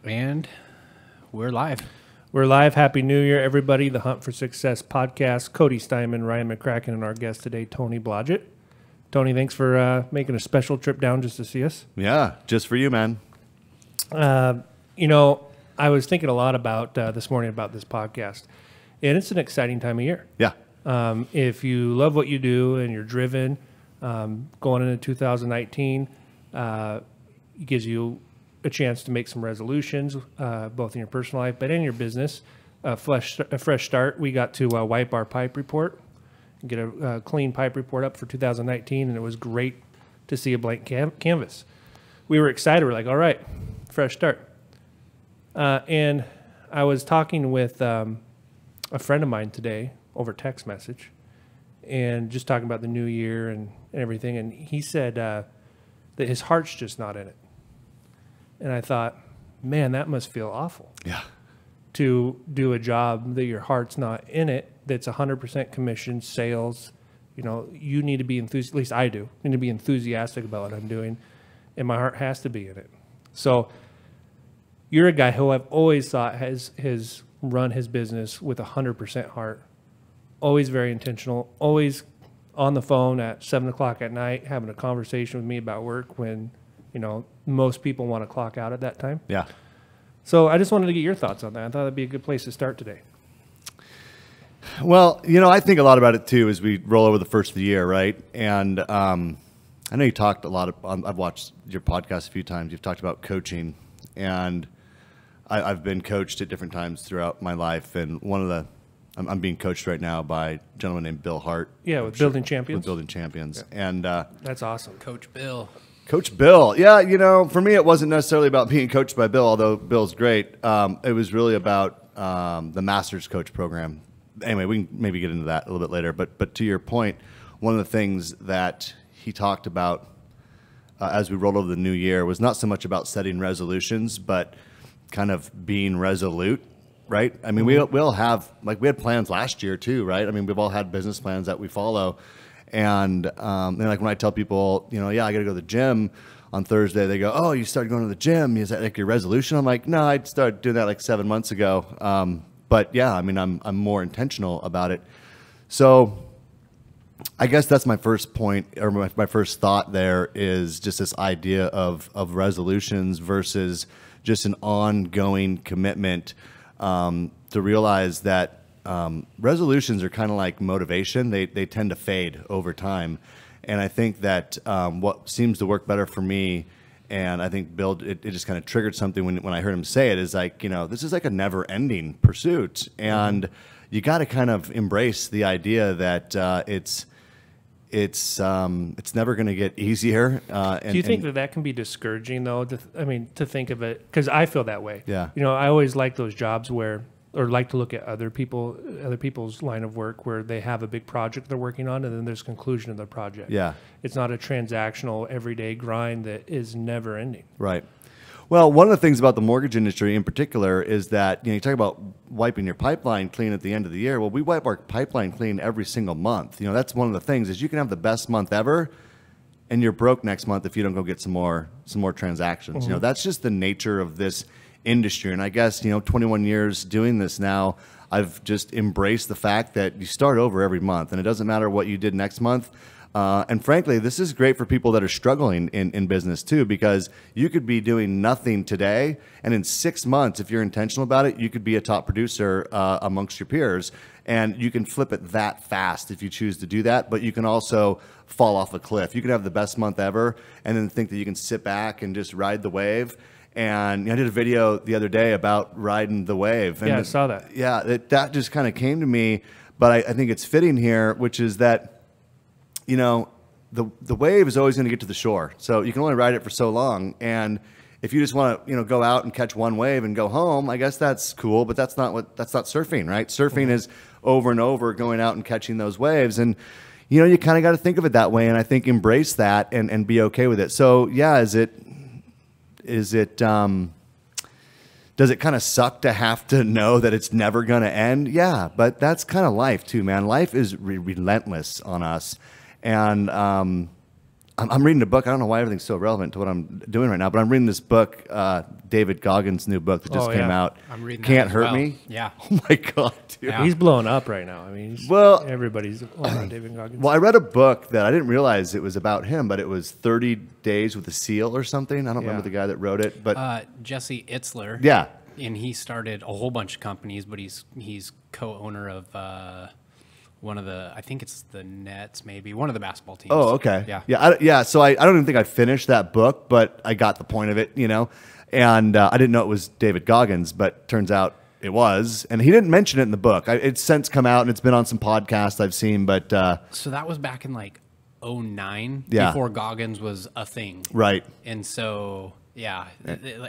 And we're live. We're live. Happy New Year, everybody. The Hunt for Success podcast. Cody Steinman, Ryan McCracken, and our guest today, Tony Blodgett. Tony, thanks for making a special trip down just to see us. Yeah, just for you, man. I was thinking a lot about this morning about this podcast, and it's an exciting time of year. Yeah. If you love what you do and you're driven, going into 2019, it gives you a chance to make some resolutions, both in your personal life but in your business. A fresh start. We got to wipe our pipe report and get a clean pipe report up for 2019, and it was great to see a blank canvas. We were excited. We're like, all right, fresh start. And I was talking with a friend of mine today over text message and just talking about the new year and everything, and he said that his heart's just not in it. And I thought, man, that must feel awful. Yeah. To do a job that your heart's not in it, that's 100% commission, sales. You need to be enthusiastic, at least I do, need to be enthusiastic about what I'm doing, and my heart has to be in it. So you're a guy who I've always thought has run his business with 100% heart, always very intentional, always on the phone at 7 o'clock at night having a conversation with me about work when most people want to clock out at that time. Yeah. So I just wanted to get your thoughts on that. I thought that'd be a good place to start today. Well, I think a lot about it too as we roll over the first of the year, right? And I know you talked a lot. I've watched your podcast a few times. You've talked about coaching, and I've been coached at different times throughout my life. And I'm being coached right now by a gentleman named Bill Hart. Yeah, with Building Champions. With Building Champions, yeah. And that's awesome, Coach Bill. Coach Bill. Yeah, for me, it wasn't necessarily about being coached by Bill, although Bill's great. It was really about the Master's Coach program. Anyway, we can maybe get into that a little bit later. But to your point, one of the things that he talked about as we rolled over the new year was not so much about setting resolutions, but kind of being resolute, right? I mean, we all have, we had plans last year too, right? I mean, we've all had business plans that we follow. And when I tell people, I got to go to the gym on Thursday, they go, "Oh, you started going to the gym? Is that like your resolution?" I'm like, "No, I started doing that like 7 months ago." But yeah, I mean, I'm more intentional about it. So I guess that's my first point, or my first thought there is just this idea of resolutions versus just an ongoing commitment to realize that resolutions are kind of like motivation. They tend to fade over time. And I think that what seems to work better for me, and I think Bill, it just kind of triggered something when I heard him say it, is like, this is like a never-ending pursuit. And you got to kind of embrace the idea that it's never going to get easier. Do you think that can be discouraging, though? To think of it, because I feel that way. Yeah. I always like those jobs or like to look at other people's line of work where they have a big project they're working on, and then there's conclusion of the project. Yeah. It's not a transactional everyday grind that is never ending. Right. Well, one of the things about the mortgage industry in particular is that, you talk about wiping your pipeline clean at the end of the year. Well, we wipe our pipeline clean every single month. That's one of the things is you can have the best month ever and you're broke next month if you don't go get some more transactions. Mm-hmm. That's just the nature of this industry. And I guess, 21 years doing this now, I've just embraced the fact that you start over every month and it doesn't matter what you did next month. And frankly, this is great for people that are struggling in business too, because you could be doing nothing today, and in 6 months, if you're intentional about it, you could be a top producer amongst your peers, and you can flip it that fast if you choose to do that. But you can also fall off a cliff. You can have the best month ever, and then think that you can sit back and just ride the wave. And I did a video the other day about riding the wave. And yeah, I saw that. Yeah, that just kind of came to me, but I think it's fitting here, which is that, the wave is always going to get to the shore. So you can only ride it for so long. And if you just want to, go out and catch one wave and go home, I guess that's cool, but that's not surfing, right? Surfing is over and over going out and catching those waves. And, you kind of got to think of it that way. And I think embrace that and be okay with it. So yeah, does it kind of suck to have to know that it's never going to end? Yeah, but that's kind of life too, man. Life is relentless on us. And I'm reading a book. I don't know why everything's so relevant to what I'm doing right now, but I'm reading this book, David Goggins' new book that just came out. I'm reading that Can't as Hurt well. Me. Yeah. Oh my God, dude. Yeah. He's blowing up right now. I mean, Well, everybody's on David Goggins. Well, I read a book that I didn't realize it was about him, but it was 30 Days with a Seal or something. I don't remember the guy that wrote it, but Jesse Itzler. yeah. And he started a whole bunch of companies, but he's co-owner of one of the, I think it's the Nets, maybe one of the basketball teams. Oh, okay. Yeah. Yeah. So I don't even think I finished that book, but I got the point of it, you know. And I didn't know it was David Goggins, but turns out it was. And he didn't mention it in the book. It's since come out and it's been on some podcasts I've seen, but So that was back in like 09, Yeah. before Goggins was a thing. right. And so, yeah,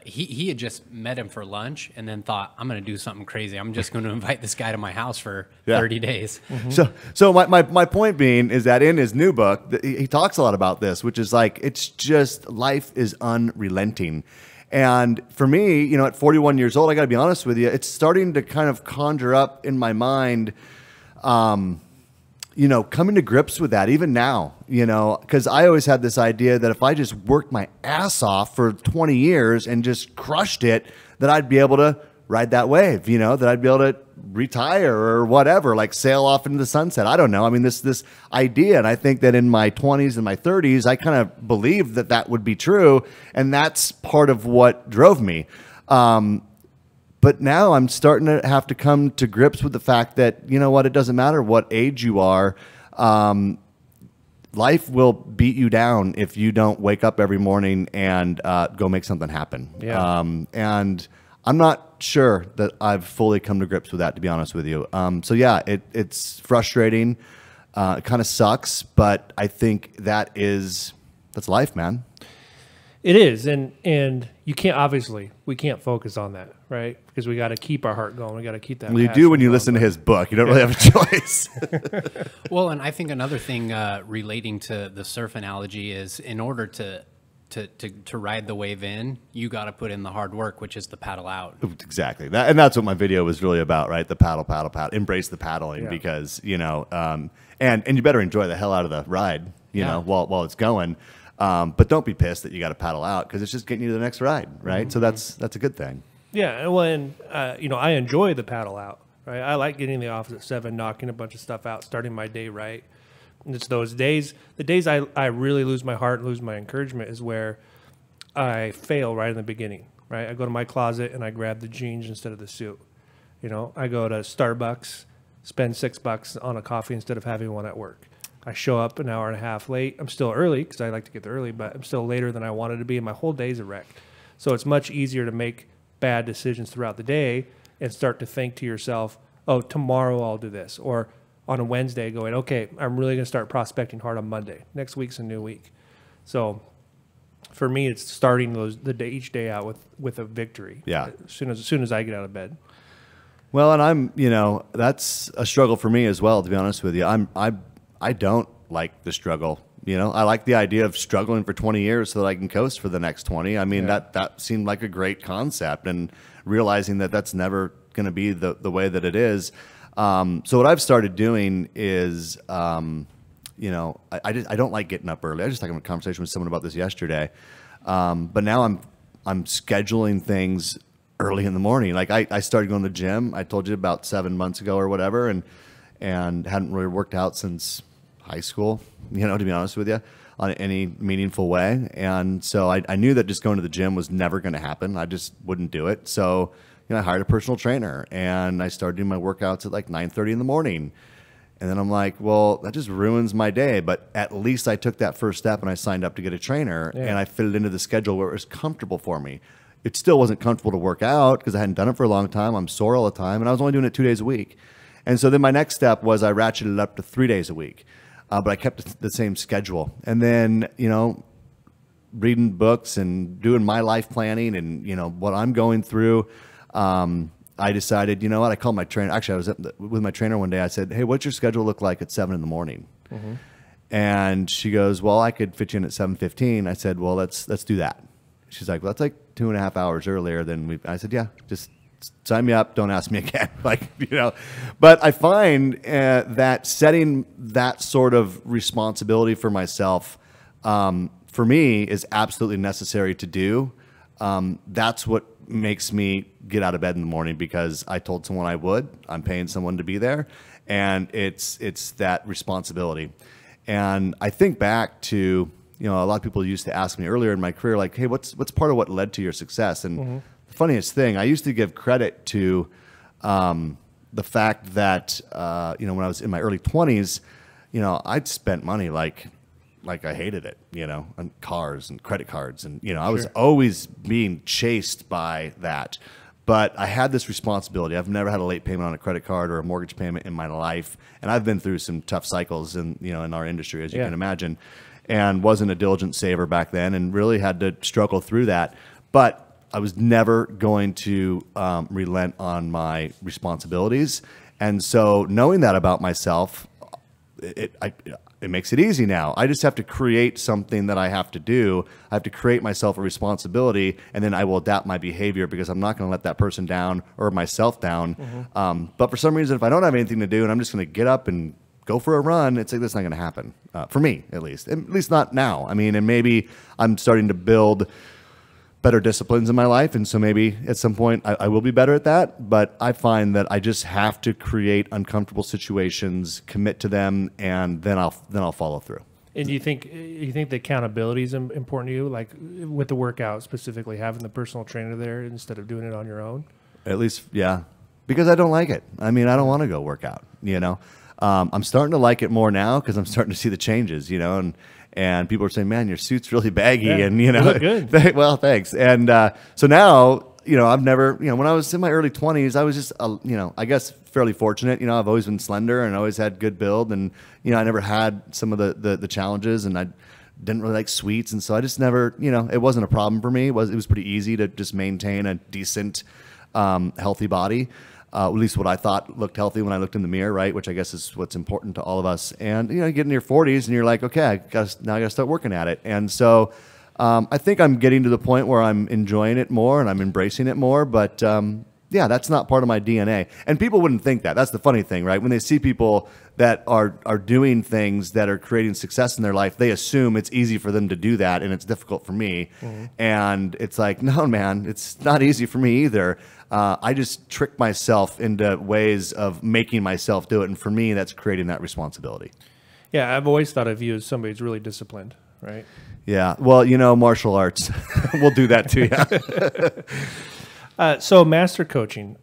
he had just met him for lunch and then thought, I'm going to do something crazy. I'm just going to invite this guy to my house for Yeah. 30 days. So my point being is that in his new book, he talks a lot about this, which is like, it's just life is unrelenting. And for me, you know, at 41 years old, I got to be honest with you, it's starting to kind of conjure up in my mind, you know, coming to grips with that even now, you know, because I always had this idea that if I just worked my ass off for 20 years and just crushed it, that I'd be able to ride that wave, you know, that I'd be able to retire or whatever, like sail off into the sunset. I don't know. I mean, this idea, and I think that in my 20s and my 30s, I kind of believed that that would be true, and that's part of what drove me. But now I'm starting to have to come to grips with the fact that, you know what, it doesn't matter what age you are. Life will beat you down if you don't wake up every morning and go make something happen. Yeah. And I'm not sure that I've fully come to grips with that, to be honest with you. So yeah, it's frustrating. It kind of sucks, but I think that's life, man. It is, and you can't we can't focus on that, right? Because we got to keep our heart going. We got to keep that. Well, you passion do when you going. listen to his book. You don't really have a choice. Well, and I think another thing relating to the surf analogy is in order to ride the wave in, you got to put in the hard work, which is the paddle out. Exactly. And that's what my video was really about, right? The paddle. Embrace the paddling because, you know, and you better enjoy the hell out of the ride, you know, while it's going. But don't be pissed that you got to paddle out because it's just getting you to the next ride, right? So that's a good thing. Yeah, well, and you know, I enjoy the paddle out, right? I like getting in the office at 7, knocking a bunch of stuff out, starting my day right. And it's those days, the days I really lose my heart, lose my encouragement is where I fail right in the beginning, right? I go to my closet and I grab the jeans instead of the suit. You know, I go to Starbucks, spend $6 on a coffee instead of having one at work. I show up an hour and a half late. I'm still early because I like to get there early, but I'm still later than I wanted to be, and my whole day's a wreck. So it's much easier to make bad decisions throughout the day and start to think to yourself, oh, tomorrow I'll do this. Or on a Wednesday going, okay, I'm really going to start prospecting hard on Monday. Next week's a new week. So for me, it's starting each day out with a victory. Yeah. As soon as I get out of bed. Well, and you know, that's a struggle for me as well, to be honest with you. I don't like the struggle. You know, I like the idea of struggling for 20 years so that I can coast for the next 20. I mean, that seemed like a great concept, and realizing that that's never going to be the way that it is. So what I've started doing is, you know, I don't like getting up early. I just had a conversation with someone about this yesterday. But now I'm scheduling things early in the morning. Like I started going to the gym. I told you about 7 months ago or whatever, and hadn't really worked out since high school, you know, to be honest with you, on any meaningful way. And so I knew that just going to the gym was never going to happen. I just wouldn't do it. So, you know, I hired a personal trainer and I started doing my workouts at like 9:30 in the morning. And then I'm like, well, that just ruins my day. But at least I took that first step and I signed up to get a trainer and I fit it into the schedule where it was comfortable for me. It still wasn't comfortable to work out because I hadn't done it for a long time. I'm sore all the time. And I was only doing it 2 days a week. And so then my next step was I ratcheted it up to 3 days a week. But I kept the same schedule. And then, you know, reading books and doing my life planning and, you know, what I'm going through, I decided, you know what, I called my trainer. Actually, I was with my trainer one day. I said, hey, what's your schedule look like at 7 in the morning? Mm-hmm. And she goes, well, I could fit you in at 7:15. I said, well, let's do that. She's like, well, that's like 2.5 hours earlier than I said, yeah, just sign me up. Don't ask me again. Like, you know, but I find that setting that sort of responsibility for myself for me is absolutely necessary to do. That's what makes me get out of bed in the morning, because I told someone I would. I'm paying someone to be there, and it's that responsibility. And I think back to, a lot of people used to ask me earlier in my career, like, hey, what's part of what led to your success? And the funniest thing, I used to give credit to the fact that, when I was in my early 20s, I'd spent money like I hated it, on cars and credit cards. And, I was always being chased by that. But I had this responsibility. I've never had a late payment on a credit card or a mortgage payment in my life. And I've been through some tough cycles in our industry, as you can imagine, and wasn't a diligent saver back then and really had to struggle through that. But I was never going to relent on my responsibilities. And so knowing that about myself, it makes it easy now. I just have to create something that I have to do. I have to create myself a responsibility, and then I will adapt my behavior, because I'm not going to let that person down or myself down. But for some reason, if I don't have anything to do and I'm just going to get up and go for a run, it's like, that's not going to happen for me, at least not now. I mean, and maybe I'm starting to build better disciplines in my life, and so maybe at some point I will be better at that. But I find that I just have to create uncomfortable situations, commit to them, and then I'll follow through. And do you think the accountability is important to you, like with the workout specifically, having the personal trainer there instead of doing it on your own? At least, yeah, because I don't like it. I mean, I don't want to go work out. I'm starting to like it more now because I'm starting to see the changes. And people are saying, "Man, your suit's really baggy," and you look good. Well, thanks. And so now, I've never, when I was in my early 20s, I was just, I guess fairly fortunate. I've always been slender and always had good build, and I never had some of the challenges, and I didn't really like sweets, and so I just never, it wasn't a problem for me. It was pretty easy to just maintain a decent, healthy body. At least what I thought looked healthy when I looked in the mirror, right? Which I guess is what's important to all of us. And you get in your 40s and you're like, okay, now I got to start working at it. And so I think I'm getting to the point where I'm enjoying it more and I'm embracing it more. But yeah, that's not part of my DNA. And people wouldn't think that. That's the funny thing, right? When they see people that are doing things that are creating success in their life, they assume it's easy for them to do that and it's difficult for me. And it's like, no, man, it's not easy for me either. I just trick myself into ways of making myself do it. And for me, that's creating that responsibility. Yeah, I've always thought of you as somebody who's really disciplined, right? Yeah. Well, martial arts will do that to you. So master coaching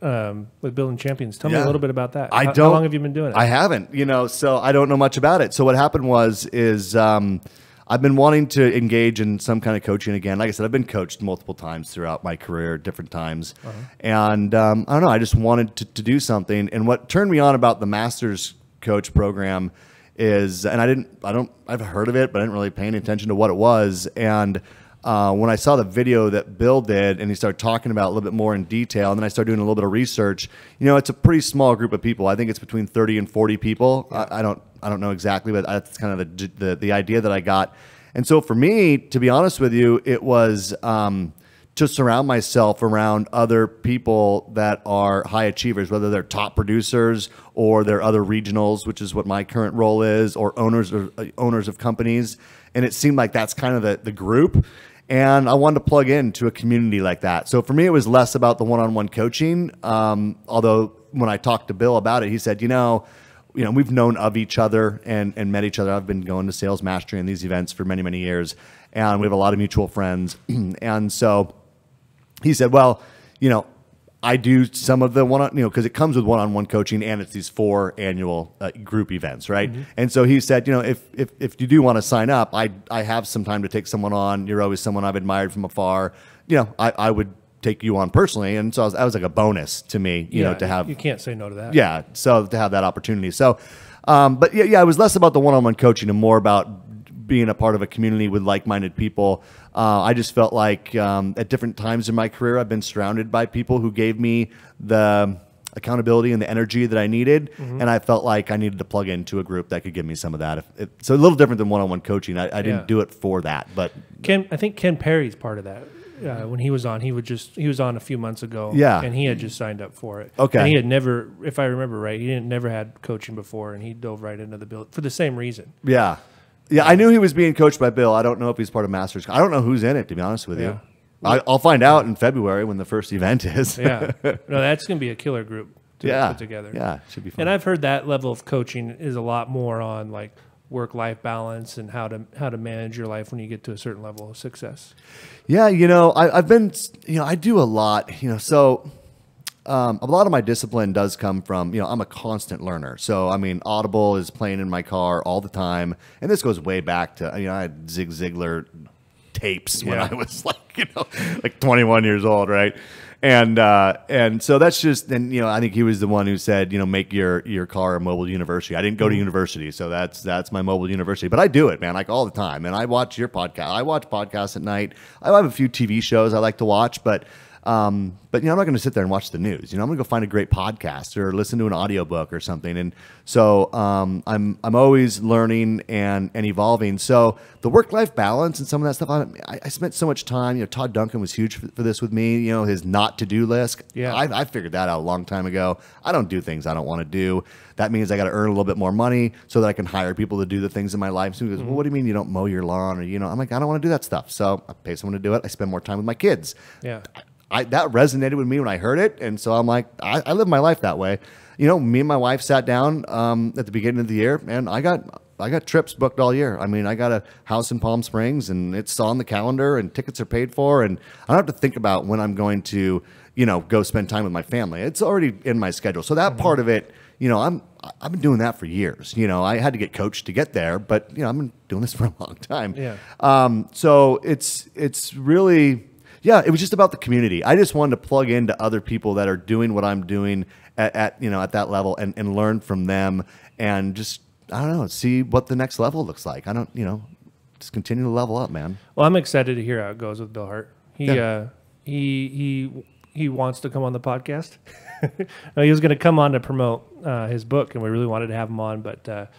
with Building Champions. Tell me a little bit about that. How long have you been doing it? I haven't, so I don't know much about it. So what happened is I've been wanting to engage in some kind of coaching again. Like I said, I've been coached multiple times throughout my career, different times. And I don't know, I just wanted to do something. And what turned me on about the Master's Coach program is, and I've heard of it, but I didn't really pay any attention to what it was. And when I saw the video that Bill did and he started talking about it a little bit more in detail, and then I started doing a little bit of research, it's a pretty small group of people. I think it's between 30 and 40 people. Yeah. I don't know exactly, but that's kind of the idea that I got. And so for me, to be honest with you, it was to surround myself around other people that are high achievers, whether they're top producers or they're other regionals, which is what my current role is, or owners of companies. And it seemed like that's kind of the group. And I wanted to plug into a community like that. So for me, it was less about the one-on-one coaching. Although when I talked to Bill about it, he said, we've known of each other and met each other. I've been going to Sales Mastery and these events for many, many years. And we have a lot of mutual friends. And so he said, well, I do some of the because it comes with one-on-one coaching and it's these 4 annual group events, right? And so he said, if you do want to sign up, I have some time to take someone on. You're always someone I've admired from afar. I would take you on personally. And so that was like a bonus to me, to have. You can't say no to that. Yeah. So to have that opportunity. So, but yeah, it was less about the one-on-one coaching and more about being a part of a community with like-minded people. I just felt like at different times in my career, I've been surrounded by people who gave me the accountability and the energy that I needed. And I felt like I needed to plug into a group that could give me some of that. So a little different than one-on-one coaching. I didn't do it for that, but I think Ken Perry's part of that. When he was on, he was on a few months ago. Yeah. And he had just signed up for it. Okay. And he had never, if I remember right, he never had coaching before, and he dove right into the build for the same reason. Yeah. Yeah, I knew he was being coached by Bill. I don't know if he's part of Masters. I don't know who's in it, to be honest with you. I'll find out in February when the first event is. Yeah. No, that's going to be a killer group to put together. Yeah, should be fun. And I've heard that level of coaching is a lot more on like work-life balance and how to manage your life when you get to a certain level of success. Yeah, I've been, I do a lot, so a lot of my discipline does come from, I'm a constant learner. So, I mean, Audible is playing in my car all the time. And this goes way back to, I had Zig Ziglar tapes when I was like 21 years old, right? And so that's just, and I think he was the one who said, make your car a mobile university. I didn't go to university, so that's my mobile university. But I do it, man, like all the time. And I watch your podcast. I watch podcasts at night. I have a few TV shows I like to watch, but I'm not going to sit there and watch the news. I'm going to go find a great podcast or listen to an audiobook or something. And so I'm always learning and evolving. So the work-life balance and some of that stuff, I spent so much time. Todd Duncan was huge for this with me. His not-to-do list. Yeah, I figured that out a long time ago. I don't do things I don't want to do. That means I got to earn a little bit more money so that I can hire people to do the things in my life. So he goes, well, what do you mean you don't mow your lawn? Or I'm like, I don't want to do that stuff. So I pay someone to do it. I spend more time with my kids. Yeah. That resonated with me when I heard it, and so I'm like, I live my life that way. Me and my wife sat down at the beginning of the year, and I got trips booked all year. I mean, I got a house in Palm Springs, and it's on the calendar, and tickets are paid for, and I don't have to think about when I'm going to, go spend time with my family. It's already in my schedule. So that part of it, I've been doing that for years. I had to get coached to get there, but I've been doing this for a long time. Yeah. So it's really. Yeah, it was just about the community. I just wanted to plug into other people that are doing what I'm doing at that level and learn from them and just, I don't know, see what the next level looks like. I don't, just continue to level up, man. Well, I'm excited to hear how it goes with Bill Hart. He wants to come on the podcast. He was going to come on to promote his book, and we really wanted to have him on, but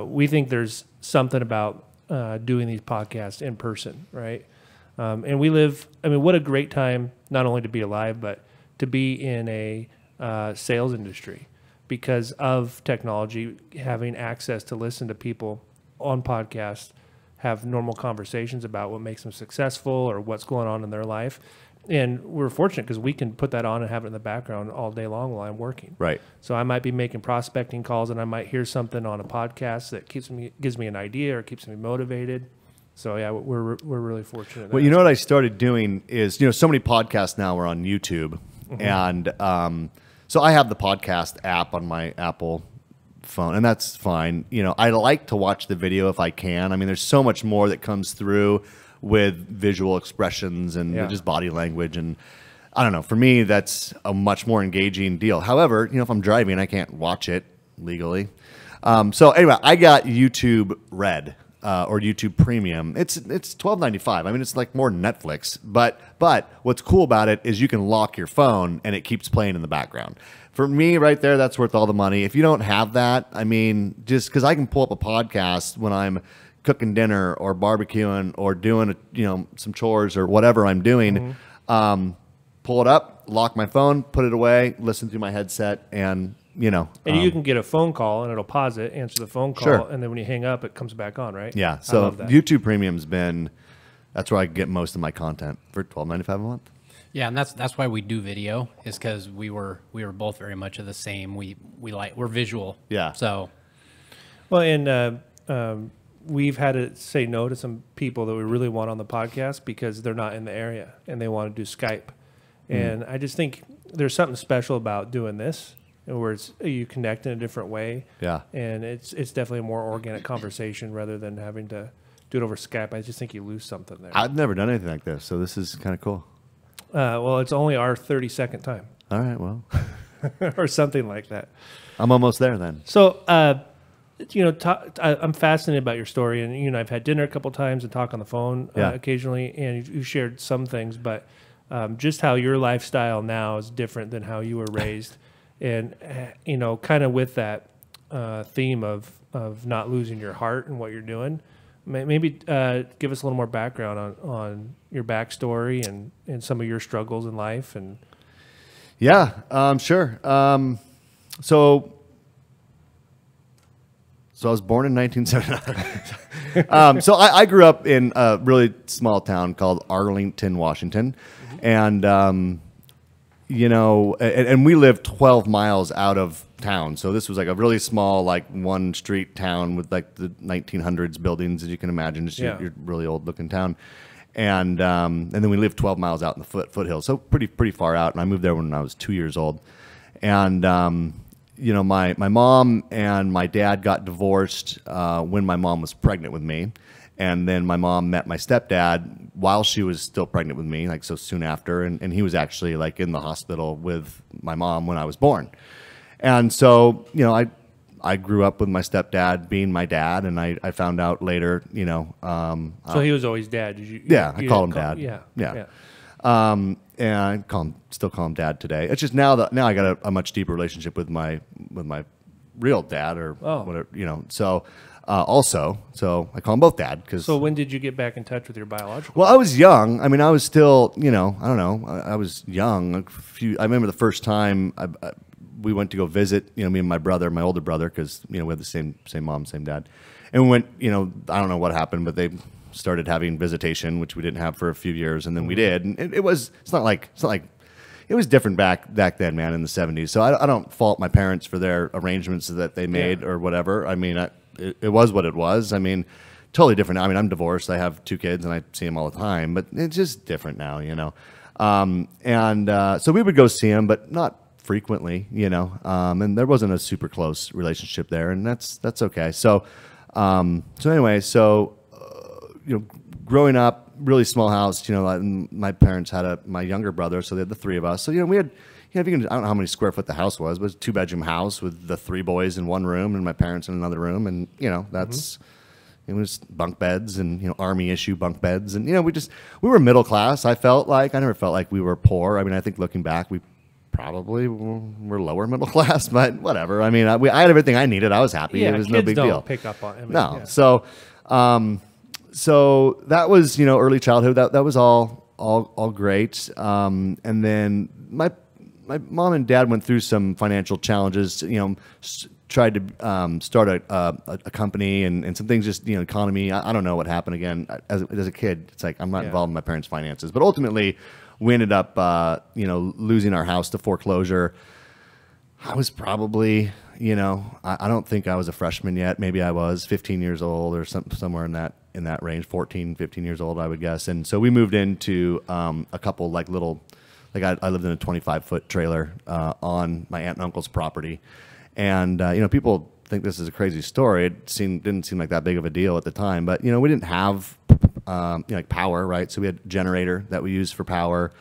we think there's something about doing these podcasts in person, right? And we live, what a great time, not only to be alive, but to be in a sales industry because of technology, having access to listen to people on podcasts, have normal conversations about what makes them successful or what's going on in their life. And we're fortunate because we can put that on and have it in the background all day long while I'm working. Right. So I might be making prospecting calls and I might hear something on a podcast that gives me an idea or keeps me motivated. So yeah, we're really fortunate. Well, what I started doing is, so many podcasts now are on YouTube, and so I have the podcast app on my Apple phone, and that's fine. I like to watch the video if I can. There's so much more that comes through with visual expressions and just body language, and I don't know. For me, that's a much more engaging deal. However, if I'm driving, I can't watch it legally. So anyway, I got YouTube Red. Or YouTube Premium. It's $12.95. It's like more than Netflix. But what's cool about it is you can lock your phone and it keeps playing in the background. For me, right there, that's worth all the money. If you don't have that, just because I can pull up a podcast when I'm cooking dinner or barbecuing or doing some chores or whatever I'm doing, pull it up, lock my phone, put it away, listen through my headset, and and you can get a phone call and it'll pause it, answer the phone call, and then when you hang up, it comes back on, right? Yeah. So YouTube Premium's that's where I get most of my content for $12.95 a month. Yeah, and that's why we do video, is because we were both very much of the same. We're visual. Yeah. So. Well, and we've had to say no to some people that we really want on the podcast because they're not in the area and they want to do Skype. And I just think there's something special about doing this, where you connect in a different way. Yeah. And it's definitely a more organic conversation rather than having to do it over Skype. I just think you lose something there. I've never done anything like this, so this is kind of cool. Well, it's only our 32nd time. All right, well. Or something like that. I'm almost there then. So, I'm fascinated about your story. And, I've had dinner a couple times and talk on the phone occasionally. And you shared some things, but just how your lifestyle now is different than how you were raised. And, kind of with that theme of not losing your heart and what you're doing, maybe give us a little more background on your backstory and some of your struggles in life. And yeah, sure. So So I was born in 1979. So I grew up in a really small town called Arlington, Washington. And, you know, and we lived 12 miles out of town. So this was like a really small, like one street town with like the 1900s buildings, as you can imagine. Just your really old looking town. And then we lived 12 miles out in the foothills. So pretty far out. And I moved there when I was 2 years old. And, you know, my mom and my dad got divorced when my mom was pregnant with me. And then my mom met my stepdad while she was still pregnant with me, like so soon after. And he was actually like in the hospital with my mom when I was born. And so, you know, I grew up with my stepdad being my dad. And I found out later, you know. So he was always dad? I call him dad. Yeah. And I still call him dad today. It's just now I got a much deeper relationship with my real dad or whatever, you know. So so I call them both dad. So when did you get back in touch with your biological? Well, I was young. I mean, I was still, you know, I don't know. I was young. I remember the first time we went to go visit, you know, me and my brother, my older brother, because, you know, we had the same mom, same dad. And we went, you know, I don't know what happened, but they started having visitation, which we didn't have for a few years, and then we did. And it was different back then, man, in the 70s. So I don't fault my parents for their arrangements that they made or whatever. I mean, it was what it was. I mean, totally different. I mean, I'm divorced. I have 2 kids, and I see them all the time, but it's just different now, you know. So we would go see them, but not frequently, you know. And there wasn't a super close relationship there, and that's okay. So anyway, you know, growing up, really small house, you know, my parents had my younger brother, so they had the 3 of us. So, you know, we had, you know, I don't know how many square foot the house was, but it was a 2-bedroom house with the 3 boys in one room and my parents in another room. And, you know, it was bunk beds and, you know, Army issue bunk beds. And, you know, we were middle class. I never felt like we were poor. I mean, I think looking back, we probably were lower middle class, but whatever. I mean, I had everything I needed. I was happy. It was no big deal. Pick up on it. I mean, no. Yeah. So that was, you know, early childhood. That was all great. And then my mom and dad went through some financial challenges. You know, tried to start a company and some things. Just, you know, economy. I don't know what happened again. As a kid, it's like I'm not involved in my parents' finances. But ultimately, we ended up, you know, losing our house to foreclosure. I was probably, you know, I don't think I was a freshman yet. Maybe I was 15 years old or somewhere in that range, 14, 15 years old, I would guess. And so we moved into a couple like little, like I lived in a 25-foot trailer on my aunt and uncle's property. And, you know, people think this is a crazy story. It didn't seem like that big of a deal at the time. But, you know, we didn't have, you know, like power, right? So we had a generator that we used for power.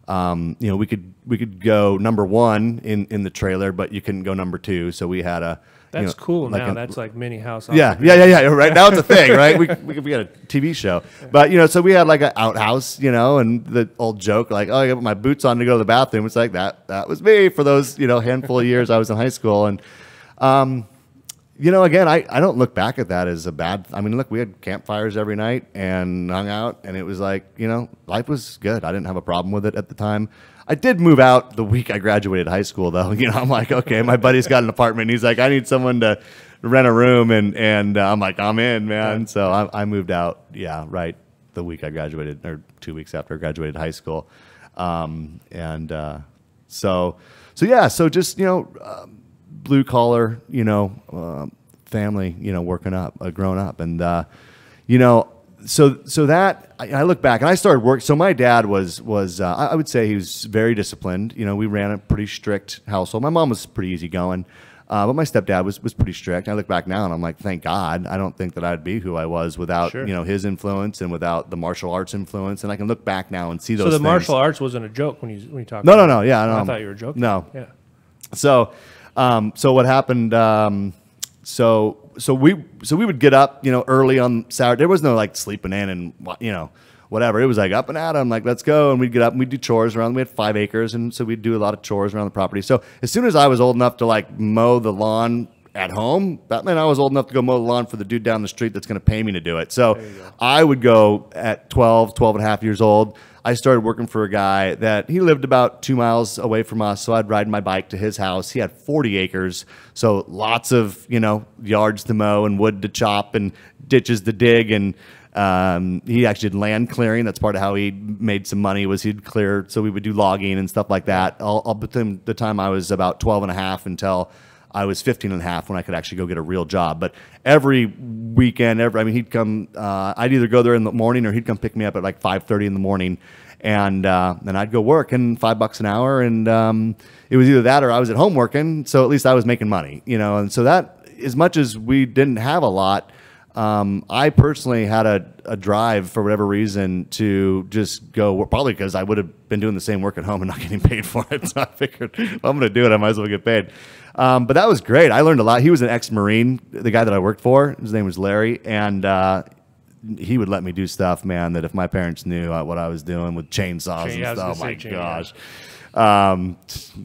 You know, we could go number 1 in the trailer, but you couldn't go number 2. So we had a. That's, you know, cool like now. That's like mini house. Yeah. Right now it's a thing, right? We had a TV show, but you know, so we had like an outhouse, you know, and the old joke like, oh, I got my boots on to go to the bathroom. It's like that was me for those, you know, handful of years I was in high school, and you know, again, I don't look back at that as a bad. I mean, look, we had campfires every night and hung out, and it was like, you know, life was good. I didn't have a problem with it at the time. I did move out the week I graduated high school, though. You know, I'm like, okay, my buddy's got an apartment. He's like, I need someone to rent a room, and I'm like, I'm in, man. So I moved out, right the week I graduated, or 2 weeks after I graduated high school, so just, you know, blue collar, you know, family, you know, growing up, and you know. So that I look back and I started work. So my dad was I would say he was very disciplined. You know, we ran a pretty strict household. My mom was pretty easygoing, but my stepdad was pretty strict. I look back now and I'm like, thank God. I don't think that I'd be who I was without you know, his influence and without the martial arts influence. And I can look back now and see those. So the martial arts wasn't a joke when you talked. No. Yeah, I thought you were joking. No. Yeah. So what happened? So we would get up, you know, early on Saturday. There was no like sleeping in and, you know, whatever. It was like up and at 'em, like, let's go. And we'd get up and we'd do chores around. We had 5 acres. And so we'd do a lot of chores around the property. So as soon as I was old enough to like mow the lawn at home, that meant I was old enough to go mow the lawn for the dude down the street that's going to pay me to do it. So I would go at 12 and a half years old. I started working for a guy that he lived about 2 miles away from us. So I'd ride my bike to his house. He had 40 acres. So lots of, yards to mow and wood to chop and ditches to dig. And he actually did land clearing. That's part of how he made some money, was he'd clear. So we would do logging and stuff like that. All between the time I was about 12 and a half until I was 15 and a half, when I could actually go get a real job. But every weekend, he'd come, I'd either go there in the morning or he'd come pick me up at like 5:30 in the morning. And then I'd go work, and $5 an hour. And it was either that or I was at home working. So at least I was making money, And so that, as much as we didn't have a lot, I personally had a drive, for whatever reason, to just go, probably because I would have been doing the same work at home and not getting paid for it. So I figured, if I'm going to do it, I might as well get paid. But that was great. I learned a lot. He was an ex-Marine, the guy that I worked for. His name was Larry. And he would let me do stuff, man, that if my parents knew what I was doing with chainsaws and stuff, oh my gosh.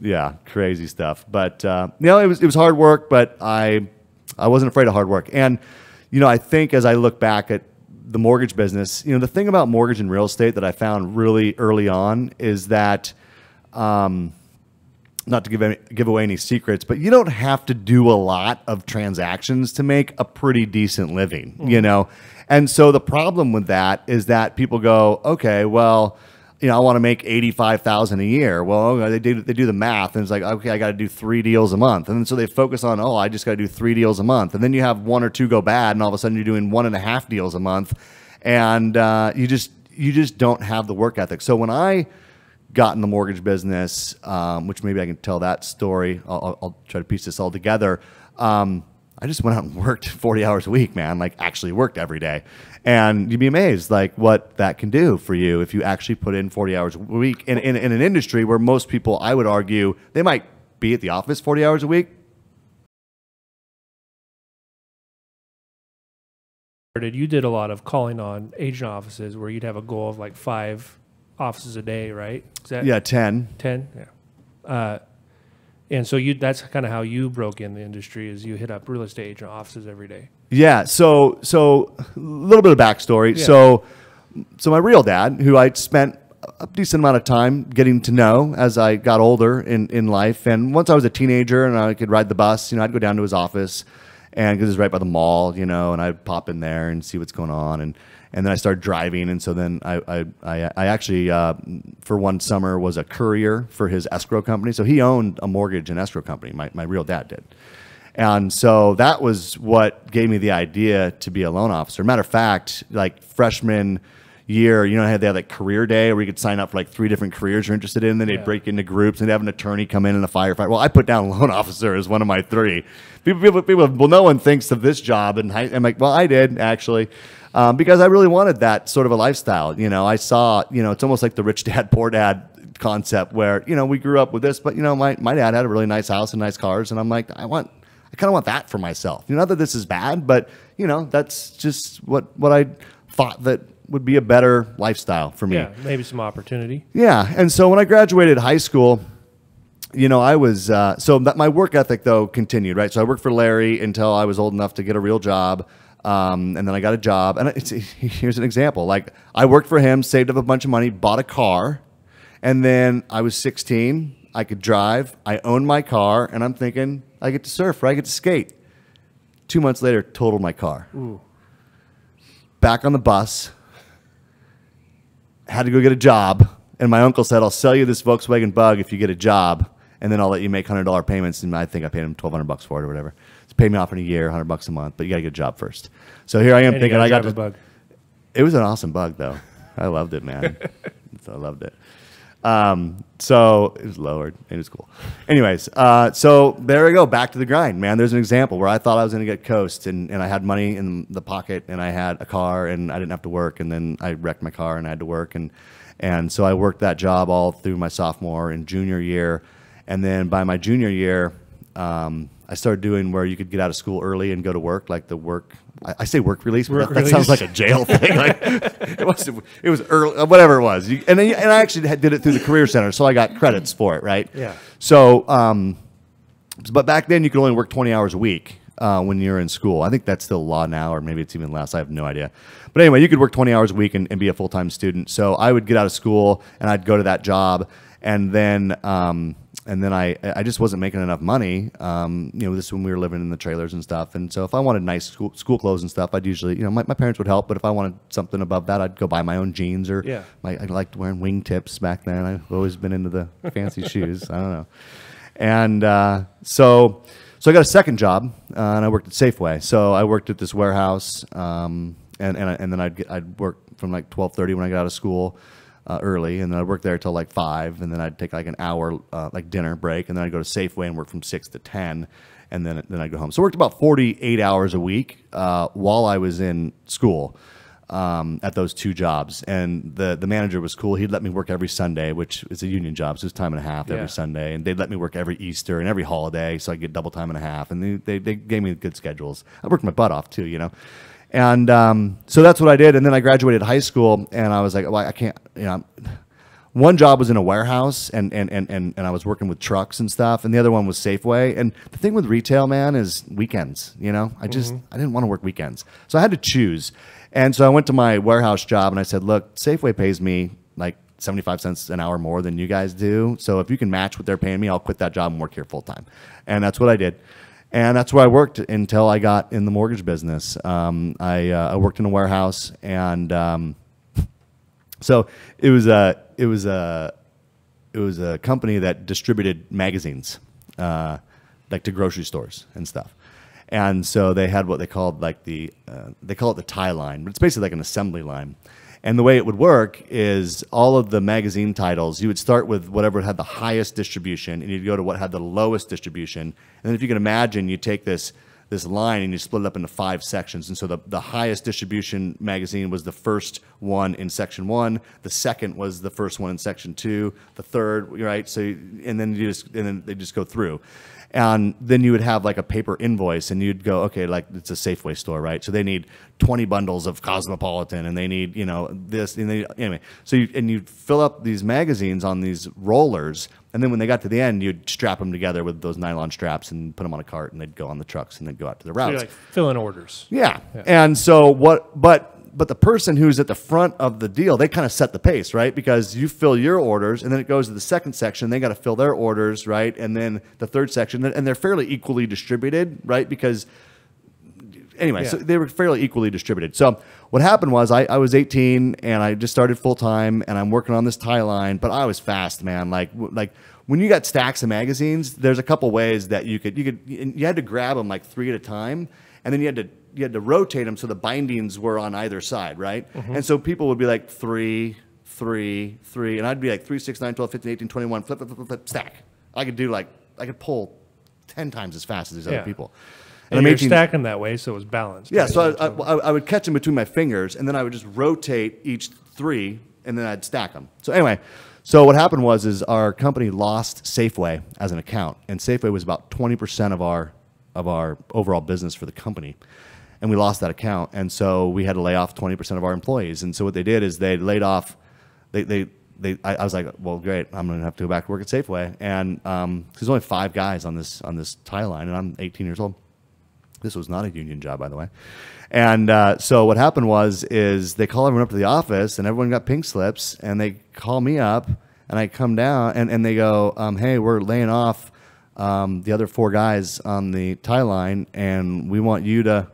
Yeah, crazy stuff. But, it was hard work, but I wasn't afraid of hard work. And, I think as I look back at the mortgage business, the thing about mortgage and real estate that I found really early on is that, not to give away any secrets, but you don't have to do a lot of transactions to make a pretty decent living, And so the problem with that is that people go, okay, well, I want to make $85,000 a year. Well, they do the math, and it's like, okay, I got to do 3 deals a month, and so they focus on, I just got to do 3 deals a month, and then you have 1 or 2 go bad, and all of a sudden you're doing 1.5 deals a month, and you just don't have the work ethic. So when I got in the mortgage business, which maybe I can tell that story, I'll try to piece this all together. I just went out and worked 40 hours a week, man, like actually worked every day. And you'd be amazed like what that can do for you if you actually put in 40 hours a week in an industry where most people, I would argue, they might be at the office 40 hours a week. You did a lot of calling on agent offices where you'd have a goal of like 5 offices a day, right? Is that 10? 10, yeah. And so that's kind of how you broke in the industry, is you hit up real estate agent offices every day. Yeah. So a little bit of backstory. Yeah. So my real dad, who I spent a decent amount of time getting to know as I got older in life, and once I was a teenager and I could ride the bus, I'd go down to his office, and because it was right by the mall, and I'd pop in there and see what's going on, and then I started driving, and so then I actually for one summer was a courier for his escrow company. So he owned a mortgage and escrow company. My real dad did, and so that was what gave me the idea to be a loan officer. Matter of fact, like freshman year, they had like career day where you could sign up for like 3 different careers you're interested in. Then they'd break into groups and they'd have an attorney come in and a firefighter. Well, I put down loan officer as one of my 3. People, well, no one thinks of this job, and I'm like, well, I did actually. Because I really wanted that sort of a lifestyle. I saw, it's almost like the rich dad, poor dad concept where, we grew up with this, but, my dad had a really nice house and nice cars. And I'm like, I kind of want that for myself. Not that this is bad, but, that's just what I thought that would be a better lifestyle for me. Yeah, maybe some opportunity. Yeah. And so when I graduated high school, I was, my work ethic though continued, right? So I worked for Larry until I was old enough to get a real job. And then I got a job, and here's an example. Like I worked for him, saved up a bunch of money, bought a car, and then I was 16. I could drive. I owned my car, and I'm thinking I get to surf, or I get to skate. 2 months later, totaled my car. Ooh. Back on the bus. Had to go get a job, and my uncle said, "I'll sell you this Volkswagen Bug if you get a job, and then I'll let you make $100 payments." And I think I paid him $1,200 for it or whatever. Pay me off in a year, $100 a month, but you got to get a job first. So here I am thinking I got a bug. It was an awesome bug though. I loved it, man. I loved it. So it was lowered. It was cool. Anyways, so there we go. Back to the grind, man. There's an example where I thought I was going to get coast, and I had money in the pocket, and I had a car, and I didn't have to work, and then I wrecked my car, and I had to work, and so I worked that job all through my sophomore and junior year, and then by my junior year, I started doing where you could get out of school early and go to work, like the work. I say work release, but that sounds like a jail thing. Like it was early, whatever it was. And I actually did it through the Career Center, so I got credits for it, right? Yeah. So, but back then you could only work 20 hours a week. when you're in school. I think that's still law now, or maybe it's even less. I have no idea. But anyway, you could work 20 hours a week and be a full-time student. So I would get out of school and I'd go to that job, and then I just wasn't making enough money. This is when we were living in the trailers and stuff. And so if I wanted nice school clothes and stuff, I'd usually, my parents would help. But if I wanted something above that, I'd go buy my own jeans, or I liked wearing wingtips back then. I've always been into the fancy shoes. I don't know. And so I got a second job, and I worked at Safeway. So I worked at this warehouse, and then I'd work from like 12:30 when I got out of school. Early, and then I'd work there till like 5, and then I'd take like an hour like dinner break, and then I'd go to Safeway and work from 6 to 10, and then I'd go home. So I worked about 48 hours a week while I was in school at those two jobs. And the manager was cool. He'd let me work every Sunday, which is a union job, so it was time and a half every Sunday, and they'd let me work every Easter and every holiday, so I get double time and a half, and they gave me good schedules. I worked my butt off too, And so that's what I did. And then I graduated high school, and I was like, well, I can't, one job was in a warehouse, and I was working with trucks and stuff. And the other one was Safeway. And the thing with retail, man, is weekends, I didn't want to work weekends. So I had to choose. And so I went to my warehouse job, and I said, look, Safeway pays me like 75 cents an hour more than you guys do. So if you can match what they're paying me, I'll quit that job and work here full time. And that's what I did. And that's where I worked until I got in the mortgage business. I worked in a warehouse, and so it was a company that distributed magazines, like to grocery stores and stuff. And so they had what they called like they call it the tie line, but it's basically like an assembly line. And the way it would work is all of the magazine titles, you would start with whatever had the highest distribution, and you'd go to what had the lowest distribution. And then if you can imagine, you take this line and you split it up into 5 sections. And so the highest distribution magazine was the first one in section 1. The second was the first one in section 2. The third, right? So, and then they just go through. And then you would have like a paper invoice, and you'd go, okay, like it's a Safeway store, right? So they need 20 bundles of Cosmopolitan, and they need, this, and anyway. So you'd fill up these magazines on these rollers, and then when they got to the end, you'd strap them together with those nylon straps and put them on a cart, and they'd go on the trucks, and they'd go out to the routes. So you're like filling orders. Yeah. And so but the person who's at the front of the deal, they kind of set the pace, right? Because you fill your orders, and then it goes to the second section. They got to fill their orders, right? And then the third section, and they're fairly equally distributed, right? Because anyway, so they were fairly equally distributed. So what happened was I was 18, and I just started full time, and I'm working on this tie line, but I was fast, man. Like when you got stacks of magazines, there's a couple ways that you had to grab them like 3 at a time, and then you had to rotate them so the bindings were on either side, right? And so people would be like 3, 3, 3, and I'd be like 3, 6, 9, 12, 15, 18, 21, flip, flip, flip, flip, stack. I could pull 10 times as fast as these other people. And you're stacking that way, so it was balanced. Yeah, right? so I would catch them between my fingers, and then I would just rotate each 3, and then I'd stack them. So anyway, so what happened was our company lost Safeway as an account, and Safeway was about 20% of our overall business for the company. And we lost that account, and so we had to lay off 20% of our employees. And so what they did is they laid off. I was like, well, great, I'm going to have to go back to work at Safeway. And there's only 5 guys on this tie line, and I'm 18 years old. This was not a union job, by the way. And so what happened is they call everyone up to the office, and everyone got pink slips, and they call me up, and I come down, and they go, hey, we're laying off the other 4 guys on the tie line, and we want you to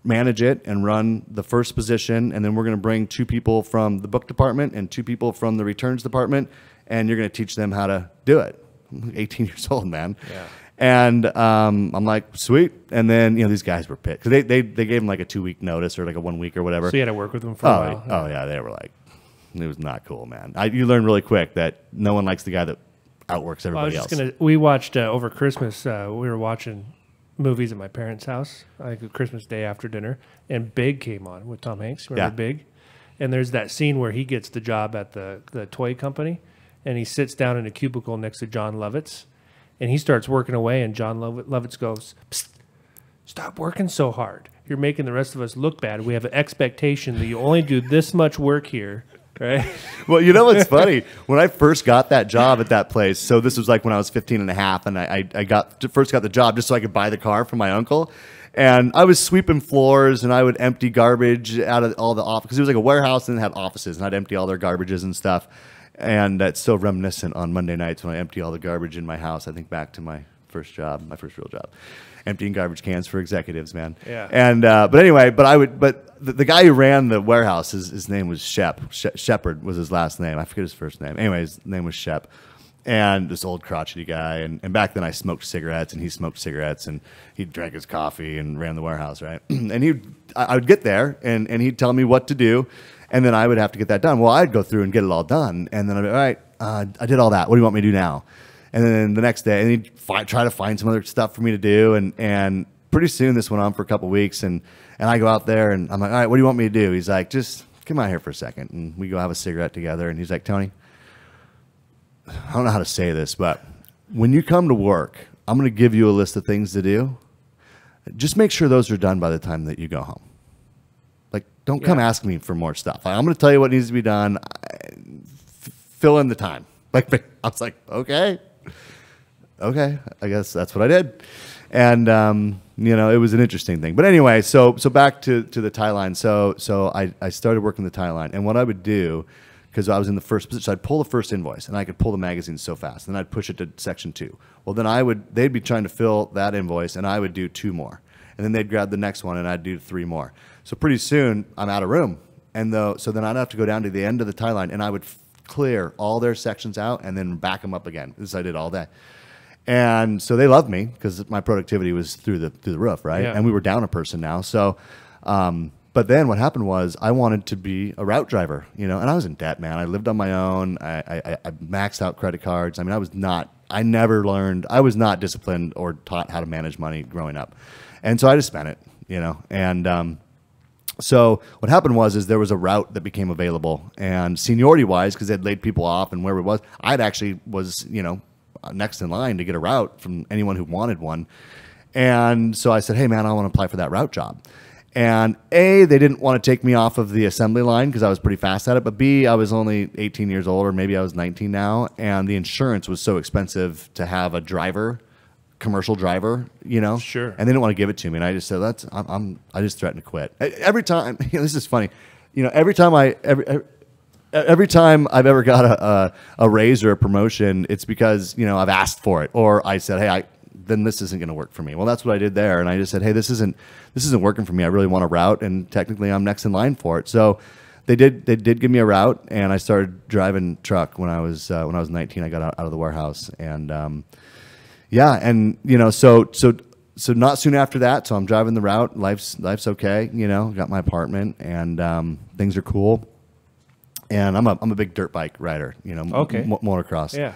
manage it and run the first position, and then we're going to bring 2 people from the book department and 2 people from the returns department, and you're going to teach them how to do it. I'm 18 years old, man. Yeah. And I'm like, sweet. And then these guys were pissed because they gave them like a 2-week notice or like a 1 week or whatever. So you had to work with them for a while. Oh yeah, they were like, it was not cool, man. You learn really quick that no one likes the guy that outworks everybody else. We watched over Christmas. We were watching movies at my parents' house, like Christmas Day after dinner, and Big came on with Tom Hanks. Remember Big? And there's that scene where he gets the job at the toy company, and he sits down in a cubicle next to John Lovitz, and he starts working away, and John Lovitz goes, "Psst, stop working so hard. You're making the rest of us look bad. We have an expectation that you only do this much work here, right? Well, you know what's funny? When I first got that job at that place, so this was like when I was 15 and a half, and I first got the job just so I could buy the car from my uncle. And I was sweeping floors, and I would empty garbage out of all the office, because it was like a warehouse and it had offices, and I'd empty all their garbages and stuff. And that's so reminiscent on Monday nights when I empty all the garbage in my house. I think back to my first job, my first real job, emptying garbage cans for executives, man. Yeah. And but anyway, the guy who ran the warehouse, his name was Shepard was his last name. I forget his first name. Anyway, his name was Shep. And this old crotchety guy. And back then I smoked cigarettes, and he smoked cigarettes, and he drank his coffee and ran the warehouse, right? And I would get there, and he'd tell me what to do, and then I would have to get that done. Well, I'd go through and get it all done, and then I'd be, all right, I did all that. What do you want me to do now? And then the next day, and he'd try to find some other stuff for me to do, and pretty soon this went on for a couple weeks, and I go out there, and I'm like, all right, what do you want me to do? He's like, just come out here for a second, and we go have a cigarette together, and he's like, Tony, I don't know how to say this, but when you come to work, I'm going to give you a list of things to do. Just make sure those are done by the time that you go home. Like, don't come ask me for more stuff. I'm going to tell you what needs to be done. Fill in the time. Like, I was like, okay, I guess that's what I did. And, it was an interesting thing. But anyway, so back to the tie line. So I started working the tie line. And what I would do, because I was in the first position, so I'd pull the first invoice, and I could pull the magazine so fast. Then I'd push it to section 2. Well, then they'd be trying to fill that invoice, and I would do 2 more. And then they'd grab the next one, and I'd do 3 more. So pretty soon, I'm out of room. So then I'd have to go down to the end of the tie line, and I would clear all their sections out and then back them up again. This I did all day. And so they loved me because my productivity was through the roof, right? Yeah. And we were down a person now. So, but then what happened was I wanted to be a route driver, and I was in debt, man. I lived on my own. I maxed out credit cards. I mean, I was not disciplined or taught how to manage money growing up. And so I just spent it, and so what happened was there was a route that became available, and seniority-wise, because they'd laid people off and where we was, I'd actually was, next in line to get a route from anyone who wanted one. And so I said, hey, man, I want to apply for that route job. And A, they didn't want to take me off of the assembly line because I was pretty fast at it. But B, I was only 18 years old, or maybe I was 19 now. And the insurance was so expensive to have a driver, commercial driver, Sure. And they didn't want to give it to me. And I just said, I just threatened to quit. Every time, this is funny. Every time I've ever got a raise or a promotion, it's because, I've asked for it. Or I said, hey, then this isn't going to work for me. Well, that's what I did there. And I just said, hey, this isn't working for me. I really want a route, and technically I'm next in line for it. So they did give me a route, and I started driving truck when I was 19. I got out of the warehouse, and so not soon after that. So I'm driving the route. Life's okay. Got my apartment, and things are cool. And I'm a big dirt bike rider. Okay. Motocross. Yeah.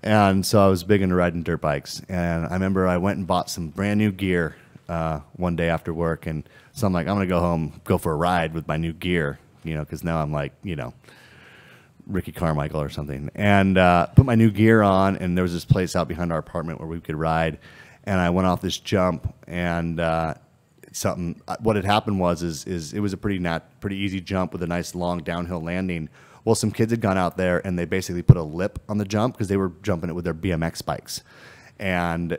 And so I was big into riding dirt bikes. And I remember I went and bought some brand new gear one day after work. And so I'm like, I'm going to go home, go for a ride with my new gear, because now I'm like, Ricky Carmichael or something. And put my new gear on, and there was this place out behind our apartment where we could ride. And I went off this jump, and what had happened was it was a pretty easy jump with a nice long downhill landing. Well, some kids had gone out there, and they basically put a lip on the jump because they were jumping it with their BMX bikes. And,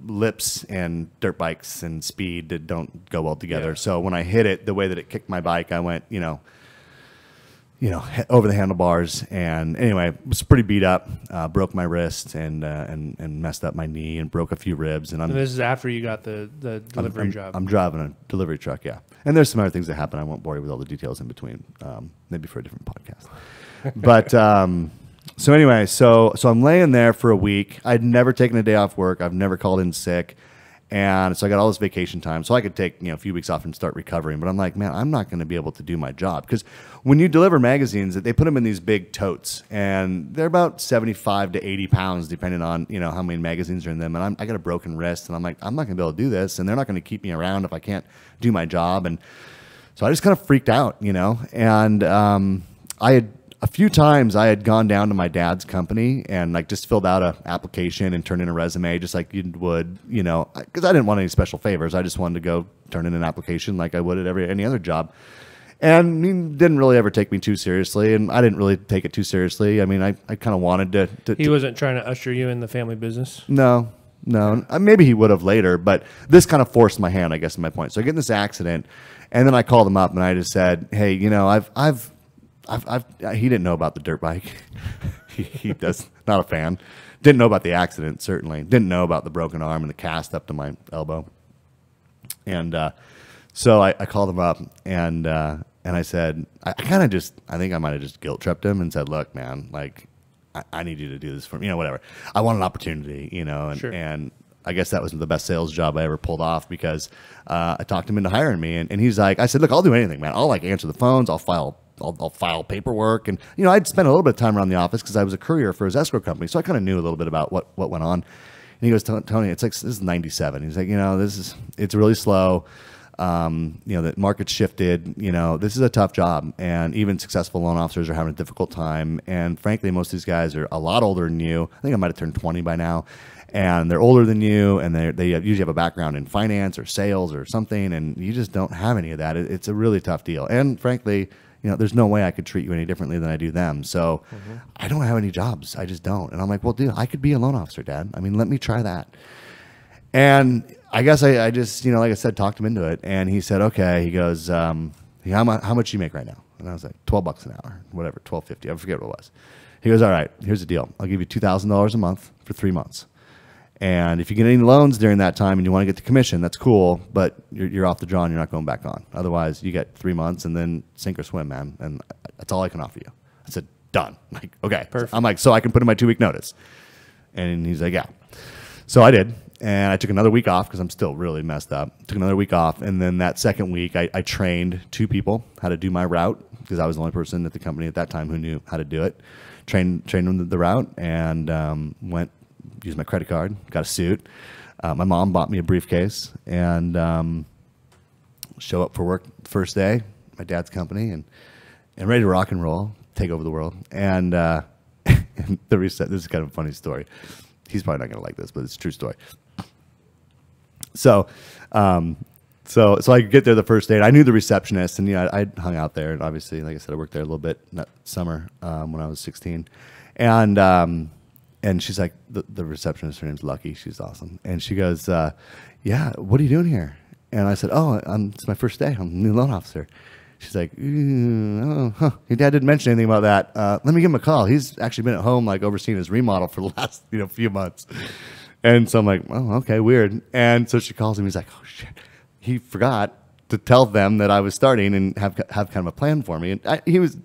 lips and dirt bikes and speed don't go well together. Yeah. So when I hit it, the way that it kicked my bike, I went, over the handlebars. And anyway, was pretty beat up, broke my wrist and messed up my knee and broke a few ribs. And this is after you got the delivery job. I'm driving a delivery truck, yeah. And there's some other things that happen. I won't bore you with all the details in between, maybe for a different podcast. But so anyway, so I'm laying there for a week. I'd never taken a day off work. I've never called in sick. And so I got all this vacation time, so I could take a few weeks off and start recovering. But I'm like, man, I'm not going to be able to do my job, because when you deliver magazines, they put them in these big totes, and they're about 75 to 80 pounds, depending on how many magazines are in them. And I got a broken wrist, and I'm like, I'm not going to be able to do this, and they're not going to keep me around if I can't do my job. And so I just kind of freaked out, And I had a few times I had gone down to my dad's company and just filled out an application and turned in a resume just like you would, because I didn't want any special favors. I just wanted to go turn in an application like I would at any other job. And he didn't really ever take me too seriously, and I didn't really take it too seriously. I mean, I kind of wanted to. He wasn't trying to usher you in the family business? No. Maybe he would have later, but this kind of forced my hand, I guess, is my point. So I get in this accident, and then I called him up, and I just said, hey, you know, he didn't know about the dirt bike. he does, not a fan. Didn't know about the accident, certainly. Didn't know about the broken arm and the cast up to my elbow. And so I called him up, and I said, I think I might have just guilt tripped him and said, look, man, like, I need you to do this for me, you know, whatever. I want an opportunity, you know, and, Sure. and I guess that was the best sales job I ever pulled off because I talked him into hiring me, and he's like, I said, look, I'll do anything, man. I'll like answer the phones, I'll file paperwork, and you know, I'd spent a little bit of time around the office because I was a courier for his escrow company, so I kind of knew a little bit about what went on. And he goes, Tony, it's like this is '97. He's like, you know, it's really slow. You know, the market's shifted. You know, this is a tough job, and even successful loan officers are having a difficult time. And frankly, most of these guys are a lot older than you. I think I might have turned 20 by now, and they're older than you, and they usually have a background in finance or sales or something, and you just don't have any of that. It's a really tough deal, and frankly, you know, there's no way I could treat you any differently than I do them. So I don't have any jobs. I just don't. And I'm like, well, dude, I could be a loan officer, Dad. I mean, let me try that. And I guess I just, you know, like I said, talked him into it. And he said, okay. He goes, how much you make right now? And I was like, $12 an hour, whatever, $12.50. I forget what it was. He goes, all right, here's the deal. I'll give you $2,000 a month for 3 months. And if you get any loans during that time and you want to get the commission, that's cool, but you're off the draw and you're not going back on. Otherwise, you get 3 months and then sink or swim, man. And that's all I can offer you. I said, done. Like, okay. Perfect. I'm like, so I can put in my 2-week notice. And he's like, yeah. So I did. And I took another week off because I'm still really messed up. Took another week off. And then that second week, I trained 2 people how to do my route because I was the only person at the company at that time who knew how to do it. Trained them the route and used my credit card, got a suit. My mom bought me a briefcase and show up for work the first day, my dad's company, and ready to rock and roll, take over the world. And, and this is kind of a funny story. He's probably not going to like this, but it's a true story. So I get there the first day, and I knew the receptionist, and you know, I hung out there, and obviously, like I said, I worked there a little bit that summer when I was 16, and she's like, the receptionist, her name's Lucky, she's awesome, and she goes, yeah, what are you doing here? And I said, oh, it's my first day, I'm a new loan officer. She's like, your dad didn't mention anything about that. Let me give him a call. He's actually been at home, like overseeing his remodel for the last few months. And so I'm like, oh, okay, weird. And so she calls him. He's like, oh shit, he forgot to tell them that I was starting and have kind of a plan for me. And he was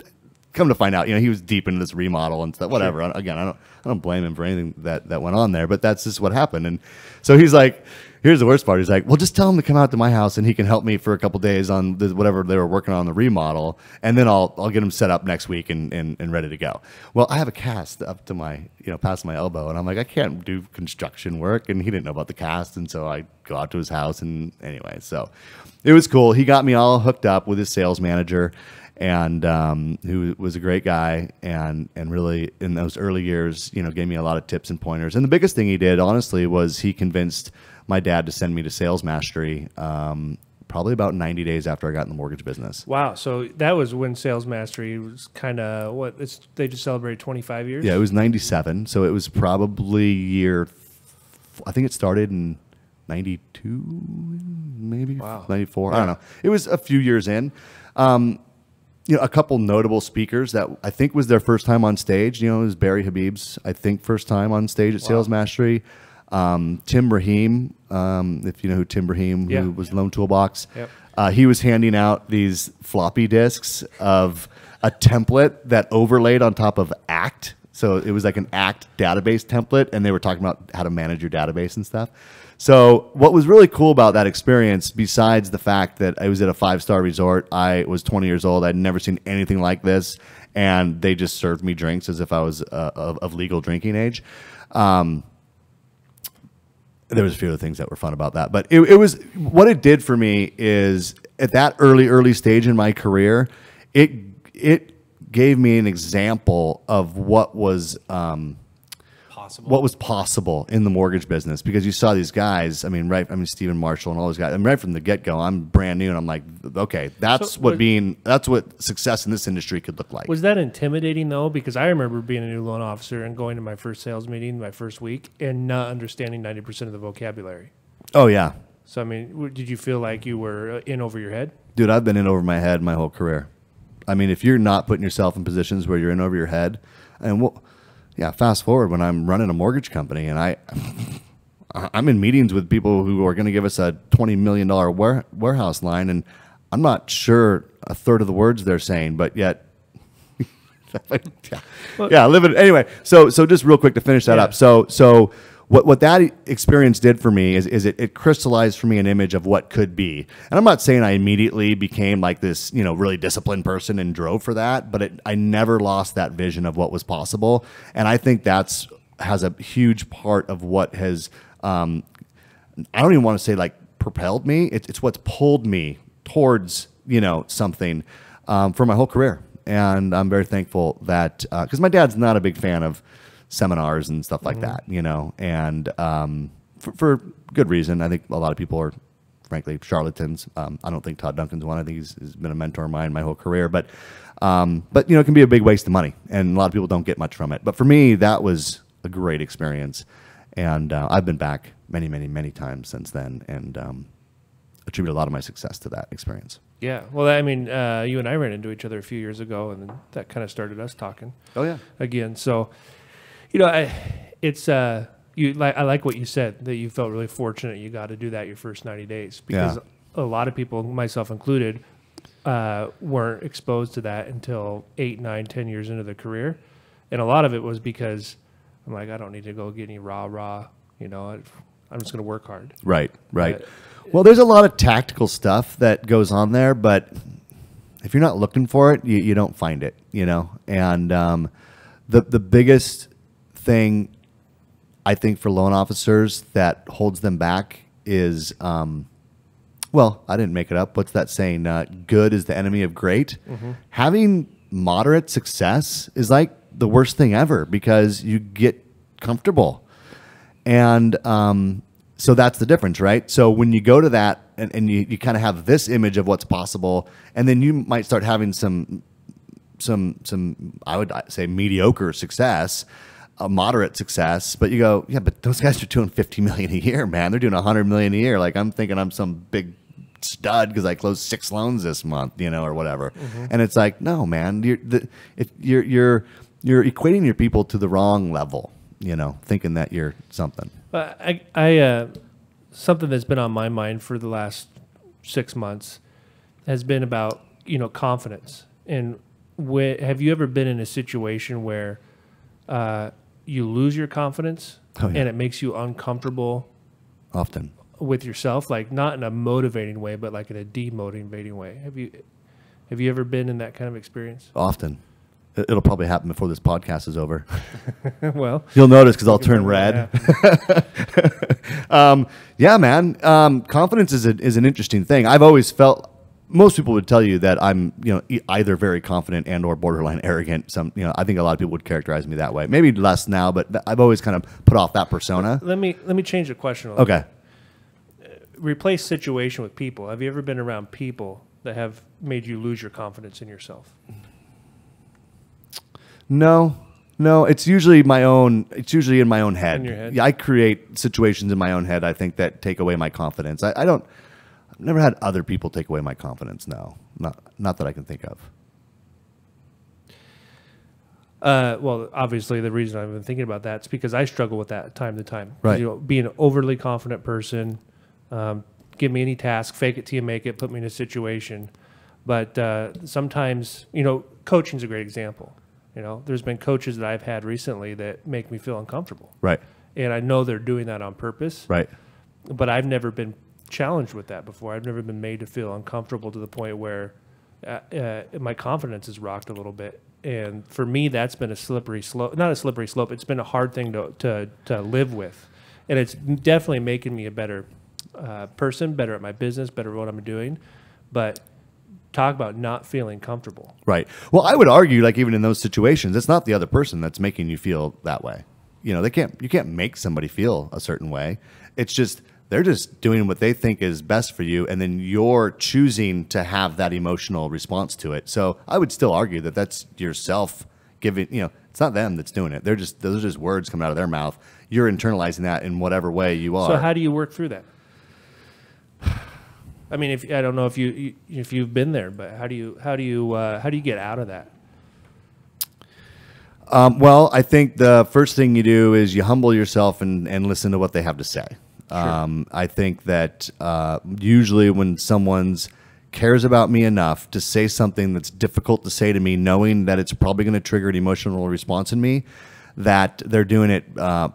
come to find out, he was deep into this remodel and stuff. Whatever. Sure. Again, I don't blame him for anything that went on there, but that's just what happened. And so he's like, here's the worst part. He's like, well, just tell him to come out to my house and he can help me for a couple days on whatever they were working on the remodel, and then I'll get him set up next week and ready to go. Well, I have a cast up to my past my elbow, and I'm like, I can't do construction work, and he didn't know about the cast, and so I go out to his house, and anyway, so it was cool. He got me all hooked up with his sales manager, and who was a great guy, and really in those early years, gave me a lot of tips and pointers. And the biggest thing he did, honestly, was he convinced my dad to send me to Sales Mastery probably about 90 days after I got in the mortgage business. Wow. So that was when Sales Mastery was kind of they just celebrated 25 years? Yeah, it was 97. So it was probably I think it started in 92, maybe. Wow. 94. Yeah. I don't know. It was a few years in. A couple notable speakers that I think was their first time on stage. It was Barry Habib's, I think, first time on stage at Sales Mastery. Tim Rahim, if you know who Tim Rahim, who was Loan Toolbox. Yep. He was handing out these floppy disks of a template that overlaid on top of ACT. So it was like an ACT database template, and they were talking about how to manage your database and stuff. So what was really cool about that experience, besides the fact that I was at a 5-star resort, I was 20 years old, I'd never seen anything like this, and they just served me drinks as if I was of legal drinking age. There was a few other things that were fun about that, but it was what it did for me is at that early stage in my career, it gave me an example of what was possible in the mortgage business, because you saw these guys. I mean, Stephen Marshall and all those guys. I mean, right from the get go, I'm brand new, and I'm like, okay, that's what success in this industry could look like. Was that intimidating though? Because I remember being a new loan officer and going to my first sales meeting, my first week, and not understanding 90% of the vocabulary. Oh yeah. So I mean, did you feel like you were in over your head? Dude, I've been in over my head my whole career. I mean, if you're not putting yourself in positions where you're in over your head, and fast forward when I'm running a mortgage company and I'm in meetings with people who are going to give us a $20 million warehouse line, and I'm not sure a third of the words they're saying, but yet, live it anyway. So just real quick to finish that up. So what that experience did for me is it crystallized for me an image of what could be. And I'm not saying I immediately became like this, really disciplined person and drove for that, but I never lost that vision of what was possible. And I think has a huge part of what has, I don't even want to say like propelled me. It's what's pulled me towards, something for my whole career. And I'm very thankful that, because my dad's not a big fan of seminars and stuff like that, and for good reason. I think a lot of people are, frankly, charlatans. I don't think Todd Duncan's one. I think he's been a mentor of mine my whole career, but it can be a big waste of money, and a lot of people don't get much from it. But for me, that was a great experience, and I've been back many, many, many times since then, and attribute a lot of my success to that experience. Yeah. Well, I mean, you and I ran into each other a few years ago, and that kind of started us talking. Oh yeah. Again, so. I like what you said, that you felt really fortunate you got to do that your first 90 days, because a lot of people, myself included, weren't exposed to that until 8, 9, 10 years into their career. And a lot of it was because I'm like, I don't need to go get any rah. I'm just going to work hard. Right. Well, there's a lot of tactical stuff that goes on there, but if you're not looking for it, you don't find it, and the biggest thing I think for loan officers that holds them back is, I didn't make it up. What's that saying? Good is the enemy of great. Mm-hmm. Having moderate success is like the worst thing ever, because you get comfortable. And so that's the difference, right? So when you go to that and you kind of have this image of what's possible, and then you might start having some I would say mediocre success, a moderate success, but you go, yeah, but those guys are doing $50 million a year, man. They're doing $100 million a year. Like, I'm thinking I'm some big stud because I closed 6 loans this month, or whatever. Mm-hmm. And it's like, no, man, you're equating your people to the wrong level, thinking that you're something. I something that's been on my mind for the last 6 months has been about, confidence. And have you ever been in a situation where you lose your confidence and it makes you uncomfortable? Often. With yourself, like not in a motivating way, but like in a demotivating way. Have you ever been in that kind of experience? Often. It'll probably happen before this podcast is over. Well, you'll notice because I'll turn red. Yeah, man. Confidence is an interesting thing. I've always felt. Most people would tell you that I'm, either very confident and or borderline arrogant. I think a lot of people would characterize me that way. Maybe less now, but I've always kind of put off that persona. Let me change the question a little bit. Replace situation with people. Have you ever been around people that have made you lose your confidence in yourself? No. It's usually my own. It's usually in my own head. In your head? Yeah, I create situations in my own head, I think, that take away my confidence. I've never had other people take away my confidence. No, not that I can think of. Well, obviously, the reason I've been thinking about that is because I struggle with that time to time. Right. Being an overly confident person, give me any task, fake it till you make it, put me in a situation. But sometimes, coaching's a great example. There's been coaches that I've had recently that make me feel uncomfortable. Right. And I know they're doing that on purpose. Right. But I've never been challenged with that before. I've never been made to feel uncomfortable to the point where my confidence is rocked a little bit. And for me, that's been a slippery slope. Not a slippery slope. It's been a hard thing to live with. And it's definitely making me a better person, better at my business, better at what I'm doing. But talk about not feeling comfortable. Right. Well, I would argue, like, even in those situations, it's not the other person that's making you feel that way. You know, you can't make somebody feel a certain way. It's just, they're just doing what they think is best for you, and then you're choosing to have that emotional response to it. So I would still argue that that's yourself giving, you know, it's not them that's doing it. Those are just words coming out of their mouth. You're internalizing that in whatever way you are. So how do you work through that? I mean, I don't know if you've been there, but how do you get out of that? Well, I think the first thing you do is you humble yourself and listen to what they have to say. Sure. I think that usually when someone's cares about me enough to say something that's difficult to say to me, knowing that it's probably going to trigger an emotional response in me, that they're doing it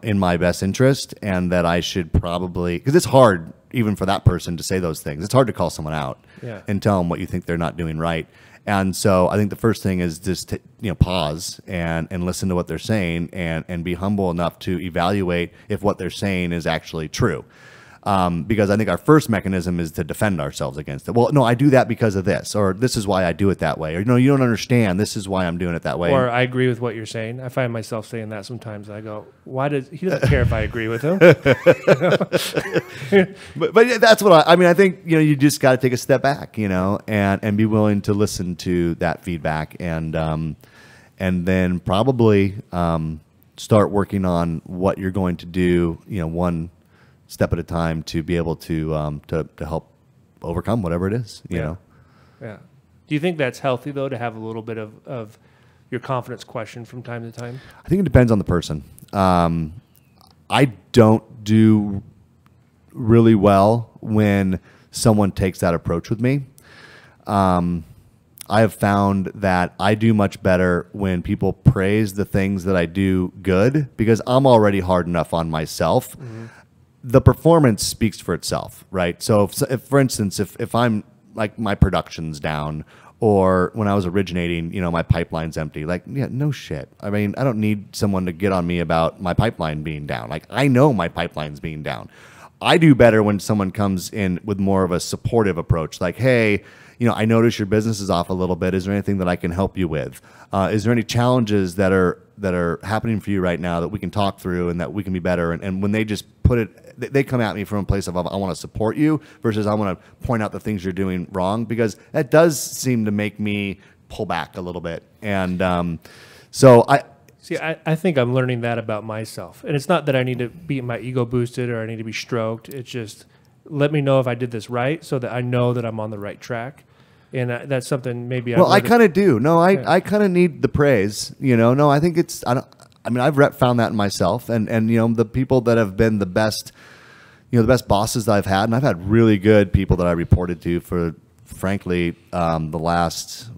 in my best interest, and that I should probably, because it's hard even for that person to say those things. It's hard to call someone out and tell them what you think they're not doing right. And so I think the first thing is just to, you know, pause and listen to what they're saying, and be humble enough to evaluate if what they're saying is actually true. Because I think our first mechanism is to defend ourselves against it. Well, no, I do that because of this, or this is why I do it that way, or no, you don't understand. This is why I'm doing it that way. Or I agree with what you're saying. I find myself saying that sometimes. I go, he doesn't care if I agree with him. but yeah, that's what I mean. I think, you know, you just got to take a step back, you know, and be willing to listen to that feedback, and then probably start working on what you're going to do, you know, one step at a time, to be able to help overcome whatever it is, you know? Yeah. Do you think that's healthy, though, to have a little bit of your confidence questioned from time to time? I think it depends on the person. I don't do really well when someone takes that approach with me. I have found that I do much better when people praise the things that I do good, because I'm already hard enough on myself. Mm-hmm. The performance speaks for itself, right? So if for instance, if I'm like, my production's down, or when I was originating, you know, my pipeline's empty, like, yeah, no shit. I mean, I don't need someone to get on me about my pipeline being down. Like, I know my pipeline's being down. I do better when someone comes in with more of a supportive approach, like, hey, you know, I notice your business is off a little bit. Is there anything that I can help you with? Is there any challenges that are happening for you right now that we can talk through and that we can be better? And when they just put it, they come at me from a place of, I want to support you, versus I want to point out the things you're doing wrong, because that does seem to make me pull back a little bit. And so I think I'm learning that about myself. And it's not that I need to be my ego boosted or I need to be stroked. It's just, let me know if I did this right, so that I know that I'm on the right track. And that's something maybe I kind of do. No, I kind of need the praise, you know. No, I think it's, I've found that in myself, and you know, the people that have been the best, you know, the best bosses that I've had, and I've had really good people that I reported to for, frankly, the last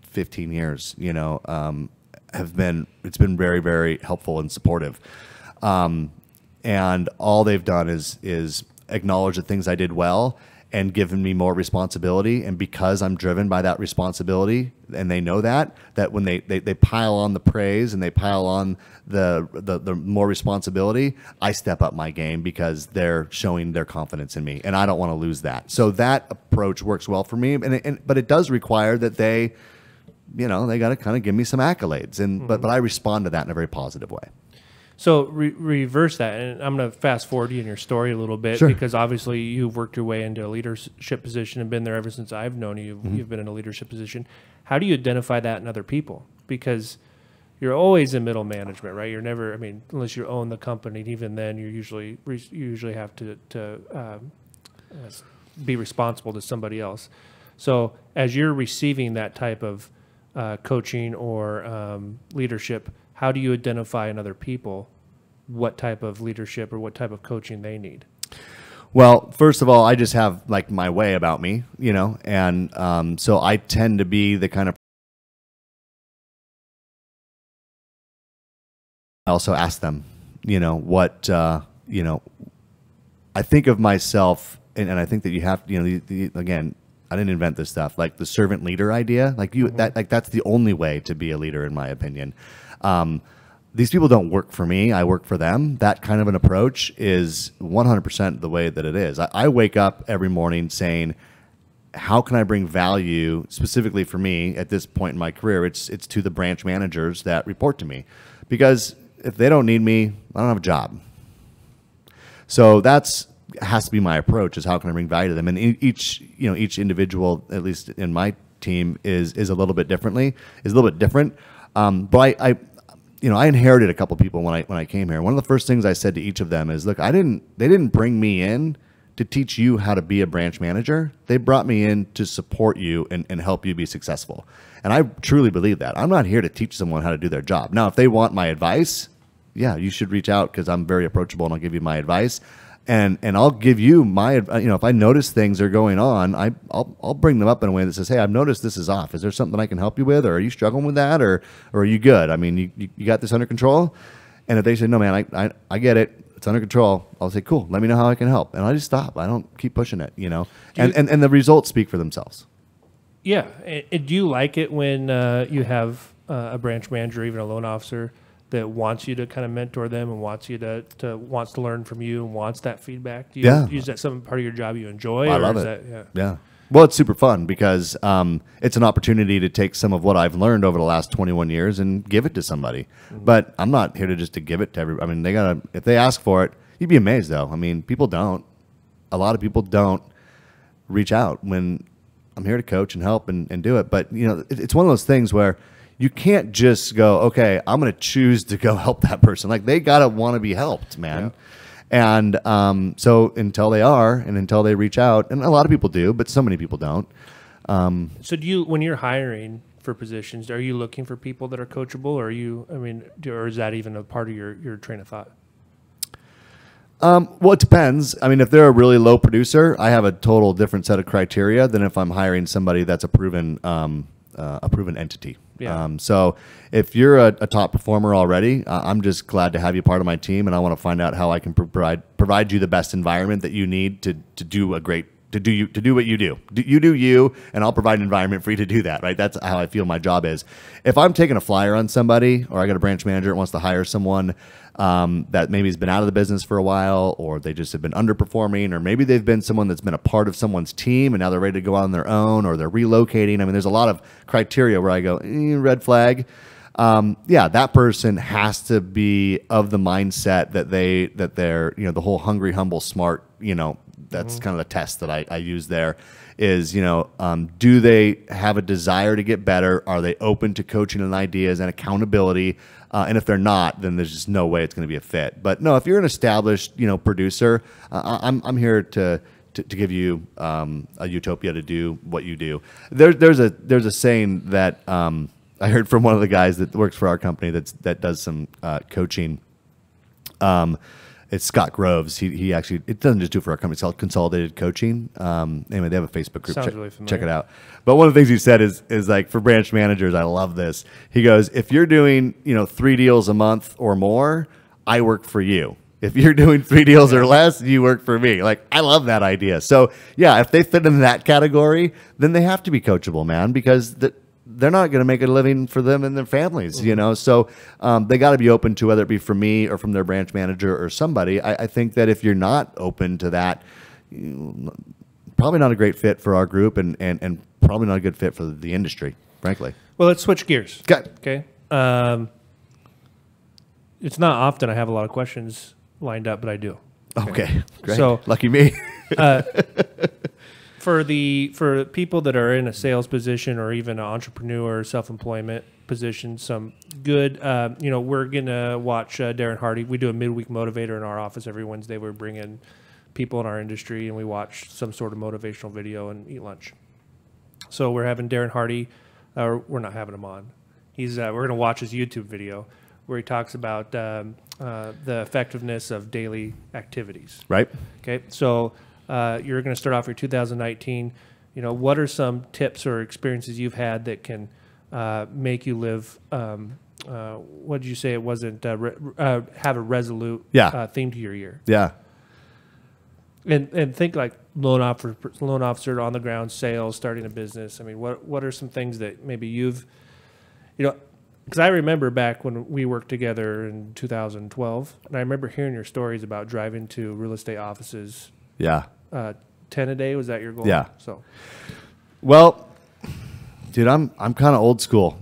15 years, you know, it's been very, very helpful and supportive. And all they've done is acknowledge the things I did well and given me more responsibility. And because I'm driven by that responsibility, and they know that when they pile on the praise and they pile on the more responsibility, I step up my game, because they're showing their confidence in me, and I don't want to lose that. So that approach works well for me. But it does require that they, you know, they got to kind of give me some accolades, and but I respond to that in a very positive way. So reverse that, and I'm going to fast forward you in your story a little bit, Sure. because obviously you've worked your way into a leadership position and been there ever since I've known you. You've been in a leadership position. How do you identify that in other people? Because you're always in middle management, right? You're never, I mean, unless you own the company, even then you usually have to be responsible to somebody else. So as you're receiving that type of coaching or leadership, how do you identify in other people what type of leadership or what type of coaching they need? Well, first of all, I just have like my way about me, you know, and so I tend to be the kind of. I also ask them, you know, what, you know, I think of myself, and I think that you have, you know, again, I didn't invent this stuff, like the servant leader idea, like that's the only way to be a leader, in my opinion. These people don't work for me, I work for them. That kind of an approach is 100% the way that it is. I wake up every morning saying, how can I bring value specifically for me at this point in my career? It's to the branch managers that report to me, because if they don't need me, I don't have a job. So has to be my approach, is how can I bring value to them? And each individual, at least in my team, is a little bit different. But I inherited a couple people when I came here. One of the first things I said to each of them is, look, they didn't bring me in to teach you how to be a branch manager. They brought me in to support you and help you be successful. And I truly believe that. I'm not here to teach someone how to do their job. Now, if they want my advice, yeah, you should reach out, because I'm very approachable and I'll give you my advice. And I'll give you my, if I notice things are going on, I'll bring them up in a way that says, hey, I've noticed this is off. Is there something I can help you with? Or are you struggling with that? Or are you good? I mean, you got this under control? And if they say, no, man, I get it, it's under control, I'll say, cool, let me know how I can help. And I just stop. I don't keep pushing it, and the results speak for themselves. Yeah. And do you like it when you have a branch manager, even a loan officer, that wants you to kind of mentor them and wants you wants to learn from you and wants that feedback? Do you use that some part of your job you enjoy? I love it. Yeah. Well, it's super fun because it's an opportunity to take some of what I've learned over the last 21 years and give it to somebody. Mm-hmm. But I'm not here to give it to everybody. I mean, if they ask for it, you'd be amazed though. I mean, a lot of people don't reach out when I'm here to coach and help and do it. But it's one of those things where you can't just go, okay, I'm going to choose to go help that person. Like, they got to want to be helped, man. Yeah. And so until they are, and until they reach out, and a lot of people do, but so many people don't. So when you're hiring for positions, are you looking for people that are coachable, or or is that even a part of your train of thought? Well, it depends. I mean, if they're a really low producer, I have a total different set of criteria than if I'm hiring somebody that's a proven entity. Yeah. So if you're a top performer already, I'm just glad to have you part of my team, and I want to find out how I can provide you the best environment that you need to do what you do. You do you, and I'll provide an environment for you to do that, right? That's how I feel my job is. If I'm taking a flyer on somebody, or I got a branch manager that wants to hire someone that maybe has been out of the business for a while, or they just have been underperforming, or maybe they've been someone that's been a part of someone's team and now they're ready to go out on their own, or they're relocating. I mean, there's a lot of criteria where I go, red flag. That person has to be of the mindset that they're, the whole hungry, humble, smart, that's kind of the test that I use there is, do they have a desire to get better? Are they open to coaching and ideas and accountability? And if they're not, then there's just no way it's going to be a fit. But no, if you're an established, producer, I'm here to give you a utopia to do what you do. There's a saying that I heard from one of the guys that works for our company that does some coaching. It's Scott Groves. He actually, it doesn't just do it for our company. It's called Consolidated Coaching. Anyway, they have a Facebook group. Sounds really familiar. Check it out. But one of the things he said is like, for branch managers, I love this. He goes, if you're doing 3 deals a month or more, I work for you. If you're doing 3 deals or less, you work for me. Like, I love that idea. So yeah, if they fit in that category, then they have to be coachable, man, because they're not going to make a living for them and their families, So they got to be open to, whether it be from me or from their branch manager or somebody. I think that if you're not open to that, probably not a great fit for our group, and probably not a good fit for the industry, frankly. Well, let's switch gears. Okay. It's not often I have a lot of questions lined up, but I do. Okay. Great. So lucky me. For people that are in a sales position, or even an entrepreneur, self-employment position, some good, we're going to watch Darren Hardy. We do a midweek motivator in our office every Wednesday. We bring in people in our industry and we watch some sort of motivational video and eat lunch. So we're having Darren Hardy, or we're not having him on. We're going to watch his YouTube video where he talks about the effectiveness of daily activities. Right. Okay. So you're going to start off your 2019. What are some tips or experiences you've had that can make you live? What did you say? It wasn't have a resolute theme to your year. Yeah. And think like loan officer on the ground, sales, starting a business. I mean, what are some things that maybe you've, because I remember back when we worked together in 2012, and I remember hearing your stories about driving to real estate offices. Yeah. 10 a day, was that your goal? Yeah. So, well, dude, I'm kind of old school,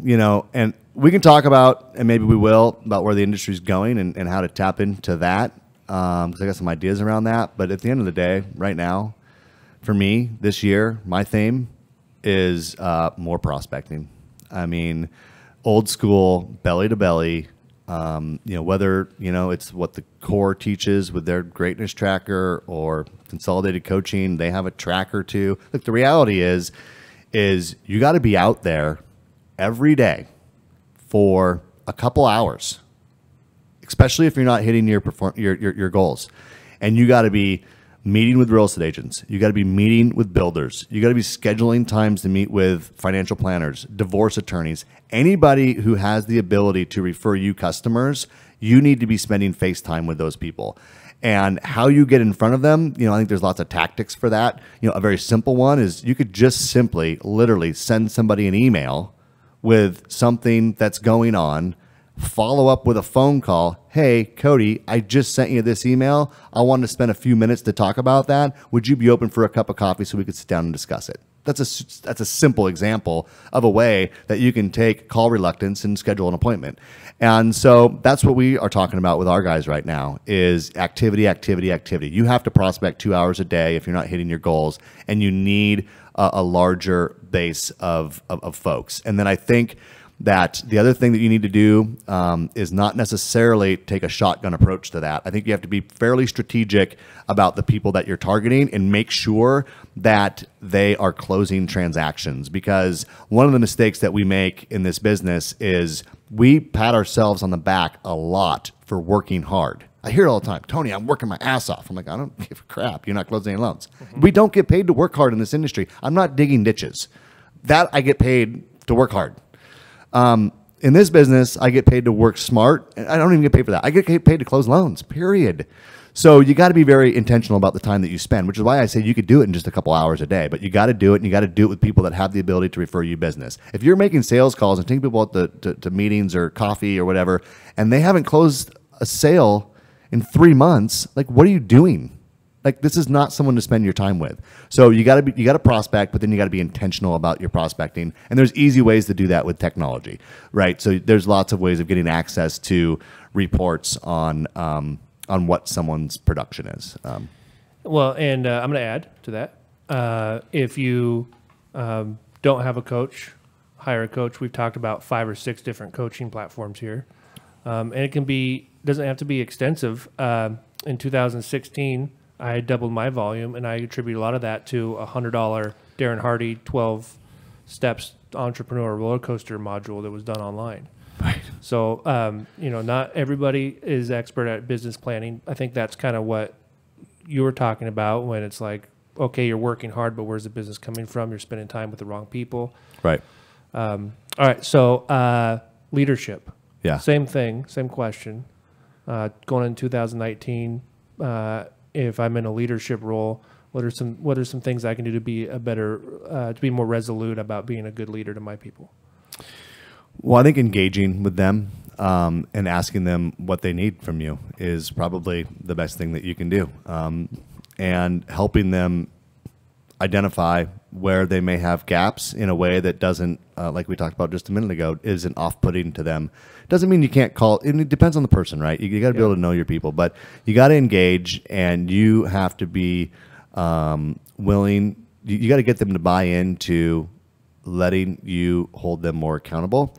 and we can talk about, and maybe we will, about where the industry's going and how to tap into that. Because I got some ideas around that. But at the end of the day, right now, for me, this year, my theme is more prospecting. I mean, old school, belly to belly. Whether, it's what the core teaches with their greatness tracker or consolidated coaching, they have a tracker too. Look, the reality is you got to be out there every day for a couple hours, especially if you're not hitting your goals. And you got to be meeting with real estate agents. You got to be meeting with builders. You got to be scheduling times to meet with financial planners, divorce attorneys, anybody who has the ability to refer you customers. You need to be spending face time with those people. And how you get in front of them, I think there's lots of tactics for that. A very simple one is you could just simply, literally send somebody an email with something that's going on, follow up with a phone call. Hey, Cody, I just sent you this email. I wanted to spend a few minutes to talk about that. Would you be open for a cup of coffee so we could sit down and discuss it? That's a simple example of a way that you can take call reluctance and schedule an appointment. And so that's what we are talking about with our guys right now is activity, activity, activity. You have to prospect 2 hours a day if you're not hitting your goals, and you need a larger base of folks. And then I think that the other thing that you need to do is not necessarily take a shotgun approach to that. I think you have to be fairly strategic about the people that you're targeting and make sure that they are closing transactions. Because one of the mistakes that we make in this business is we pat ourselves on the back a lot for working hard. I hear it all the time. Tony, I'm working my ass off. I'm like, I don't give a crap. You're not closing any loans. Mm-hmm. We don't get paid to work hard in this industry. I'm not digging ditches. That I get paid to work hard. In this business, I get paid to work smart, and I don't even get paid for that. I get paid to close loans, period. So you got to be very intentional about the time that you spend, which is why I say you could do it in just a couple hours a day, but you got to do it, and you got to do it with people that have the ability to refer you business. If you're making sales calls and taking people out to meetings or coffee or whatever, and they haven't closed a sale in 3 months, like, what are you doing? Like, this is not someone to spend your time with. So you got to prospect, but then you got to be intentional about your prospecting. And there's easy ways to do that with technology, right? So there's lots of ways of getting access to reports on what someone's production is. Well, and I'm going to add to that. If you don't have a coach, hire a coach. We've talked about 5 or 6 different coaching platforms here, and it doesn't have to be extensive. In 2016. I doubled my volume, and I attribute a lot of that to a $100 Darren Hardy 12 steps entrepreneur roller coaster module that was done online. Right. So, not everybody is expert at business planning. I think that's kind of what you were talking about when it's like, okay, you're working hard, but where's the business coming from? You're spending time with the wrong people. Right. All right. So, leadership. Yeah. Same thing, same question. Going in 2019, if I'm in a leadership role, what are some things I can do to be to be more resolute about being a good leader to my people? Well, I think engaging with them and asking them what they need from you is probably the best thing that you can do, and helping them identify where they may have gaps in a way that doesn't, like we talked about just a minute ago, isn't off-putting to them. Doesn't mean you can't call, and it depends on the person, right? You got to be able to know your people, but you got to engage, and you have to be willing. You got to get them to buy into letting you hold them more accountable,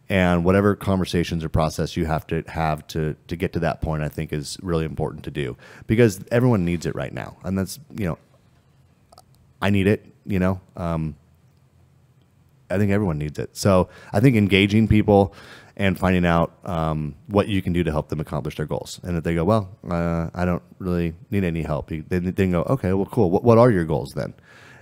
and whatever conversations or process you have to get to that point, I think is really important to do, because everyone needs it right now, and that's I need it. I think everyone needs it. So I think engaging people and finding out what you can do to help them accomplish their goals. And if they go, well, I don't really need any help, then go, okay, well, cool. What are your goals then?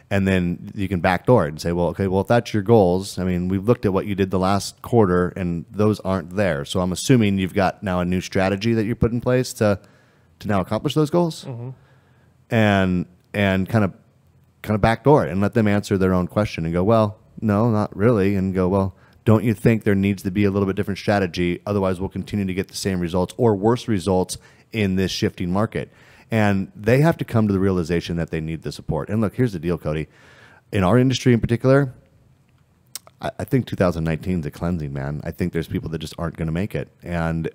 And then you can backdoor it and say, well, okay, well, if that's your goals, I mean, we've looked at what you did the last quarter, and those aren't there. So I'm assuming you've got now a new strategy that you put in place to now accomplish those goals, mm-hmm. and kind of backdoor it and let them answer their own question and go, well, no, not really, and go, well, don't you think there needs to be a little bit different strategy? Otherwise, we'll continue to get the same results or worse results in this shifting market. And they have to come to the realization that they need the support. And look, here's the deal, Cody. In our industry in particular, I think 2019 is a cleansing, man. I think there's people that just aren't going to make it. And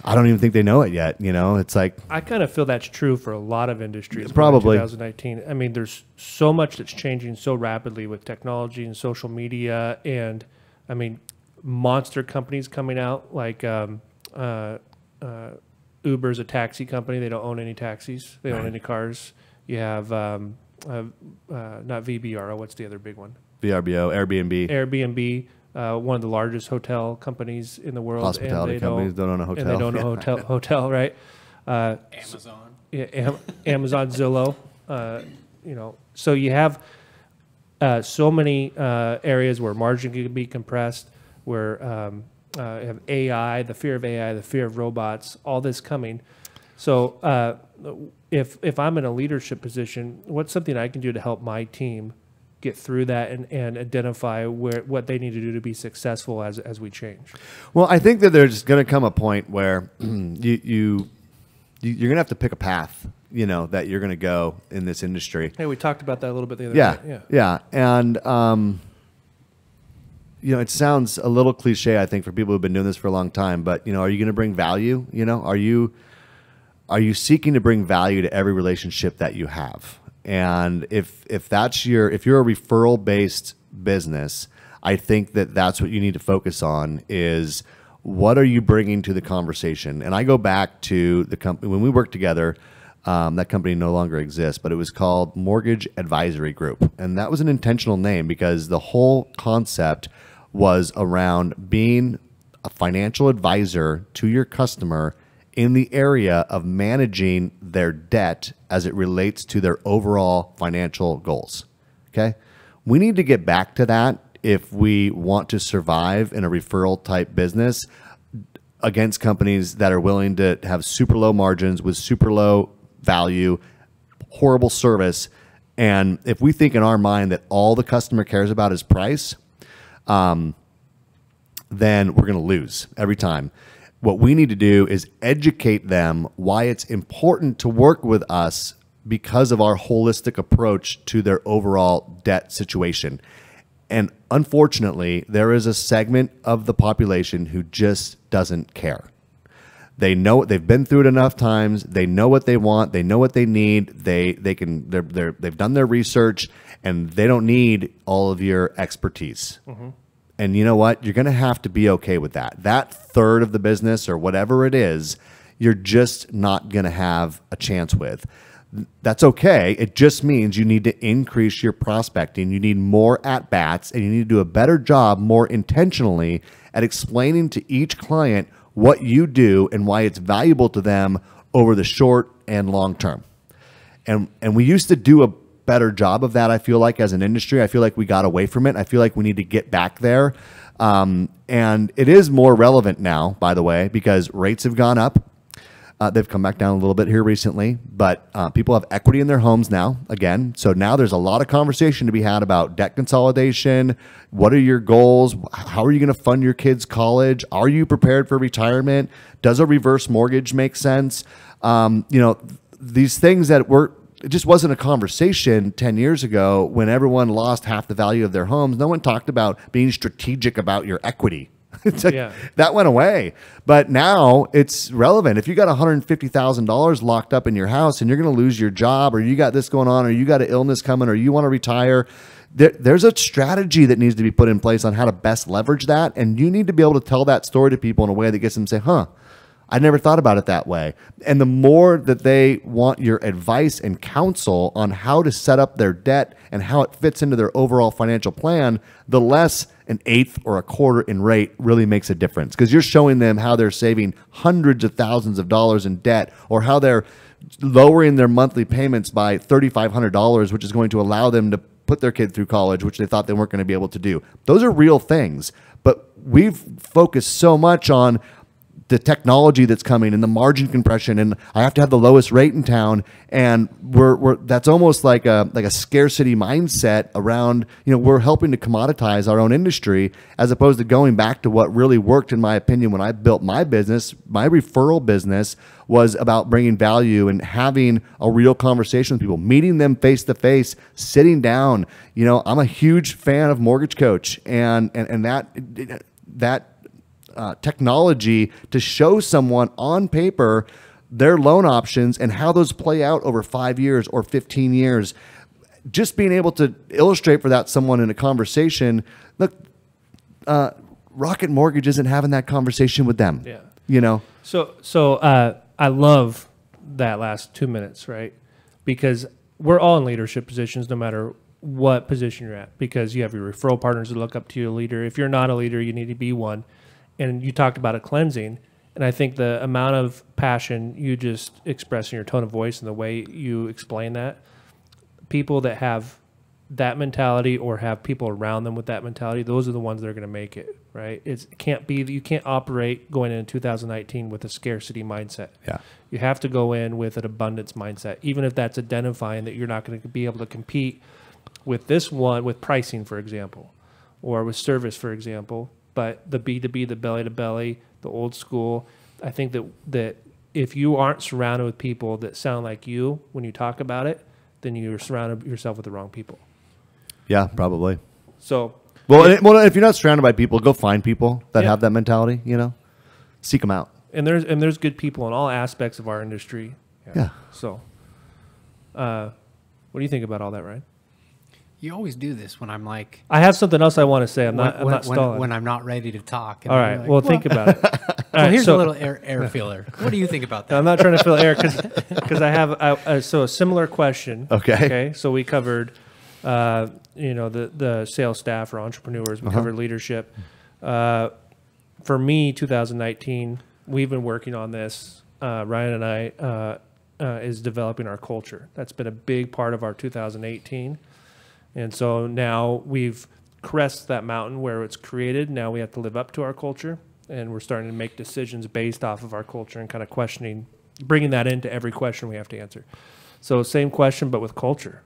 I don't even think they know it yet. You know, it's like, I kind of feel that's true for a lot of industries. Probably. 2019. I mean, there's so much that's changing so rapidly with technology and social media, and I mean, monster companies coming out like Uber's a taxi company. They don't own any taxis. They don't own any cars. You have not VBRO. What's the other big one? VRBO, Airbnb. Airbnb. One of the largest hotel companies in the world. Hospitality companies don't own a hotel. And they don't own a hotel, right? Amazon. Amazon, Zillow. You know, so you have so many areas where margin can be compressed, where you have AI, the fear of AI, the fear of robots, all this coming. So if I'm in a leadership position, what's something I can do to help my team get through that and identify what they need to do to be successful as we change? Well, I think that there's going to come a point where you're going to have to pick a path, you know, that you're going to go in this industry. Hey, we talked about that a little bit the other night. Yeah. And, you know, it sounds a little cliche, I think, for people who've been doing this for a long time, but, you know, are you going to bring value? You know, are you seeking to bring value to every relationship that you have? And if you're a referral based business, I think that's what you need to focus on is what are you bringing to the conversation? And I go back to the company when we worked together. That company no longer exists, but it was called Mortgage Advisory Group, and that was an intentional name because the whole concept was around being a financial advisor to your customer in the area of managing their debt as it relates to their overall financial goals. Okay? We need to get back to that if we want to survive in a referral type business against companies that are willing to have super low margins with super low value, horrible service. And if we think in our mind that all the customer cares about is price, then we're going to lose every time. What we need to do is educate them why it's important to work with us because of our holistic approach to their overall debt situation. And unfortunately, there is a segment of the population who just doesn't care. They know they've been through it enough times. They know what they want. They know what they need. They've done their research, and they don't need all of your expertise. Mm-hmm. And you know what? You're going to have to be okay with that. That third of the business or whatever it is, you're just not going to have a chance with. That's okay. It just means you need to increase your prospecting. You need more at-bats, and you need to do a better job more intentionally at explaining to each client what you do and why it's valuable to them over the short and long term. And we used to do a better job of that, I feel like, as an industry. I feel like we got away from it. I feel like we need to get back there. And it is more relevant now, by the way, because rates have gone up. They've come back down a little bit here recently, but people have equity in their homes now, again. So now there's a lot of conversation to be had about debt consolidation. What are your goals? How are you going to fund your kids' college? Are you prepared for retirement? Does a reverse mortgage make sense? You know, these things that it just wasn't a conversation 10 years ago when everyone lost half the value of their homes. No one talked about being strategic about your equity. It's like, that went away. But now it's relevant. If you got $150,000 locked up in your house and you're going to lose your job, or you got this going on, or you got an illness coming, or you want to retire, there's a strategy that needs to be put in place on how to best leverage that. And you need to be able to tell that story to people in a way that gets them to say, huh, I never thought about it that way. And the more that they want your advice and counsel on how to set up their debt and how it fits into their overall financial plan, the less an eighth or a quarter in rate really makes a difference, because you're showing them how they're saving hundreds of thousands of dollars in debt, or how they're lowering their monthly payments by $3,500, which is going to allow them to put their kid through college, which they thought they weren't going to be able to do. Those are real things. But we've focused so much on the technology that's coming and the margin compression, and I have to have the lowest rate in town, and that's almost like a scarcity mindset around, we're helping to commoditize our own industry as opposed to going back to what really worked, in my opinion, when I built my business. My referral business was about bringing value and having a real conversation with people, meeting them face to face, sitting down. I'm a huge fan of Mortgage Coach, and that technology to show someone on paper their loan options and how those play out over 5 years or 15 years. Just being able to illustrate for that someone in a conversation. Look, Rocket Mortgage isn't having that conversation with them. Yeah. So I love that last 2 minutes, right? Because we're all in leadership positions, no matter what position you're at, because you have your referral partners that look up to you, a leader. If you're not a leader, you need to be one. And you talked about a cleansing, and I think the amount of passion you just express in your tone of voice and the way you explain that, people that have that mentality or have people around them with that mentality, those are the ones that are going to make it, right? You can't operate going into 2019 with a scarcity mindset. Yeah. You have to go in with an abundance mindset, even if that's identifying that you're not going to be able to compete with this one, with pricing, for example, or with service, for example. But the B2B, the belly to belly, the old school, I think that if you aren't surrounded with people that sound like you when you talk about it, then you're surrounded yourself with the wrong people. Yeah, probably. So, if you're not surrounded by people, go find people that have that mentality. Seek them out. And there's good people in all aspects of our industry. Yeah. So, what do you think about all that, Ryan? You always do this when I'm like, I have something else I want to say. I'm not stalling. When I'm not ready to talk. And all right. like, well, think about it. Well, here's a little air filler. What do you think about that? I'm not trying to fill air because I have a similar question. Okay. So we covered, the sales staff or entrepreneurs. We covered leadership. For me, 2019, we've been working on this. Ryan and I is developing our culture. That's been a big part of our 2018. And so now we've crested that mountain where it's created. Now we have to live up to our culture, and we're starting to make decisions based off of our culture and kind of questioning, bringing that into every question we have to answer. So same question, but with culture.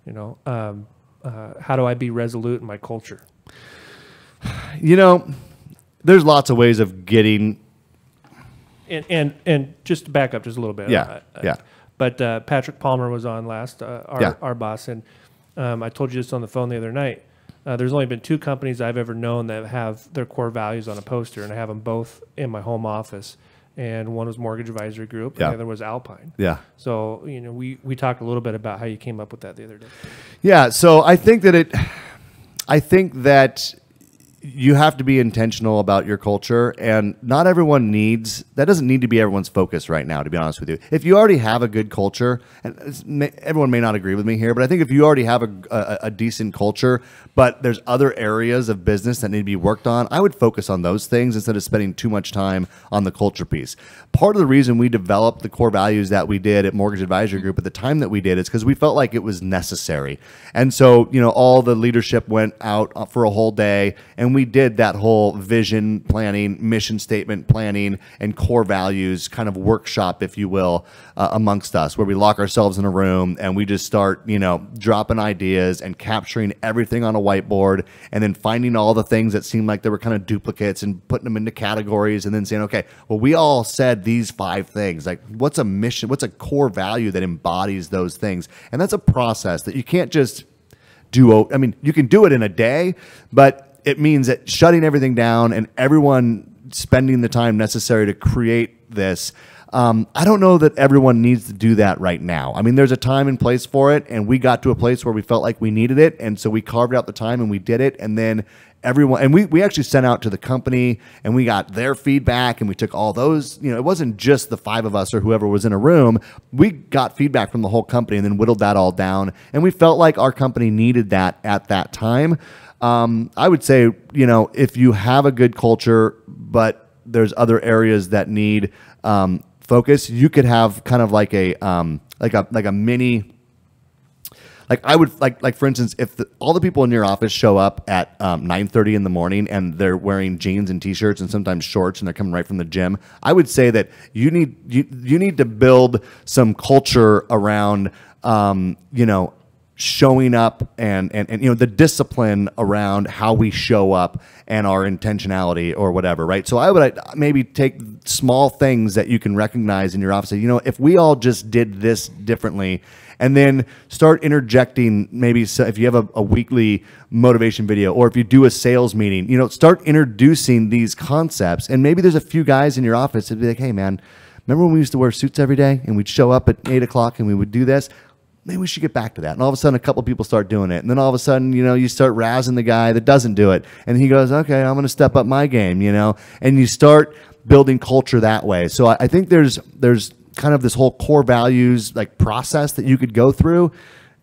How do I be resolute in my culture? There's lots of ways of getting. And just to back up just a little bit. Yeah. But Patrick Palmer was on last, our boss, and I told you this on the phone the other night. There's only been 2 companies I've ever known that have their core values on a poster, and I have them both in my home office. And one was Mortgage Advisory Group, and the other was Alpine. Yeah. So, we talked a little bit about how you came up with that the other day. Yeah. So I think that you have to be intentional about your culture, and not everyone that doesn't need to be everyone's focus right now, to be honest with you. If you already have a good culture, and everyone may not agree with me here, but I think if you already have a decent culture, but there's other areas of business that need to be worked on, I would focus on those things instead of spending too much time on the culture piece. Part of the reason we developed the core values that we did at Mortgage Advisory Group at the time that we did is because we felt like it was necessary. And so, all the leadership went out for a whole day, and we did that whole vision planning, mission statement planning, and core values kind of workshop, if you will, amongst us, where we lock ourselves in a room and we just start, dropping ideas and capturing everything on a whiteboard, and then finding all the things that seemed like they were kind of duplicates and putting them into categories, and then saying, okay, well, we all said these 5 things. Like, what's a mission? What's a core value that embodies those things? And that's a process that you can't just do. I mean, you can do it in a day, but it means that shutting everything down and everyone spending the time necessary to create this. I don't know that everyone needs to do that right now. I mean, there's a time and place for it, and we got to a place where we felt like we needed it, and so we carved out the time and we did it, and then everyone, and we actually sent out to the company, and we got their feedback, and we took all those, it wasn't just the 5 of us or whoever was in a room. We got feedback from the whole company and then whittled that all down, and we felt like our company needed that at that time. I would say, if you have a good culture, but there's other areas that need focus, you could have kind of like a mini, Like I would like for instance, if all the people in your office show up at 9:30 in the morning and they're wearing jeans and t-shirts and sometimes shorts and they're coming right from the gym, I would say that you need to build some culture around showing up and the discipline around how we show up and our intentionality or whatever, right? So I would maybe take small things that you can recognize in your office. If we all just did this differently, and then start interjecting, maybe if you have a weekly motivation video, or if you do a sales meeting, start introducing these concepts. And maybe there's a few guys in your office that'd be like, hey man, remember when we used to wear suits every day and we'd show up at 8 o'clock and we would do this? Maybe we should get back to that. And all of a sudden, a couple of people start doing it. And then all of a sudden, you start razzing the guy that doesn't do it. And he goes, okay, I'm going to step up my game, And you start building culture that way. So I think there's kind of this whole core values like process that you could go through.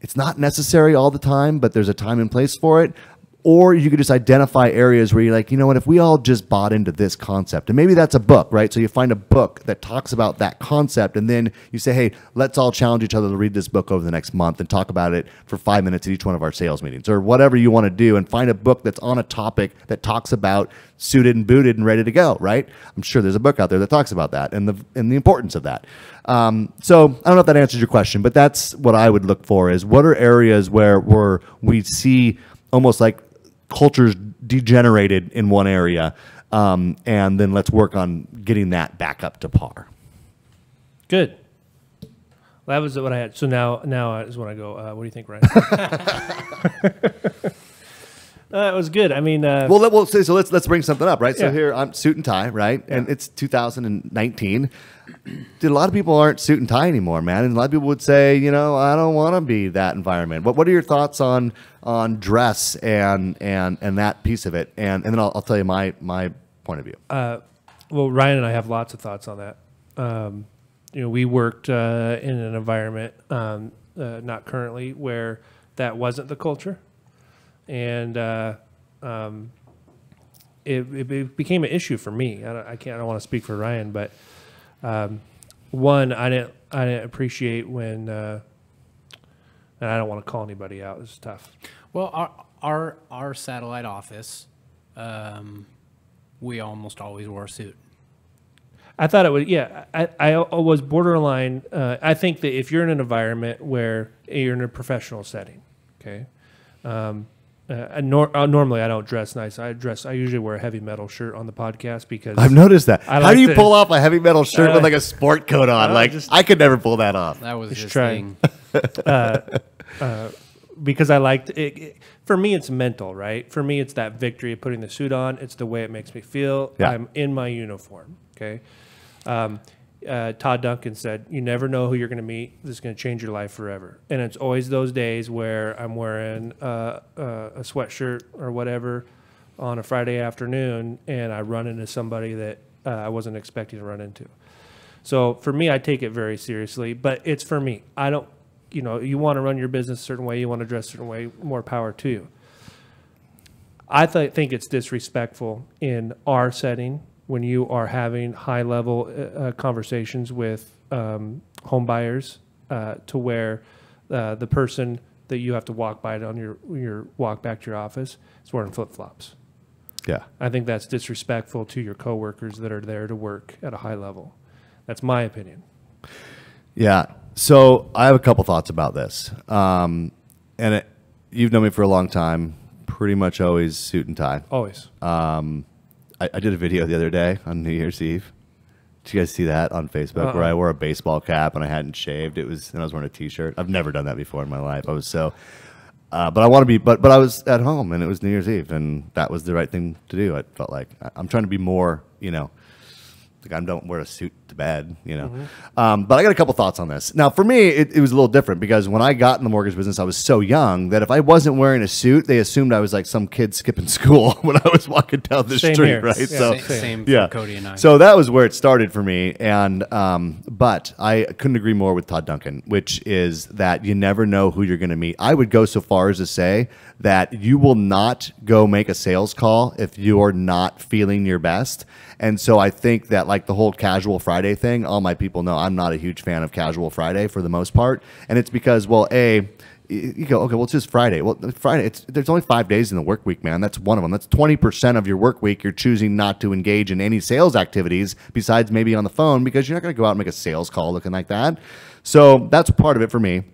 It's not necessary all the time, but there's a time and place for it. Or you could just identify areas where you're like, you know what, if we all just bought into this concept, and maybe that's a book, right? So you find a book that talks about that concept, and then you say, hey, let's all challenge each other to read this book over the next month and talk about it for 5 minutes at each one of our sales meetings, or whatever you want to do, and find a book that's on a topic that talks about suited and booted and ready to go, right? I'm sure there's a book out there that talks about that and the importance of that. So I don't know if that answers your question, but that's what I would look for, is what are areas where we see almost like culture's degenerated in one area, and then let's work on getting that back up to par. Good. Well, that was what I had. So now is when I go, what do you think, Ryan? That was good. I mean, so let's bring something up, right? Yeah. So here I'm suit and tie, right? Yeah. And it's 2019. Dude, a lot of people aren't suit and tie anymore, man. And a lot of people would say, I don't want to be that environment. But what are your thoughts on dress and that piece of it? And then I'll tell you my point of view. Well, Ryan and I have lots of thoughts on that. We worked in an environment, not currently, where that wasn't the culture. And it became an issue for me. I don't want to speak for Ryan, but one, I didn't appreciate when, and I don't want to call anybody out. It's tough. Well, our satellite office, we almost always wore a suit. I thought it would. Yeah, I was borderline. I think that if you're in an environment where you're in a professional setting, okay. Normally I don't dress nice. I usually wear a heavy metal shirt on the podcast because I've noticed that. How do you pull off a heavy metal shirt with like a sport coat on? I could never pull that off. That was his trying. thing. Because I liked it. For me, it's mental, right? For me, it's that victory of putting the suit on. It's the way it makes me feel. Yeah. I'm in my uniform. Okay. Todd Duncan said, you never know who you're going to meet. This is going to change your life forever. And it's always those days where I'm wearing a sweatshirt or whatever on a Friday afternoon, and I run into somebody that I wasn't expecting to run into. So for me, I take it very seriously, but it's for me. I don't, you want to run your business a certain way, you want to dress a certain way, more power to you. I think it's disrespectful in our setting when you are having high-level conversations with home buyers to where the person that you have to walk by on your walk back to your office is wearing flip-flops. Yeah. I think that's disrespectful to your coworkers that are there to work at a high level. That's my opinion. Yeah. So I have a couple thoughts about this. You've known me for a long time, pretty much always suit and tie. Always. I did a video the other day on New Year's Eve. Did you guys see that on Facebook where I wore a baseball cap and I hadn't shaved? And I was wearing a t-shirt. I've never done that before in my life. I was so, but I want to be, but I was at home and it was New Year's Eve and that was the right thing to do. I felt like I'm trying to be more, like I don't wear a suit to bed, Mm-hmm. But I got a couple thoughts on this. Now, for me, it was a little different because when I got in the mortgage business, I was so young that if I wasn't wearing a suit, they assumed I was like some kid skipping school when I was walking down the Same street, here. right? Yeah, So same yeah. for Cody and I. So that was where it started for me. And but I couldn't agree more with Todd Duncan, which is that you never know who you're going to meet. I would go so far as to say that you will not go make a sales call if you're not feeling your best. And so I think that like the whole casual Friday thing, all my people know I'm not a huge fan of casual Friday for the most part. And it's because, well, A, You go, okay, well, it's just Friday. Well, Friday, there's only 5 days in the work week, man. That's one of them. That's 20% of your work week. You're choosing not to engage in any sales activities besides maybe on the phone, because you're not going to go out and make a sales call looking like that. So that's part of it for me.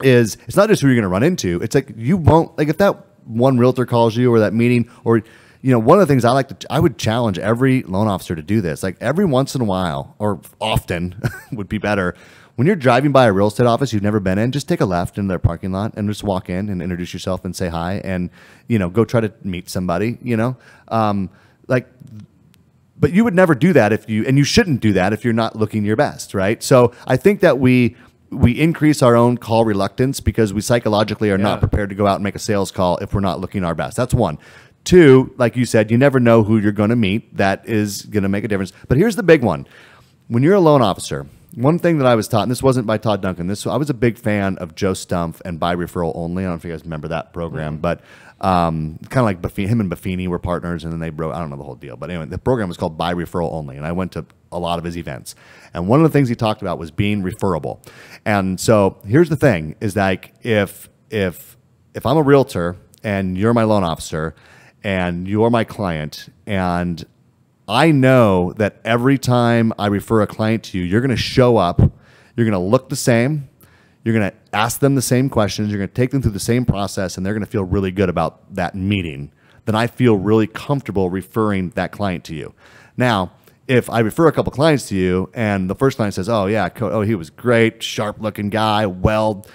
Is it's not just who you're going to run into. It's like you won't, like if that one realtor calls you or that meeting, or one of the things I would challenge every loan officer to do this. Like every once in a while, or often would be better. When you're driving by a real estate office you've never been in, just take a left in their parking lot and just walk in and introduce yourself and say hi, and go try to meet somebody. But you would never do that and you shouldn't do that if you're not looking your best, right? So I think that we increase our own call reluctance because we psychologically are not prepared to go out and make a sales call if we're not looking our best. That's one. Two, like you said, you never know who you're going to meet. That is going to make a difference. But here's the big one: when you're a loan officer. One thing that I was taught, and this wasn't by Todd Duncan, I was a big fan of Joe Stumpf and By Referral Only. I don't know if you guys remember that program, but kind of like him and Buffini were partners, and then they broke. I don't know the whole deal, but anyway, the program was called By Referral Only, and I went to a lot of his events. And one of the things he talked about was being referable. And so here's the thing: is like if I'm a realtor and you're my loan officer and you're my client, and I know that every time I refer a client to you, you're going to show up, you're going to look the same, you're going to ask them the same questions, you're going to take them through the same process, and they're going to feel really good about that meeting, then I feel really comfortable referring that client to you. Now, if I refer a couple clients to you and the first client says, oh yeah, he was great, sharp looking guy, well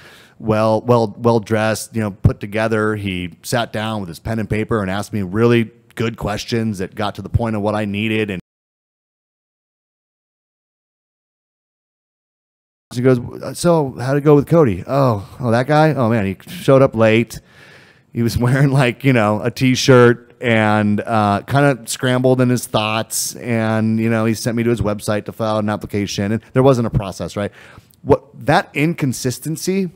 dressed, put together, he sat down with his pen and paper and asked me really good questions that got to the point of what I needed. And he goes, so how'd it go with Cody? Oh, that guy? Oh man, he showed up late. He was wearing a t-shirt and kind of scrambled in his thoughts. And, he sent me to his website to file an application, and there wasn't a process, right? What that inconsistency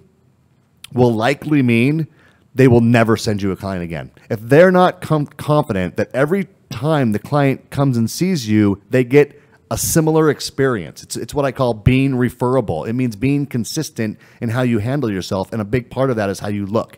will likely mean they will never send you a client again. If they're not confident that every time the client comes and sees you, they get a similar experience. It's what I call being referable. It means being consistent in how you handle yourself, and a big part of that is how you look.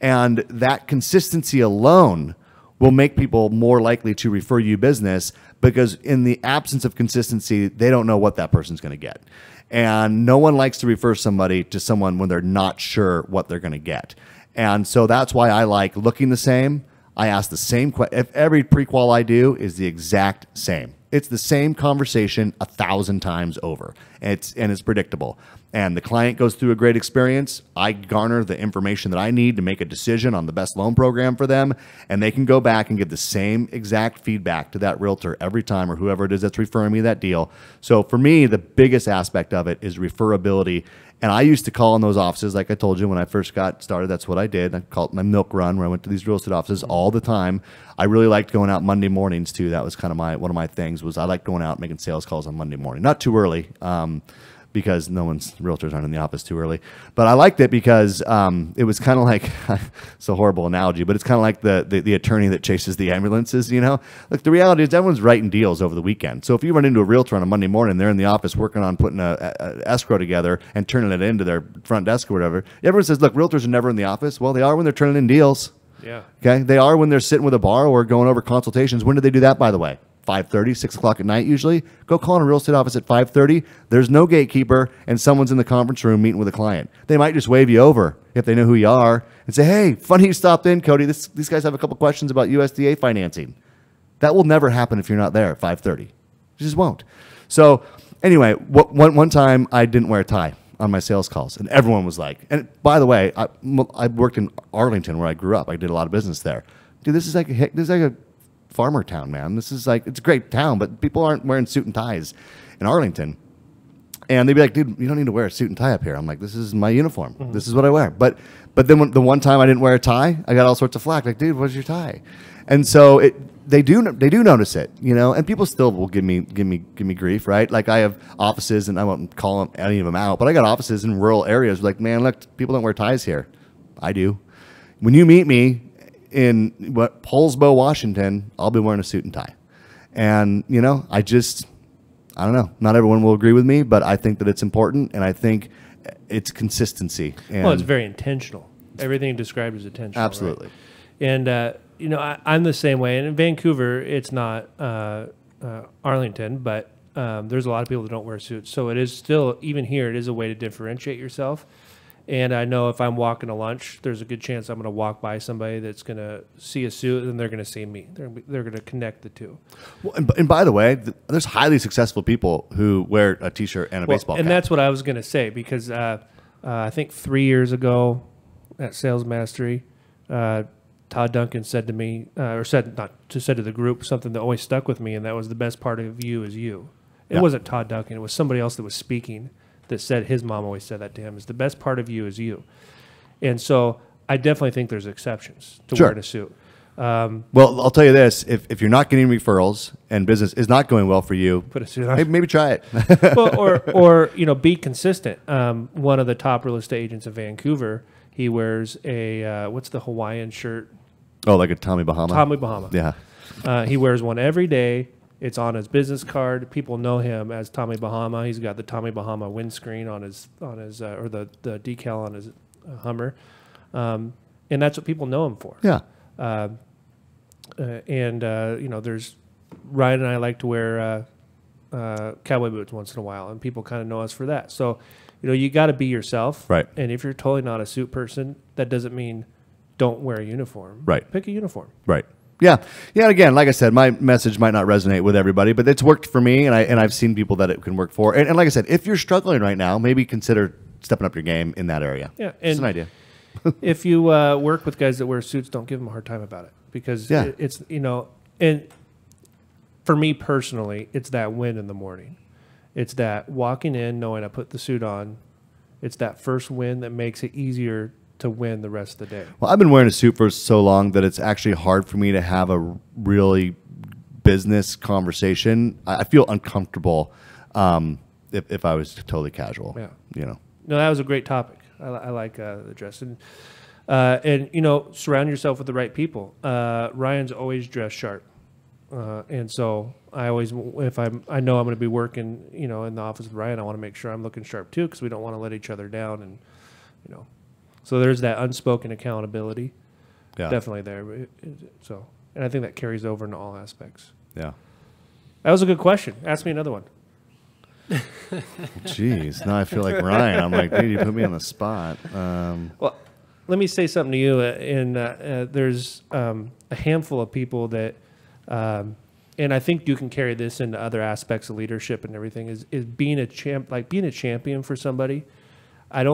And that consistency alone will make people more likely to refer you business, because in the absence of consistency, they don't know what that person's going to get. And no one likes to refer somebody to someone when they're not sure what they're going to get. And so that's why I like looking the same. I ask the same question. If every pre-qual I do is the exact same, it's the same conversation 1,000 times over. It's predictable. And the client goes through a great experience. I garner the information that I need to make a decision on the best loan program for them. And they can go back and give the same exact feedback to that realtor every time, or whoever it is that's referring me that deal. So for me, the biggest aspect of it is referability. And I used to call in those offices, like I told you, when I first got started, that's what I did. I called it my milk run, where I went to these real estate offices all the time. I really liked going out Monday mornings too. That was kind of one of my things, was I liked going out and making sales calls on Monday morning. Not too early, because realtors aren't in the office too early. But I liked it because it was kind of like, it's a horrible analogy, but it's kind of like the attorney that chases the ambulances, Look, the reality is everyone's writing deals over the weekend. So if you run into a realtor on a Monday morning, they're in the office working on putting a escrow together and turning it into their front desk or whatever. Everyone says, look, realtors are never in the office. Well, they are when they're turning in deals. Yeah. Okay. They are when they're sitting with a borrower going over consultations. When do they do that, by the way? 5:30, 6 o'clock at night usually. Go call in a real estate office at 5:30. There's no gatekeeper, and someone's in the conference room meeting with a client. They might just wave you over if they know who you are and say, hey, funny you stopped in, Cody. These guys have a couple questions about USDA financing. That will never happen if you're not there at 5:30. It just won't. So anyway, one time I didn't wear a tie on my sales calls, and everyone was like, and by the way, I worked in Arlington where I grew up. I did a lot of business there. Dude, this is like a farmer town, man. This is like, it's a great town, but people aren't wearing suit and ties in Arlington. And they'd be like, dude, you don't need to wear a suit and tie up here. I'm like, this is my uniform. Mm-hmm. This is what I wear. But then the one time I didn't wear a tie, I got all sorts of flack. Like, dude, what's your tie? And so they do notice it, and people still will give me grief, right? Like I have offices, and I won't call any of them out, but I got offices in rural areas. Like, man, look, people don't wear ties here. I do. When you meet me in Poulsbo, Washington, I'll be wearing a suit and tie. And, I don't know. Not everyone will agree with me, but I think that it's important. And I think it's consistency. And Well, it's very intentional. Everything described is intentional. absolutely. Right? And, I'm the same way. And in Vancouver, it's not Arlington, but there's a lot of people that don't wear suits. So it is still, even here, it is a way to differentiate yourself. And I know if I'm walking to lunch, there's a good chance I'm going to walk by somebody that's going to see a suit, and they're going to see me. They're going to connect the two. Well, and by the way, there's highly successful people who wear a T-shirt and a baseball cap. And that's what I was going to say, because I think 3 years ago at Sales Mastery, Todd Duncan said to me, said to the group something that always stuck with me, and that was the best part of you is you. It wasn't Todd Duncan. It was somebody else that was speaking that said, his mom always said that to him, is the best part of you is you. And so I definitely think there's exceptions to wearing a suit. Well, I'll tell you this. If you're not getting referrals and business is not going well for you, put a suit on. Maybe try it. Well, or be consistent. One of the top real estate agents in Vancouver, he wears a, what's the Hawaiian shirt? Oh, like a Tommy Bahama? Tommy Bahama. Yeah. He wears one every day. It's on his business card. People know him as Tommy Bahama. He's got the Tommy Bahama windscreen on his or the decal on his Hummer, and that's what people know him for. Yeah. There's Ryan and I like to wear cowboy boots once in a while, and people kind of know us for that. So, you got to be yourself. Right. And if you're totally not a suit person, that doesn't mean don't wear a uniform. Right. Pick a uniform. Right. Yeah. Yeah. And again, like I said, my message might not resonate with everybody, but it's worked for me, and I've seen people that it can work for. And like I said, if you're struggling right now, maybe consider stepping up your game in that area. Yeah. It's an idea. If you work with guys that wear suits, don't give them a hard time about it, because it's, and for me personally, it's that win in the morning. It's that walking in knowing I put the suit on. It's that first win that makes it easier to win the rest of the day. Well, I've been wearing a suit for so long that it's actually hard for me to have a really business conversation. I feel uncomfortable if I was totally casual. Yeah. No, that was a great topic. I like the dress. And surround yourself with the right people. Ryan's always dressed sharp. And so I always, if I know I'm going to be working, in the office with Ryan, I want to make sure I'm looking sharp too, because we don't want to let each other down. And, so there's that unspoken accountability, definitely there. So, and I think that carries over into all aspects. Yeah. That was a good question. Ask me another one. Jeez, now I feel like Ryan. I'm like, dude, you put me on the spot. Well, let me say something to you. There's a handful of people that, and I think you can carry this into other aspects of leadership and everything. Is being a champion for somebody. I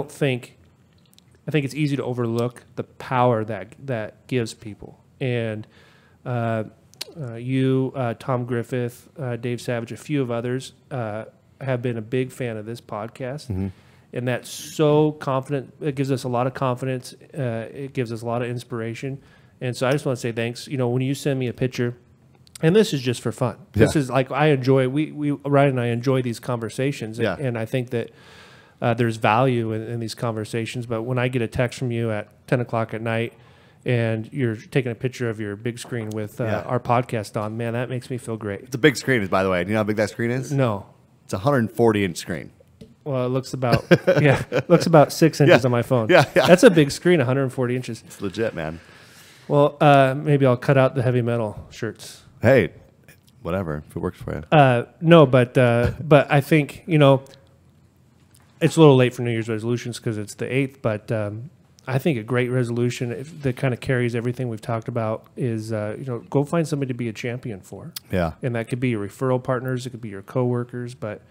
think it's easy to overlook the power that gives people. And you, Tom Griffith, Dave Savage, a few of others have been a big fan of this podcast. Mm-hmm. And that's so confident. It gives us a lot of confidence. It gives us a lot of inspiration. And so I just want to say thanks. When you send me a picture, and this is just for fun. Yeah. This is like, I enjoy, Ryan and I enjoy these conversations. Yeah. And I think that there's value in these conversations. But when I get a text from you at 10 o'clock at night and you're taking a picture of your big screen with our podcast on, man, that makes me feel great. It's a big screen, by the way. Do you know how big that screen is? No. It's a 140-inch screen. Well, it looks about 6 inches on my phone. Yeah. That's a big screen, 140 inches. It's legit, man. Well, maybe I'll cut out the heavy metal shirts. Hey, whatever, if it works for you. No, but I think, it's a little late for New Year's resolutions because it's the 8th, but I think a great resolution that kind of carries everything we've talked about is, go find somebody to be a champion for. Yeah. And that could be your referral partners. It could be your coworkers. But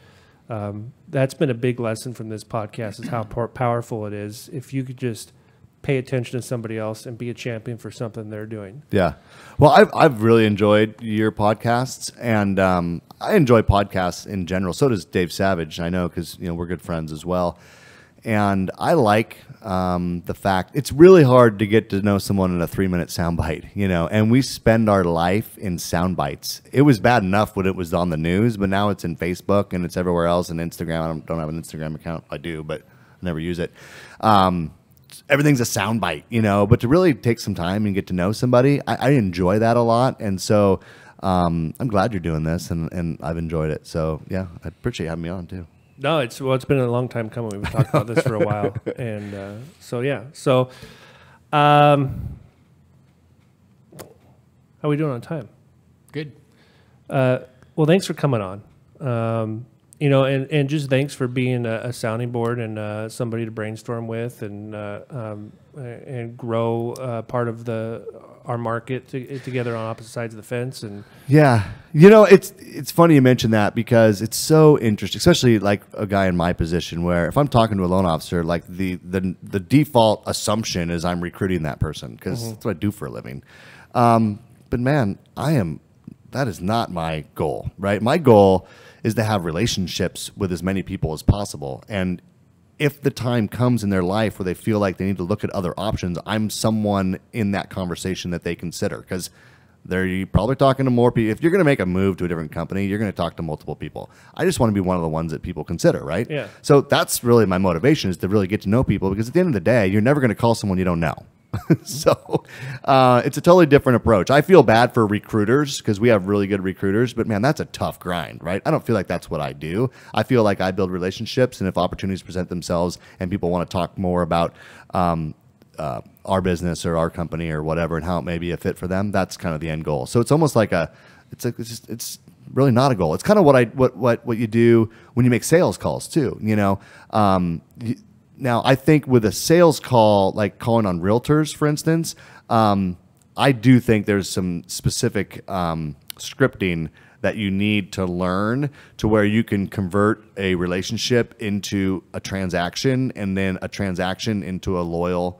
that's been a big lesson from this podcast is how powerful it is if you could just pay attention to somebody else and be a champion for something they're doing. Yeah. Well, I've really enjoyed your podcasts, and I enjoy podcasts in general. So does Dave Savage, I know, because we're good friends as well. And I like the fact it's really hard to get to know someone in a 3-minute soundbite, and we spend our life in sound bites. It was bad enough when it was on the news, but now it's in Facebook and it's everywhere else, and Instagram. I don't have an Instagram account. I do, but I never use it. Everything's a soundbite, but to really take some time and get to know somebody, I enjoy that a lot. And so I'm glad you're doing this, and I've enjoyed it. So, yeah, I appreciate you having me on, too. No, it's been a long time coming. We've been talking about this for a while, and so how are we doing on time? Good. Well, thanks for coming on. And just thanks for being a sounding board and somebody to brainstorm with and grow part of our market together on opposite sides of the fence. And yeah, it's funny you mention that because it's so interesting, especially like a guy in my position where if I'm talking to a loan officer, like the default assumption is I'm recruiting that person because that's what I do for a living. But man, that is not my goal, right? My goal is to have relationships with as many people as possible. And if the time comes in their life where they feel like they need to look at other options, I'm someone in that conversation that they consider because they're probably talking to more people. If you're going to make a move to a different company, you're going to talk to multiple people. I just want to be one of the ones that people consider, right? Yeah. So that's really my motivation, is to really get to know people, because at the end of the day, you're never going to call someone you don't know. So it's a totally different approach. I feel bad for recruiters because we have really good recruiters, but man, that's a tough grind, right? I don't feel like that's what I do. I feel like I build relationships, and if opportunities present themselves and people want to talk more about our business or our company or whatever and how it may be a fit for them, that's kind of the end goal. So it's almost like it's really not a goal. It's kind of what you do when you make sales calls too. Now, I think with a sales call, like calling on realtors, for instance, I do think there's some specific scripting that you need to learn to where you can convert a relationship into a transaction, and then a transaction into a loyal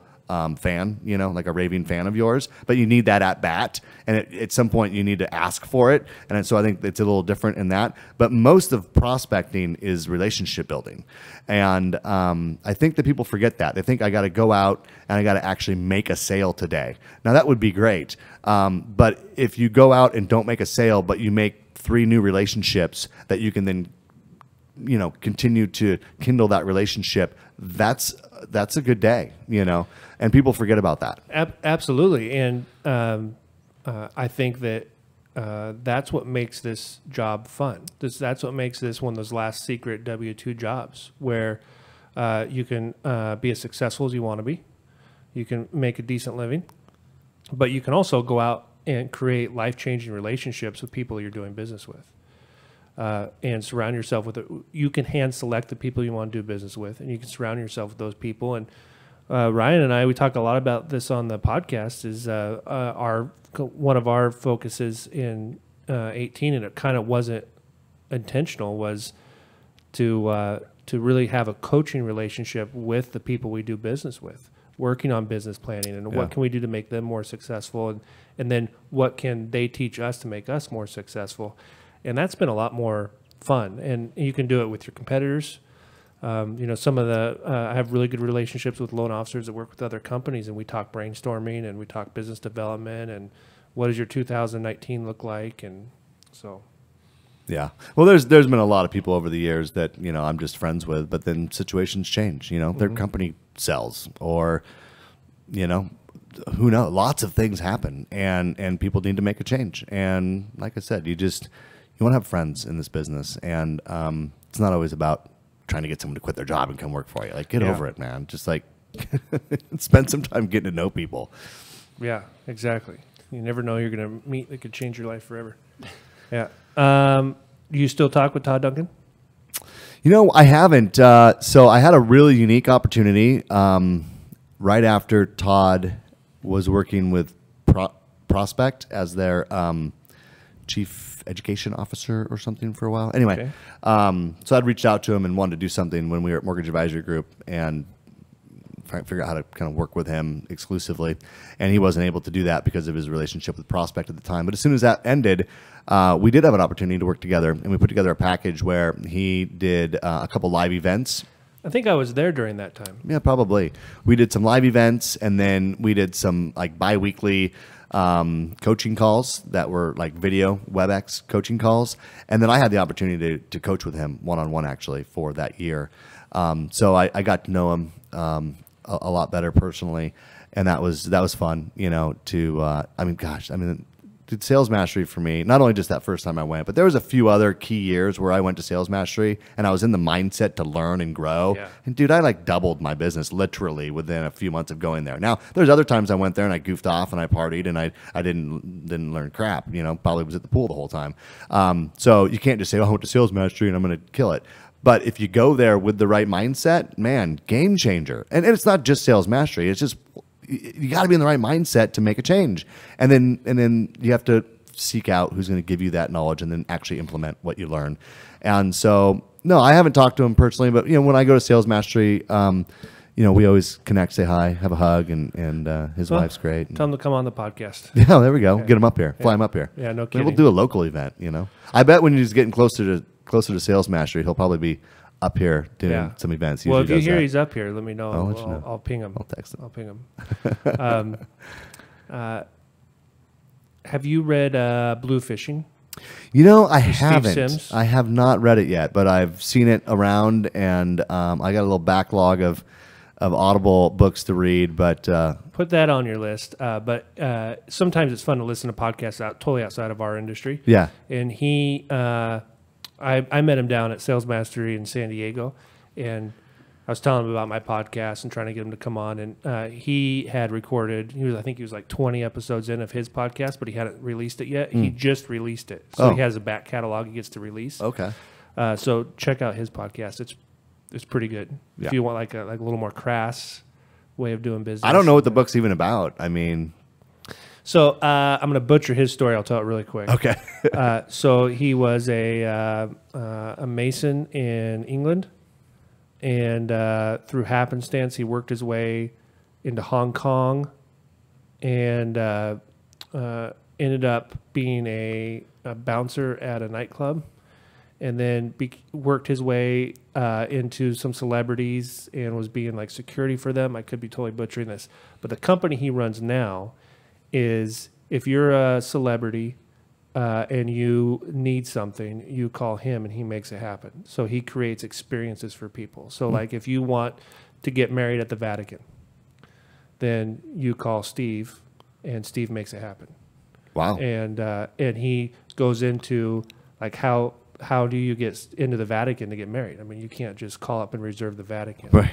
fan, like a raving fan of yours. But you need that at bat, and at some point you need to ask for it. And so I think it's a little different in that. But most of prospecting is relationship building. And I think that people forget that. They think I got to go out and I got to actually make a sale today. Now that would be great. But if you go out and don't make a sale, but you make 3 new relationships that you can then continue to kindle that relationship, that's a good day, and people forget about that. Absolutely. And I think that that's what makes this job fun. That's what makes this one of those last secret W-2 jobs where you can be as successful as you want to be. You can make a decent living, but you can also go out and create life-changing relationships with people you're doing business with. And surround yourself with it. You can hand select the people you want to do business with, and you can surround yourself with those people. And Ryan and I, we talk a lot about this on the podcast, is one of our focuses in 18, and it kind of wasn't intentional, was to really have a coaching relationship with the people we do business with, working on business planning and what can we do to make them more successful, and then what can they teach us to make us more successful. And that's been a lot more fun. And you can do it with your competitors. Some of I have really good relationships with loan officers that work with other companies, and we talk brainstorming and we talk business development and what does your 2019 look like. And so. Yeah. Well, there's been a lot of people over the years that, I'm just friends with, but then situations change, their company sells, or, who knows, lots of things happen, and people need to make a change. And like I said, you want to have friends in this business, and it's not always about trying to get someone to quit their job and come work for you. Like, get over it, man. Just like spend some time getting to know people. Yeah, exactly. You never know you're going to meet that could change your life forever. Yeah. You still talk with Todd Duncan? I haven't. So I had a really unique opportunity right after Todd was working with Prospect as their chief education officer or something for a while. Anyway, so I'd reached out to him and wanted to do something when we were at Mortgage Advisory Group and figure out how to kind of work with him exclusively. And he wasn't able to do that because of his relationship with Prospect at the time. But as soon as that ended, we did have an opportunity to work together, and we put together a package where he did a couple live events. I think I was there during that time. Yeah, probably. We did some live events, and then we did some like bi-weekly coaching calls that were like video WebEx coaching calls. And then I had the opportunity to coach with him one-on-one actually for that year. So I got to know him a lot better personally. And that was fun, did Sales Mastery for me, not only just that first time I went, but there was a few other key years where I went to Sales Mastery and I was in the mindset to learn and grow. Yeah. And dude, I like doubled my business literally within a few months of going there. Now, there's other times I went there and I goofed off and I partied and I didn't learn crap, probably was at the pool the whole time. So you can't just say, oh, I went to Sales Mastery and I'm going to kill it. But if you go there with the right mindset, man, game changer. And it's not just Sales Mastery. It's just, you got to be in the right mindset to make a change. And then you have to seek out who's going to give you that knowledge and then actually implement what you learn. And so, no, I haven't talked to him personally, but when I go to Sales Mastery, we always connect, say hi, have a hug, and his wife's great. Tell him to come on the podcast. Yeah, there we go. Get him up here. Fly him up here. Yeah, no Maybe kidding. we'll do a local event, I bet when he's getting closer to Sales Mastery, he'll probably be up here doing some events. He Well, if usually you does hear that. he's up here, let me know. I'll let you know. I'll ping him. I'll text him. I'll ping him. Have you read Blue Fishing? I haven't. Sims? I have not read it yet, but I've seen it around, and I got a little backlog of Audible books to read. But Put that on your list. But sometimes it's fun to listen to podcasts totally outside of our industry. yeah, And he, I met him down at Sales Mastery in San Diego, and I was telling him about my podcast and trying to get him to come on. And he had recorded, I think he was like 20 episodes in of his podcast, but he hadn't released it yet. He just released it. So he has a back catalog he gets to release. okay. So check out his podcast. It's pretty good. Yeah. If you want like a little more crass way of doing business. I don't know what the book's even about. I mean, So I'm going to butcher his story. I'll tell it really quick. okay. So he was a mason in England, and through happenstance, he worked his way into Hong Kong, and ended up being a bouncer at a nightclub, and then worked his way into some celebrities and was being like security for them. I could be totally butchering this, but the company he runs now is, if you're a celebrity and you need something, you call him and he makes it happen. So he creates experiences for people. So like if you want to get married at the Vatican, then you call Steve and Steve makes it happen. Wow. And he goes into like how do you get into the Vatican to get married? I mean, you can't just call up and reserve the Vatican. Right.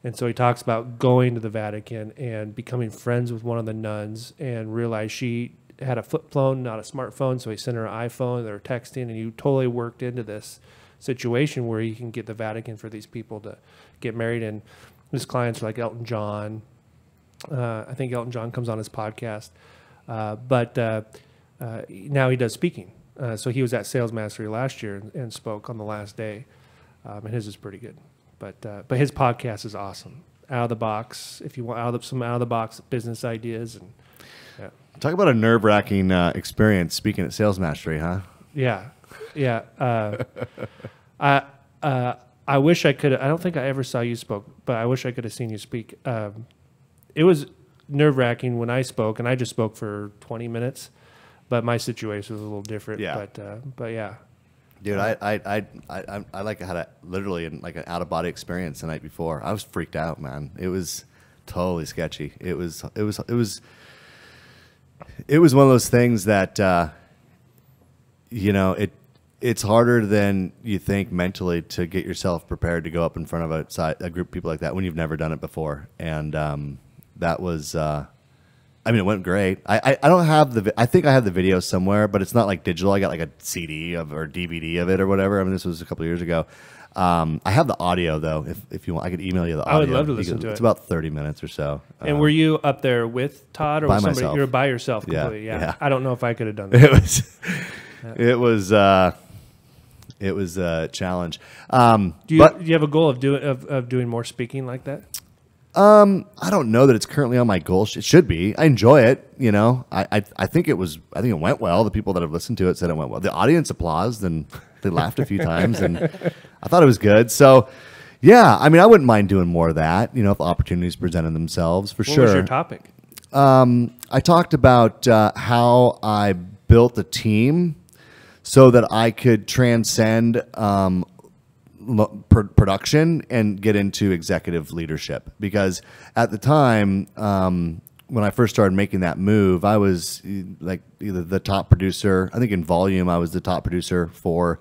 And so he talks about going to the Vatican and becoming friends with one of the nuns, and realized she had a flip phone, not a smartphone. So he sent her an iPhone. They were texting, and you totally worked into this situation where you can get the Vatican for these people to get married. And his clients are like Elton John. I think Elton John comes on his podcast. But now he does speaking. So he was at Sales Mastery last year and spoke on the last day. And his is pretty good. But his podcast is awesome. Out of the box, if you want some out of the box business ideas. And yeah. Talk about a nerve-wracking experience speaking at Sales Mastery, huh? Yeah. I wish I could. I don't think I ever saw you spoke, but I wish I could have seen you speak. It was nerve-wracking when I spoke, and I just spoke for 20 minutes. But my situation was a little different. Yeah. But yeah. Dude, I like had literally like an out of body experience the night before. I was freaked out, man. It was totally sketchy. It was one of those things that it's harder than you think mentally to get yourself prepared to go up in front of a group of people like that when you've never done it before. And that was. It went great. I don't have I think I have the video somewhere, but it's not like digital. I got like a CD or DVD of it or whatever. I mean, this was a couple of years ago. I have the audio though. If you want, I could email you the audio. I would love to listen to it. It's about 30 minutes or so. And were you up there with Todd or by with somebody? myself. You were by yourself Yeah, completely. yeah. I don't know if I could have done that. It was a challenge. Do you have a goal of doing more speaking like that? I don't know that it's currently on my goal. It should be. I enjoy it. I think it went well. The people that have listened to it said it went well. The audience applauded and they laughed a few times, and I thought it was good. So, yeah, I wouldn't mind doing more of that. If opportunities presented themselves, for sure. What was your topic? I talked about how I built a team so that I could transcend production and get into executive leadership, because at the time when I first started making that move, I was like either the top producer. I think in volume, I was the top producer for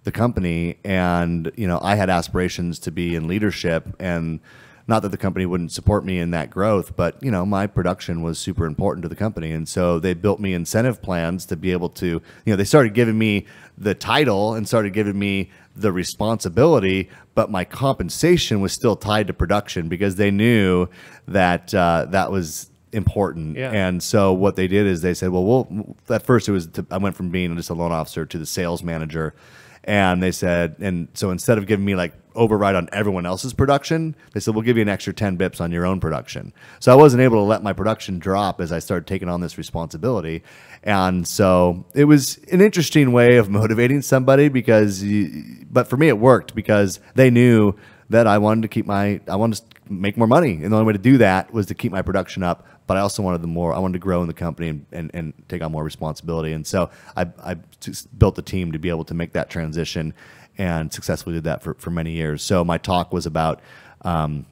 the company, and I had aspirations to be in leadership, and not that the company wouldn't support me in that growth, but my production was super important to the company, and so they built me incentive plans to be able to. They started giving me the title and started giving me the responsibility, but my compensation was still tied to production because they knew that that was important. Yeah. And so what they did is they said, well, at first I went from being just a loan officer to the sales manager. And they said, and so instead of giving me like override on everyone else's production, they said, we'll give you an extra 10 bips on your own production. So I wasn't able to let my production drop as I started taking on this responsibility. And so it was an interesting way of motivating somebody but for me it worked because they knew that I wanted to make more money. And the only way to do that was to keep my production up. But I also wanted to grow in the company and take on more responsibility. And so I just built a team to be able to make that transition and successfully did that for many years. So my talk was about, first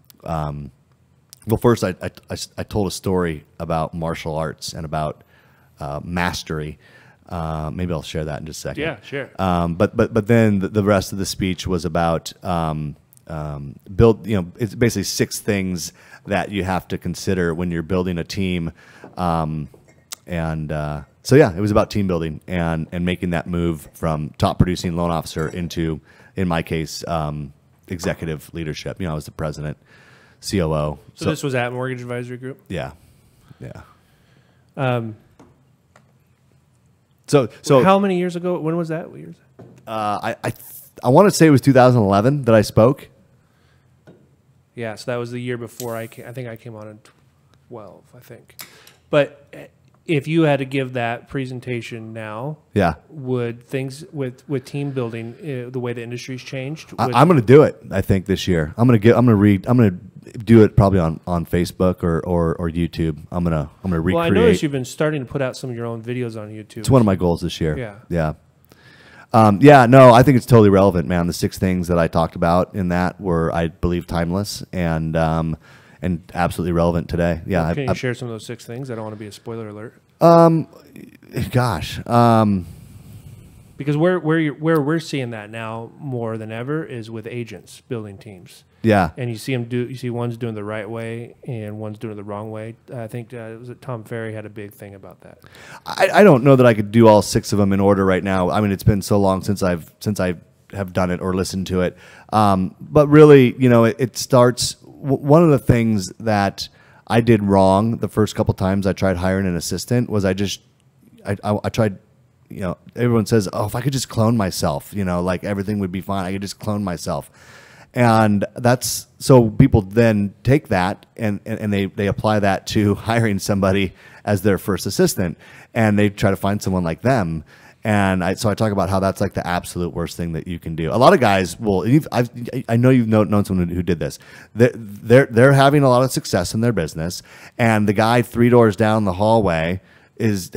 I told a story about martial arts and about mastery. Maybe I'll share that in just a second. Yeah, sure. But then the rest of the speech was about it's basically 6 things that you have to consider when you're building a team. So yeah, it was about team building and making that move from top producing loan officer into, in my case, executive leadership. I was the president, COO. So this was at Mortgage Advisory Group? Yeah. Yeah. So how many years ago? When was that? What years? I want to say it was 2011 that I spoke. Yeah, so that was the year before I think I came on in 12, I think. But if you had to give that presentation now, yeah, would things with team building, the way the industry's changed? I'm going to do it. I think this year I'm going to do it probably on Facebook or YouTube. I'm going to recreate. Well, I noticed you've been starting to put out some of your own videos on YouTube. It's one of my goals this year. Yeah. No, I think it's totally relevant, man. The 6 things that I talked about in that were, I believe, timeless and absolutely relevant today. Yeah. Can you share some of those 6 things? I don't want to be a spoiler alert. Because where we're seeing that now more than ever is with agents building teams. Yeah. And you see one's doing the right way and one's doing it the wrong way. I think Tom Ferry had a big thing about that. I don't know that I could do all 6 of them in order right now. I mean, it's been so long since I have done it or listened to it. But really, it starts. One of the things that I did wrong the first couple times I tried hiring an assistant was I tried. Everyone says, "Oh, if I could just clone myself, like everything would be fine. I could just clone myself." And that's so people then take that and they apply that to hiring somebody as their first assistant, and they try to find someone like them. And so I talk about how that's like the absolute worst thing that you can do. A lot of guys will. I know you've known someone who did this. They're having a lot of success in their business, and the guy 3 doors down the hallway is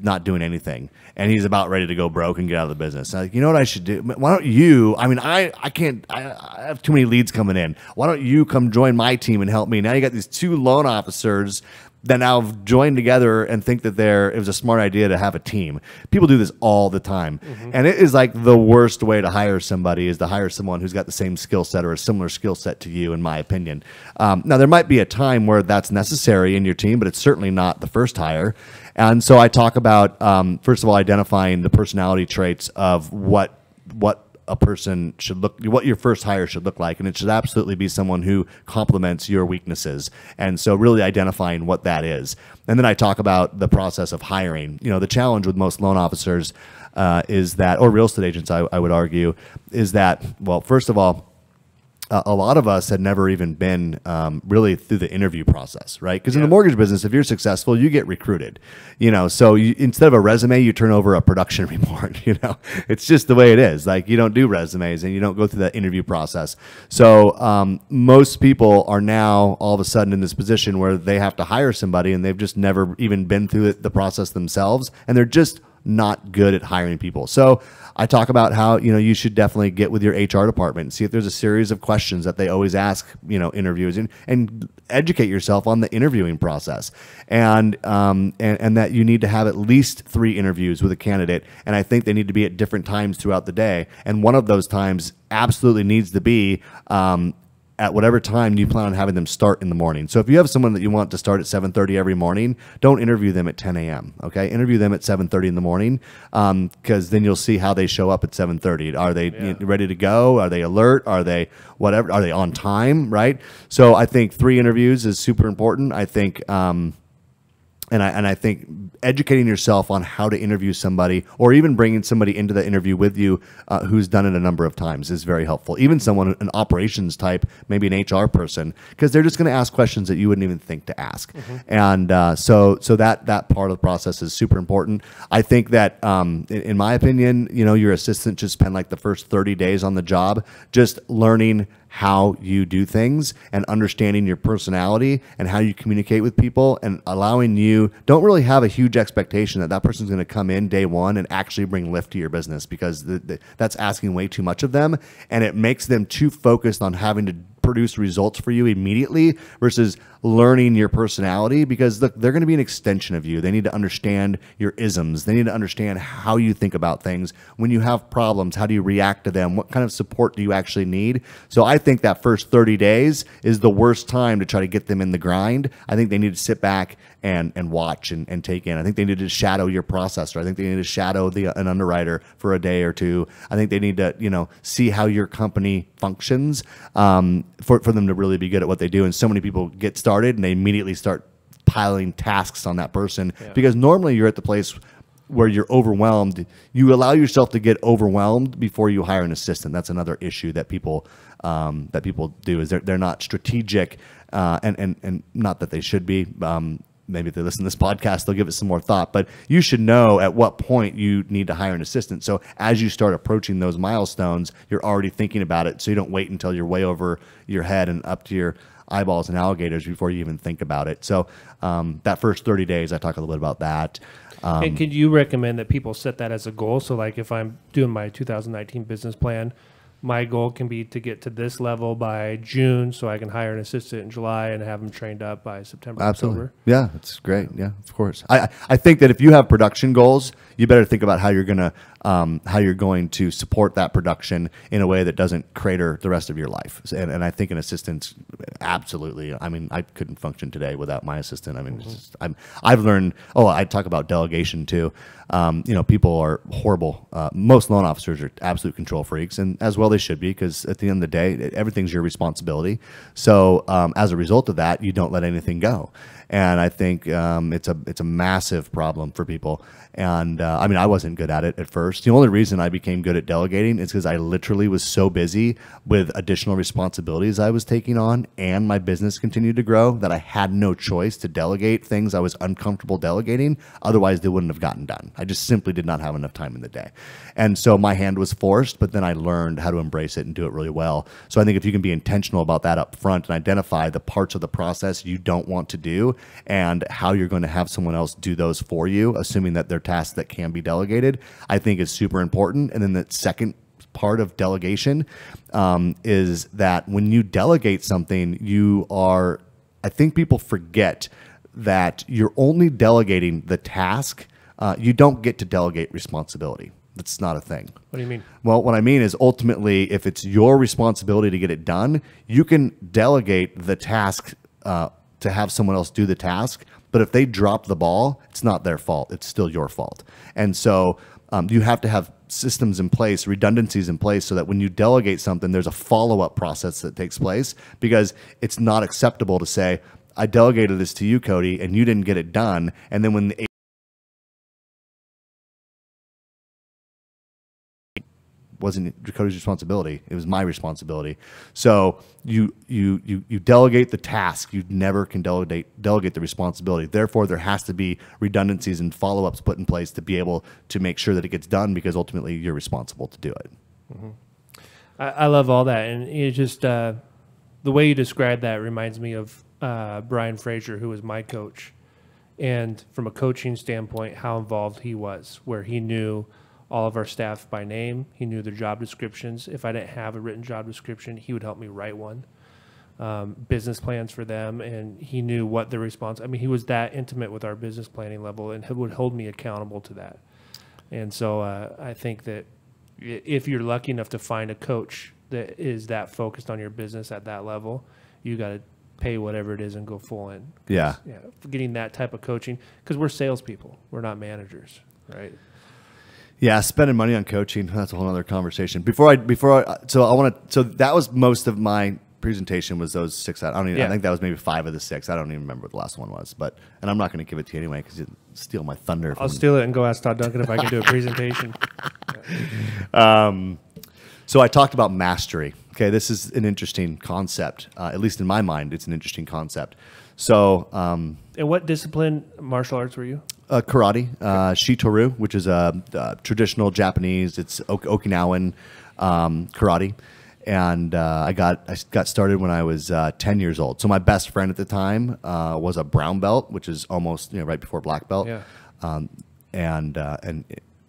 not doing anything, and he's about ready to go broke and get out of the business. Like, you know what I should do? Why don't you? I mean, I can't. I have too many leads coming in. Why don't you come join my team and help me? Now you got these 2 loan officers that now have joined together and think that it was a smart idea to have a team. People do this all the time. Mm-hmm. And it is like the worst way to hire somebody is to hire someone who's got the same skill set or a similar skill set to you, in my opinion. Now, there might be a time where that's necessary in your team, but it's certainly not the first hire. And so I talk about, first of all, identifying the personality traits of what a person should what your first hire should look like, and it should absolutely be someone who complements your weaknesses. And so really identifying what that is. And then I talk about the process of hiring. The challenge with most loan officers is that, or real estate agents, I would argue, is that, well, first of all, a lot of us had never even been really through the interview process, right? Because in the mortgage business, if you're successful, you get recruited. So instead of a resume, you turn over a production report. It's just the way it is. Like, you don't do resumes and you don't go through that interview process. So most people are now all of a sudden in this position where they have to hire somebody and they've just never even been through the process themselves, and they're just not good at hiring people. So I talk about how, you should definitely get with your HR department and see if there's a series of questions that they always ask, interviewers, and educate yourself on the interviewing process. And that you need to have at least 3 interviews with a candidate. And I think they need to be at different times throughout the day. And one of those times absolutely needs to be at whatever time you plan on having them start in the morning. So if you have someone that you want to start at 7:30 every morning, don't interview them at 10 a.m. Okay, interview them at 7:30 in the morning, because then you'll see how they show up at 7:30. Are they ready to go? Are they alert? Are they whatever? Are they on time? Right. So I think 3 interviews is super important. I think. And I think educating yourself on how to interview somebody, or even bringing somebody into the interview with you who's done it a number of times, is very helpful. Even someone, an operations type, maybe an HR person, because they're just going to ask questions that you wouldn't even think to ask. And so that part of the process is super important. I think that, in my opinion, your assistant should spend like the first 30 days on the job just learning how you do things and understanding your personality and how you communicate with people, and allowing you, don't really have a huge expectation that that person's going to come in day one and actually bring lift to your business, because that's asking way too much of them, and it makes them too focused on having to produce results for you immediately versus learning your personality, because look, they're going to be an extension of you. They need to understand your isms. They need to understand how you think about things. When you have problems, how do you react to them? What kind of support do you actually need? So I think that first 30 days is the worst time to try to get them in the grind. I think they need to sit back and watch and take in. I think they need to shadow your processor. I think they need to shadow an underwriter for a day or two. I think they need to, see how your company functions, for them to really be good at what they do. And so many people get started and they immediately start piling tasks on that person, because normally you're at the place where you're overwhelmed. You allow yourself to get overwhelmed before you hire an assistant. That's another issue that people do, is they're not strategic, and not that they should be. Maybe if they listen to this podcast, they'll give it some more thought. But you should know at what point you need to hire an assistant. So as you start approaching those milestones, you're already thinking about it. So you don't wait until you're way over your head and up to your eyeballs and alligators before you even think about it. So that first 30 days, I talk a little bit about that. And could you recommend that people set that as a goal? So like if I'm doing my 2019 business plan, my goal can be to get to this level by June, so I can hire an assistant in July and have them trained up by September, Absolutely. October. Yeah, that's great. Yeah, of course. I think that if you have production goals, you better think about how you're going to support that production in a way that doesn't crater the rest of your life. And I think an assistant, absolutely. I mean, I couldn't function today without my assistant. I mean, it's just, I've learned. Oh, I talk about delegation too. People are horrible. Most loan officers are absolute control freaks, and as well they should be, because at the end of the day, everything's your responsibility. So as a result of that, you don't let anything go. And I think it's a massive problem for people. And I wasn't good at it at first. The only reason I became good at delegating is because I literally was so busy with additional responsibilities I was taking on, and my business continued to grow, that I had no choice to delegate things I was uncomfortable delegating. Otherwise, they wouldn't have gotten done. I just simply did not have enough time in the day. And so my hand was forced, but then I learned how to embrace it and do it really well. So I think if you can be intentional about that up front and identify the parts of the process you don't want to do and how you're going to have someone else do those for you, assuming that they're tasks that can be delegated, I think is super important. And then the second part of delegation is that when you delegate something, I think people forget that you're only delegating the task. You don't get to delegate responsibility. That's not a thing. What do you mean? Well, what I mean is ultimately, if it's your responsibility to get it done, you can delegate the task to have someone else do the task. But if they drop the ball, it's not their fault. It's still your fault. And so you have to have systems in place, redundancies in place, so that when you delegate something, there's a follow-up process that takes place, because it's not acceptable to say, I delegated this to you, Cody, and you didn't get it done. And then when the wasn't Cody's responsibility, it was my responsibility. So you delegate the task. You never can delegate the responsibility. Therefore, there has to be redundancies and follow-ups put in place to be able to make sure that it gets done, because ultimately you're responsible to do it. Mm-hmm. I love all that, and it just the way you describe that reminds me of Brian Frazier, who was my coach, And from a coaching standpoint, how involved he was, where he knew all of our staff by name. He knew their job descriptions. If I didn't have a written job description, he would help me write one. Business plans for them, and he knew what the response. I mean, he was that intimate with our business planning level, and he would hold me accountable to that. And so I think that if you're lucky enough to find a coach that is that focused on your business at that level, you got to pay whatever it is and go full in. Yeah. Yeah. For getting that type of coaching, because we're salespeople, we're not managers, right? Yeah, spending money on coaching, that's a whole other conversation. So that was most of my presentation was those 6. I think that was maybe 5 of the 6. I don't even remember what the last one was, and I'm not going to give it to you anyway because you steal my thunder. I'll steal it and go ask Todd Duncan if I can do a presentation. So I talked about mastery. Okay, this is an interesting concept. At least in my mind, it's an interesting concept. So, and what discipline, martial arts, were you? Karate, Shitoru, which is a traditional Japanese. It's Okinawan karate. And I got started when I was 10 years old. So my best friend at the time was a brown belt, which is almost right before black belt. Yeah. And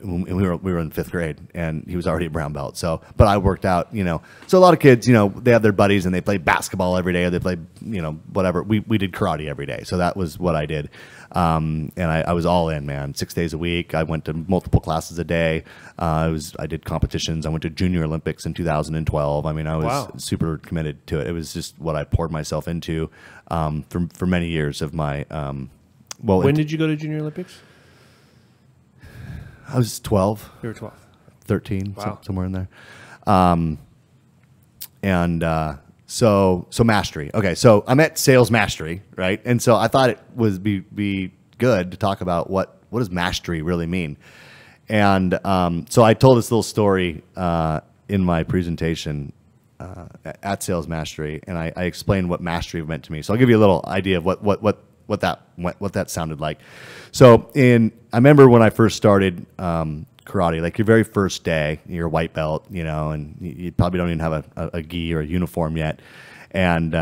we were in 5th grade, and he was already a brown belt. So, but I worked out, So a lot of kids, they have their buddies and they play basketball every day, or they play, whatever. We did karate every day, so that was what I did. And I was all in, man. 6 days a week. I went to multiple classes a day. I did competitions. I went to Junior Olympics in 2012. I mean, I was super committed to it. It was just what I poured myself into for many years of my. When did you go to Junior Olympics? I was 12. You were 12. 13, wow. Somewhere in there. So mastery. Okay, so I'm at sales mastery, right? And so I thought it would be good to talk about what does mastery really mean. And so I told this little story in my presentation at Sales Mastery, and I explained what mastery meant to me. So I'll give you a little idea of what that sounded like. So I remember when I first started karate, like your very first day, you're a white belt, and you probably don't even have a gi or a uniform yet. And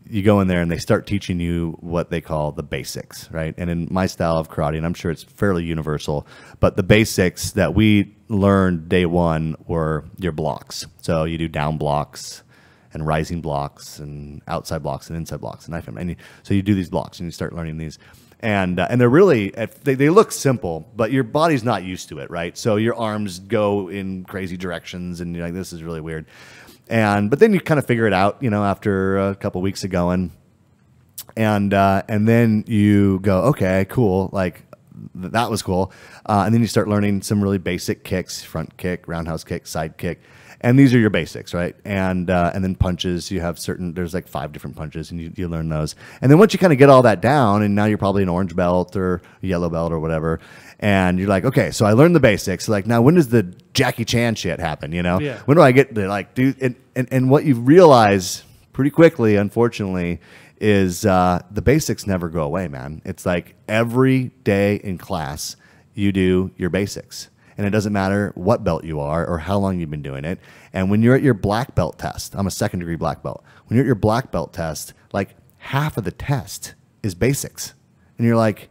you go in there and they start teaching you what they call the basics, right? And in my style of karate, and I'm sure it's fairly universal, but the basics that we learned day one were your blocks. So you do down blocks and rising blocks and outside blocks and inside blocks. So you do these blocks and you start learning these. And they're really, they look simple, but your body's not used to it, right? So your arms go in crazy directions and you're like, this is really weird. But then you kind of figure it out, after a couple weeks of going. And then you go, okay, cool. Like that was cool. And then you start learning some really basic kicks, front kick, roundhouse kick, side kick. And these are your basics, right? And then punches, you have there's like 5 different punches, and you learn those. And then once you kind of get all that down, and now you're probably an orange belt or a yellow belt or whatever, and you're like, okay, so I learned the basics. Like, now when does the Jackie Chan shit happen, Yeah. When do I get to, like, dude? And what you realize pretty quickly, unfortunately, is the basics never go away, man. It's like every day in class, you do your basics. And it doesn't matter what belt you are or how long you've been doing it. And when you're at your black belt test, I'm a 2nd degree black belt. When you're at your black belt test, like half of the test is basics. And you're like,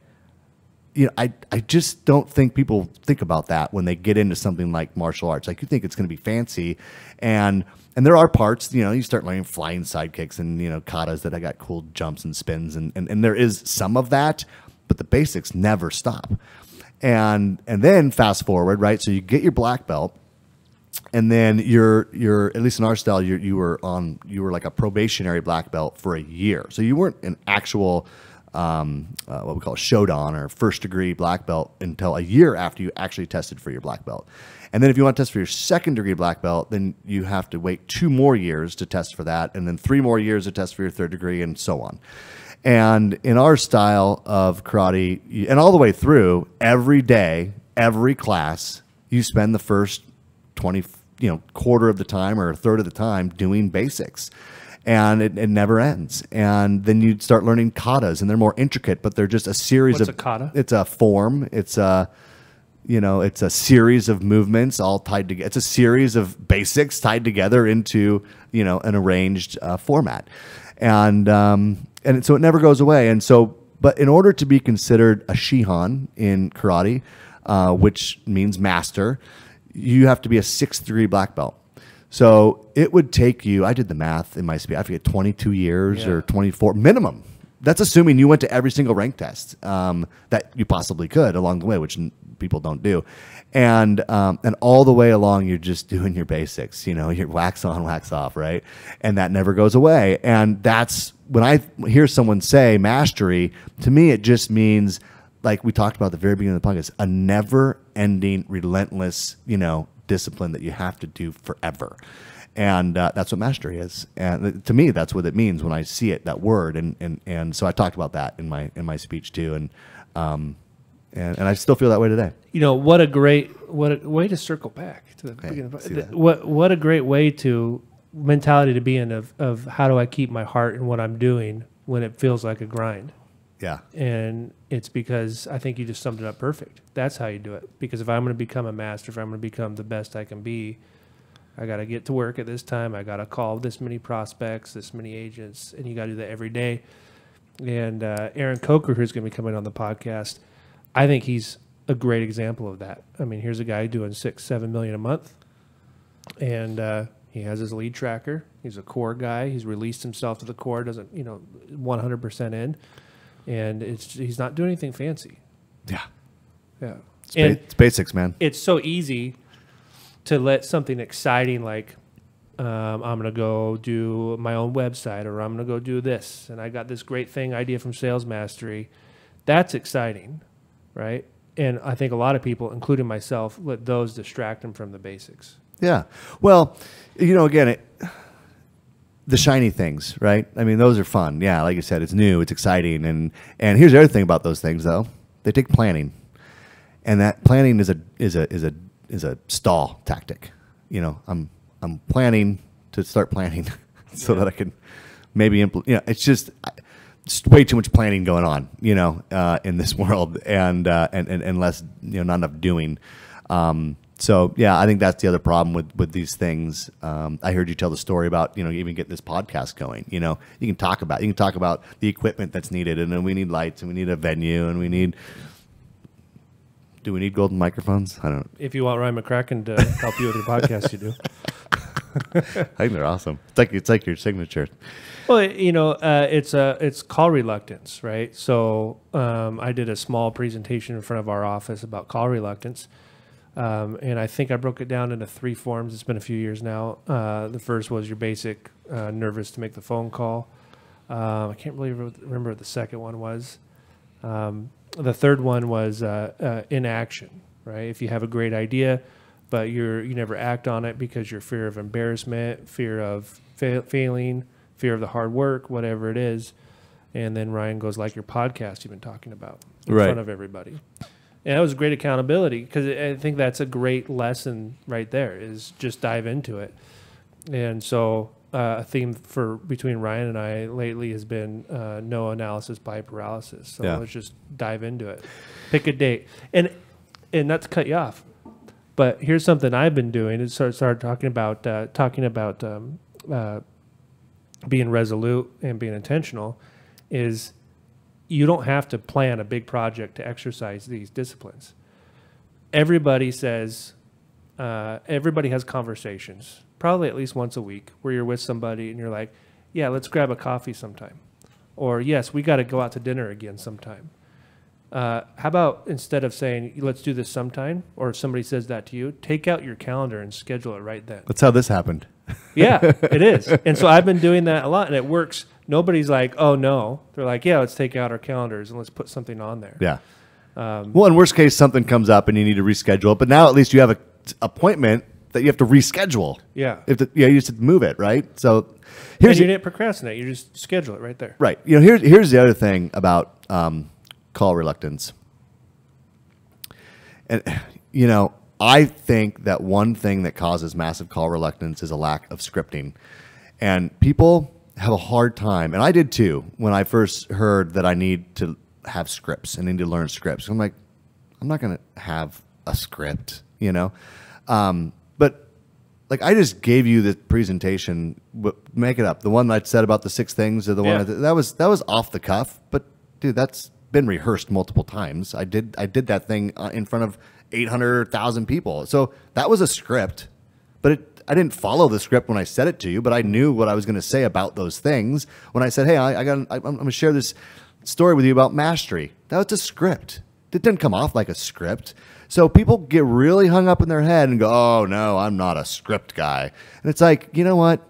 I just don't think people think about that when they get into something like martial arts. Like, you think it's going to be fancy. And there are parts, you start learning flying side kicks and, katas that I got cool jumps and spins. And there is some of that, but the basics never stop. And then fast forward, right? So you get your black belt, and then you're at least in our style, you were like a probationary black belt for a year. So you weren't an actual what we call a shodan or 1st degree black belt until a year after you actually tested for your black belt. And then if you want to test for your 2nd degree black belt, then you have to wait 2 more years to test for that, and then 3 more years to test for your 3rd degree, and so on. And in our style of karate, and all the way through, every day, every class, you spend the first 20, quarter of the time or a third of the time doing basics. And it never ends. And then you start learning katas, and they're more intricate, but they're just a series What's of... a kata? It's a form. It's a... it's a series of movements all tied together. It's a series of basics tied together into, an arranged format. And so it never goes away. And so, But in order to be considered a Shihan in karate, which means master, you have to be a 6th degree black belt. So it would take you, I did the math in my speed, I forget, 22 years or 24 minimum. That's assuming you went to every single rank test that you possibly could along the way, which people don't do. And all the way along, you're just doing your basics. You know, you're wax on, wax off, right? And that never goes away. And that's when I hear someone say mastery, to me, it just means, like we talked about at the very beginning of the podcast, a never-ending, relentless, discipline that you have to do forever. And that's what mastery is. And to me, that's what it means when I see it, that word. And so I talked about that in my speech too. And I still feel that way today. What a way to circle back to the beginning. What a great way mentality to be in of how do I keep my heart in what I'm doing when it feels like a grind. Yeah. And it's because I think you just summed it up perfect. That's how you do it. Because if I'm going to become a master, if I'm going to become the best I can be, I got to get to work at this time. I got to call this many prospects, this many agents, and you got to do that every day. And Aaron Coker, who's going to be coming on the podcast, I think he's a great example of that. I mean, here's a guy doing $6-7 million a month, and he has his lead tracker. He's a core guy. He's released himself to the core. Doesn't 100% in. And he's not doing anything fancy. Yeah. Yeah. It's basics, man. It's so easy to let something exciting like I'm going to go do my own website, or I'm going to go do this, and I got this great idea from Sales Mastery. That's exciting, right? And I think a lot of people, including myself, let those distract them from the basics. Yeah. Well, again, the shiny things, right? I mean, those are fun. Yeah, like you said, it's new, it's exciting, and here's the other thing about those things, though. They take planning, and that planning is a stall tactic. I'm planning to start planning so that I can maybe implement. It's just way too much planning going on, in this world, and less, not enough doing. So yeah, I think that's the other problem with these things. I heard you tell the story about even getting this podcast going. You can talk about the equipment that's needed, and then we need lights, and we need a venue, and do we need golden microphones? I don't know. If you want Ryan McCracken to help you with your podcast, you do. I think they're awesome. It's like your signature. Well, it's call reluctance, right? So I did a small presentation in front of our office about call reluctance. And I think I broke it down into 3 forms. It's been a few years now. The first was your basic nervous to make the phone call. I can't really remember what the second one was. The third one was inaction, right? If you have a great idea, but you never act on it because you're fear of embarrassment, fear of failing, fear of the hard work, whatever it is. And then Ryan goes, like your podcast you've been talking about in front of everybody. And that was great accountability, because I think that's a great lesson right there, is just dive into it. And so a theme between Ryan and I lately has been no analysis by paralysis. So let's just dive into it. Pick a date. And not to cut you off, but here's something I've been doing, is started talking about being resolute and being intentional, is you don't have to plan a big project to exercise these disciplines. Everybody says, everybody has conversations, probably at least once a week, where you're with somebody and you're like, yeah, let's grab a coffee sometime. Or, yes, we got to go out to dinner again sometime. How about instead of saying, let's do this sometime, or if somebody says that to you, take out your calendar and schedule it right then. That's how this happened. Yeah, it is. And so I've been doing that a lot, and it works. Nobody's like, oh, no. They're like, yeah, let's take out our calendars and let's put something on there. Yeah. Well, in worst case, something comes up and you need to reschedule it. But now at least you have an appointment that you have to reschedule. Yeah. You just have to move it, right? So you didn't procrastinate. You just schedule it right there. Right. Here's the other thing about call reluctance. And, I think that one thing that causes massive call reluctance is a lack of scripting. And people have a hard time, and I did too, when I first heard that I need to have scripts and need to learn scripts. I'm like, I'm not going to have a script, But like, I just gave you the presentation, make it up. The one I said about the 6 things, or the one that was off the cuff, but dude, that's been rehearsed multiple times. I did that thing in front of 800,000 people. So that was a script, but I didn't follow the script when I said it to you, but I knew what I was going to say about those things. When I said, hey, I'm going to share this story with you about mastery. That was a script. It didn't come off like a script. So people get really hung up in their head and go, oh, no, I'm not a script guy. And it's like, you know what?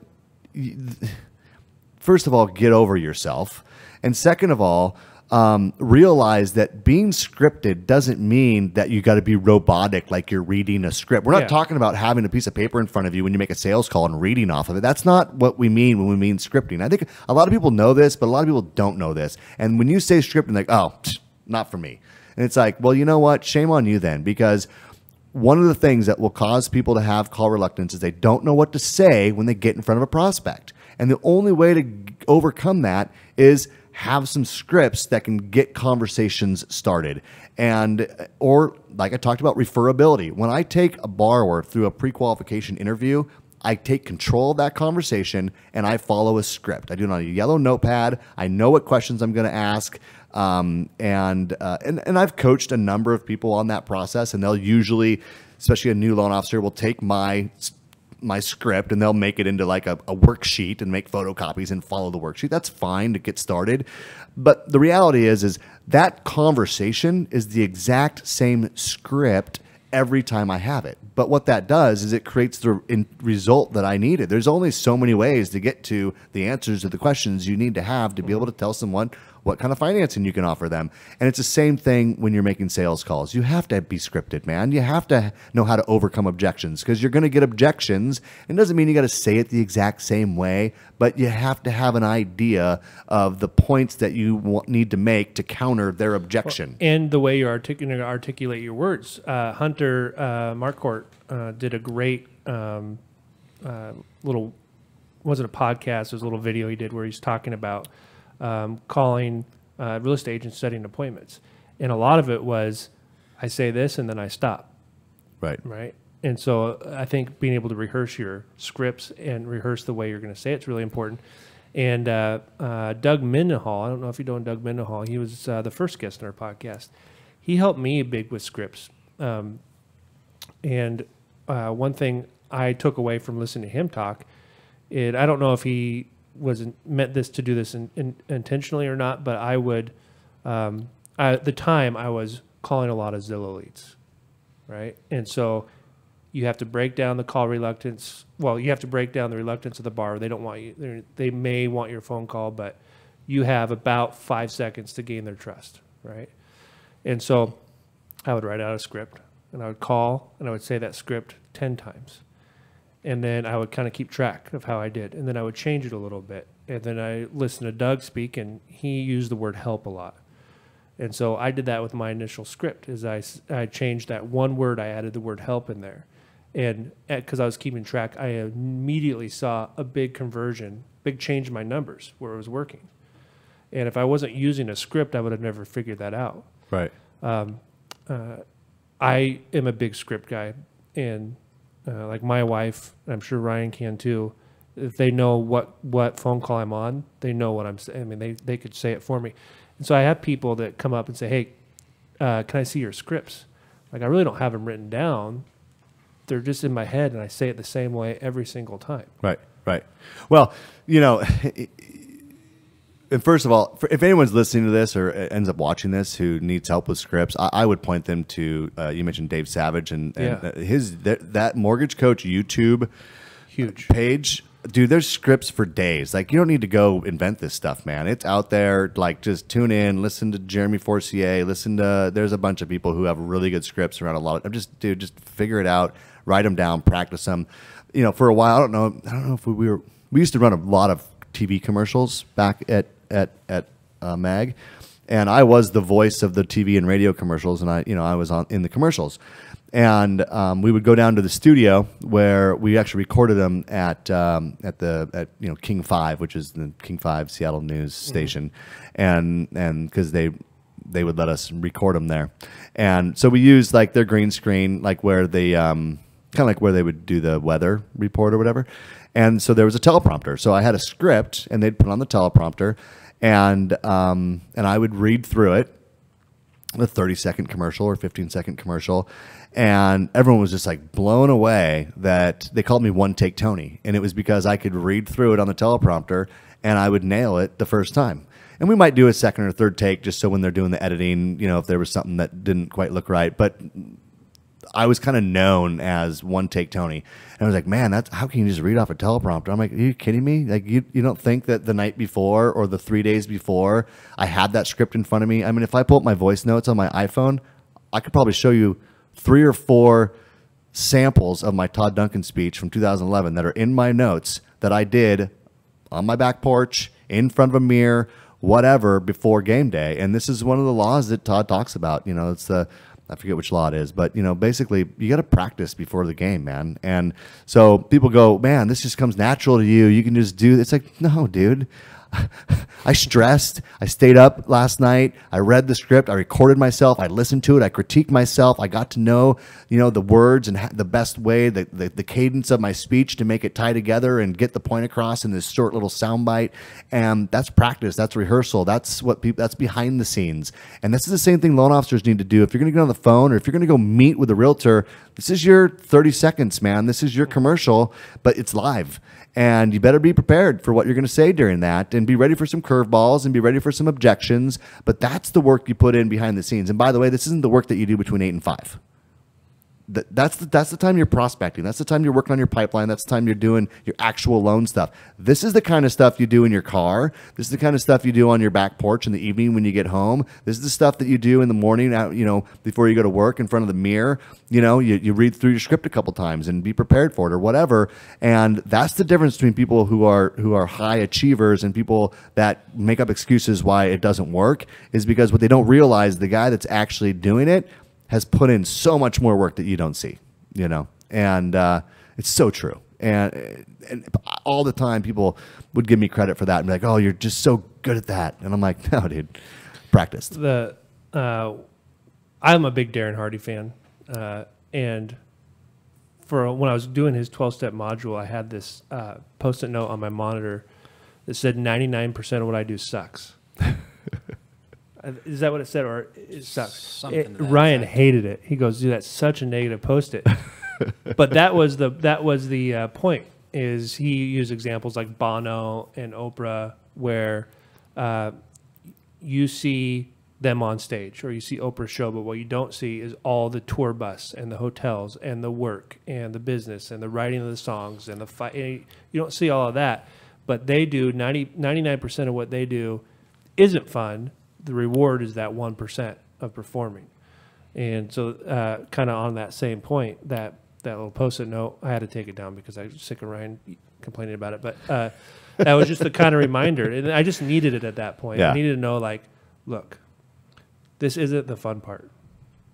First of all, get over yourself. And second of all, realize that being scripted doesn't mean that you got to be robotic like you're reading a script. We're not talking about having a piece of paper in front of you when you make a sales call and reading off of it. That's not what we mean when we mean scripting. I think a lot of people know this, but a lot of people don't know this. And when you say scripting, like, oh, not for me. And it's like, well, you know what? Shame on you then, because one of the things that will cause people to have call reluctance is they don't know what to say when they get in front of a prospect. And the only way to overcome that is have some scripts that can get conversations started. Or like I talked about, referability. When I take a borrower through a pre-qualification interview, I take control of that conversation and I follow a script. I do it on a yellow notepad. I know what questions I'm going to ask. And I've coached a number of people on that process, and they'll usually, especially a new loan officer, will take my script and they'll make it into like a worksheet and make photocopies and follow the worksheet. That's fine to get started. But the reality is that conversation is the exact same script every time I have it. But what that does is it creates the result that I needed. There's only so many ways to get to the answers to the questions you need to have to be able to tell someone what kind of financing you can offer them. And it's the same thing when you're making sales calls. You have to be scripted, man. You have to know how to overcome objections, because you're going to get objections. It doesn't mean you got to say it the exact same way, but you have to have an idea of the points that you need to make to counter their objection. And the way you articulate your words. Hunter Marcourt did a great little, wasn't a podcast, it was a little video he did where he's talking about calling real estate agents, setting appointments. And a lot of it was, I say this and then I stop. Right. And so I think being able to rehearse your scripts and rehearse the way you're going to say it's really important. And Doug Mendenhall, I don't know if you know Doug Mendenhall, he was the first guest on our podcast. He helped me big with scripts. And one thing I took away from listening to him talk, I don't know if he meant this to do this intentionally or not, but I would, at the time I was calling a lot of Zillow leads, right? And so you have to break down the call reluctance. Well, you have to break down the reluctance of the borrower. They don't want you, they may want your phone call, but you have about 5 seconds to gain their trust, right? And so I would write out a script and I would call and I would say that script 10 times. And then I would kind of keep track of how I did. And then I would change it a little bit. And then I listened to Doug speak, and he used the word help a lot. And so I did that with my initial script, is I changed that one word, I added the word help in there. And because I was keeping track, I immediately saw a big conversion, big change in my numbers where it was working. And if I wasn't using a script, I would have never figured that out. Right. I am a big script guy, and like my wife, I'm sure Ryan can too, if they know what phone call I'm on, they know what I'm saying. I mean, they could say it for me. And so I have people that come up and say, hey, can I see your scripts? Like, I really don't have them written down. They're just in my head, and I say it the same way every single time. Right. Well, you know, and first of all, if anyone's listening to this or ends up watching this who needs help with scripts, I would point them to, you mentioned Dave Savage and that Mortgage Coach YouTube huge page. Dude, there's scripts for days. Like, you don't need to go invent this stuff, man. It's out there. Like, just tune in, listen to Jeremy Forcier, there's a bunch of people who have really good scripts around a lot of, just figure it out, write them down, practice them. You know, for a while, I don't know if we used to run a lot of TV commercials back at MAG, and I was the voice of the TV and radio commercials, and I was in the commercials, and we would go down to the studio where we actually recorded them at King 5, which is the King 5 Seattle news station, and because they would let us record them there, and so we used like their green screen, like where they kind of like where they would do the weather report or whatever. And so there was a teleprompter. So I had a script, and they'd put on the teleprompter, and I would read through it, a 30-second commercial or 15-second commercial, and everyone was just like blown away that they called me One Take Tony, and it was because I could read through it on the teleprompter and I would nail it the first time. And we might do a second or third take just so when they're doing the editing, if there was something that didn't quite look right, but I was kind of known as One Take Tony. And I was like, man, how can you just read off a teleprompter? I'm like, are you kidding me? Like, you don't think that the night before or the 3 days before I had that script in front of me? I mean, if I pull up my voice notes on my iPhone, I could probably show you 3 or 4 samples of my Todd Duncan speech from 2011 that are in my notes that I did on my back porch, in front of a mirror, whatever, before game day. And this is one of the laws that Todd talks about. It's I forget which law it is, but basically you got to practice before the game, man. And so people go, man, this just comes natural to you. You can just do. It's like, no, dude. I stressed. I stayed up last night. I read the script. I recorded myself. I listened to it. I critiqued myself. I got to know, the words and the best way, the cadence of my speech to make it tie together and get the point across in this short little soundbite. And that's practice. That's rehearsal. That's that's behind the scenes. And this is the same thing loan officers need to do. If you're going to get on the phone or if you're going to go meet with a realtor, this is your 30 seconds, man. This is your commercial, but it's live. And you better be prepared for what you're going to say during that and be ready for some curveballs and be ready for some objections. But that's the work you put in behind the scenes. And by the way, this isn't the work that you do between 8 and 5. That's the time you're prospecting. That's the time you're working on your pipeline. That's the time you're doing your actual loan stuff. This is the kind of stuff you do in your car. This is the kind of stuff you do on your back porch in the evening when you get home. This is the stuff that you do in the morning out, before you go to work in front of the mirror. You read through your script a couple times and be prepared for it or whatever. And that's the difference between people who are high achievers and people that make up excuses why it doesn't work, is because what they don't realize, the guy that's actually doing it has put in so much more work that you don't see, and it's so true. And all the time people would give me credit for that and be like, oh, you're just so good at that. And I'm like, no, dude, practiced. I'm a big Darren Hardy fan. And when I was doing his 12-step module, I had this Post-it note on my monitor that said 99% of what I do sucks. Is that what it said, or it sucks? Ryan hated it. He goes, "Dude, that's such a negative Post-it." But that was the point. Is he used examples like Bono and Oprah, where you see them on stage, or you see Oprah's show, but what you don't see is all the tour bus and the hotels and the work and the business and the writing of the songs and the fight. You don't see all of that, but they do 99% of what they do isn't fun. The reward is that 1% of performing. And so kind of on that same point, that little Post-it note, I had to take it down because I was sick of Ryan complaining about it. But that was just the kind of reminder. And I just needed it at that point. Yeah. I needed to know, like, look, this isn't the fun part.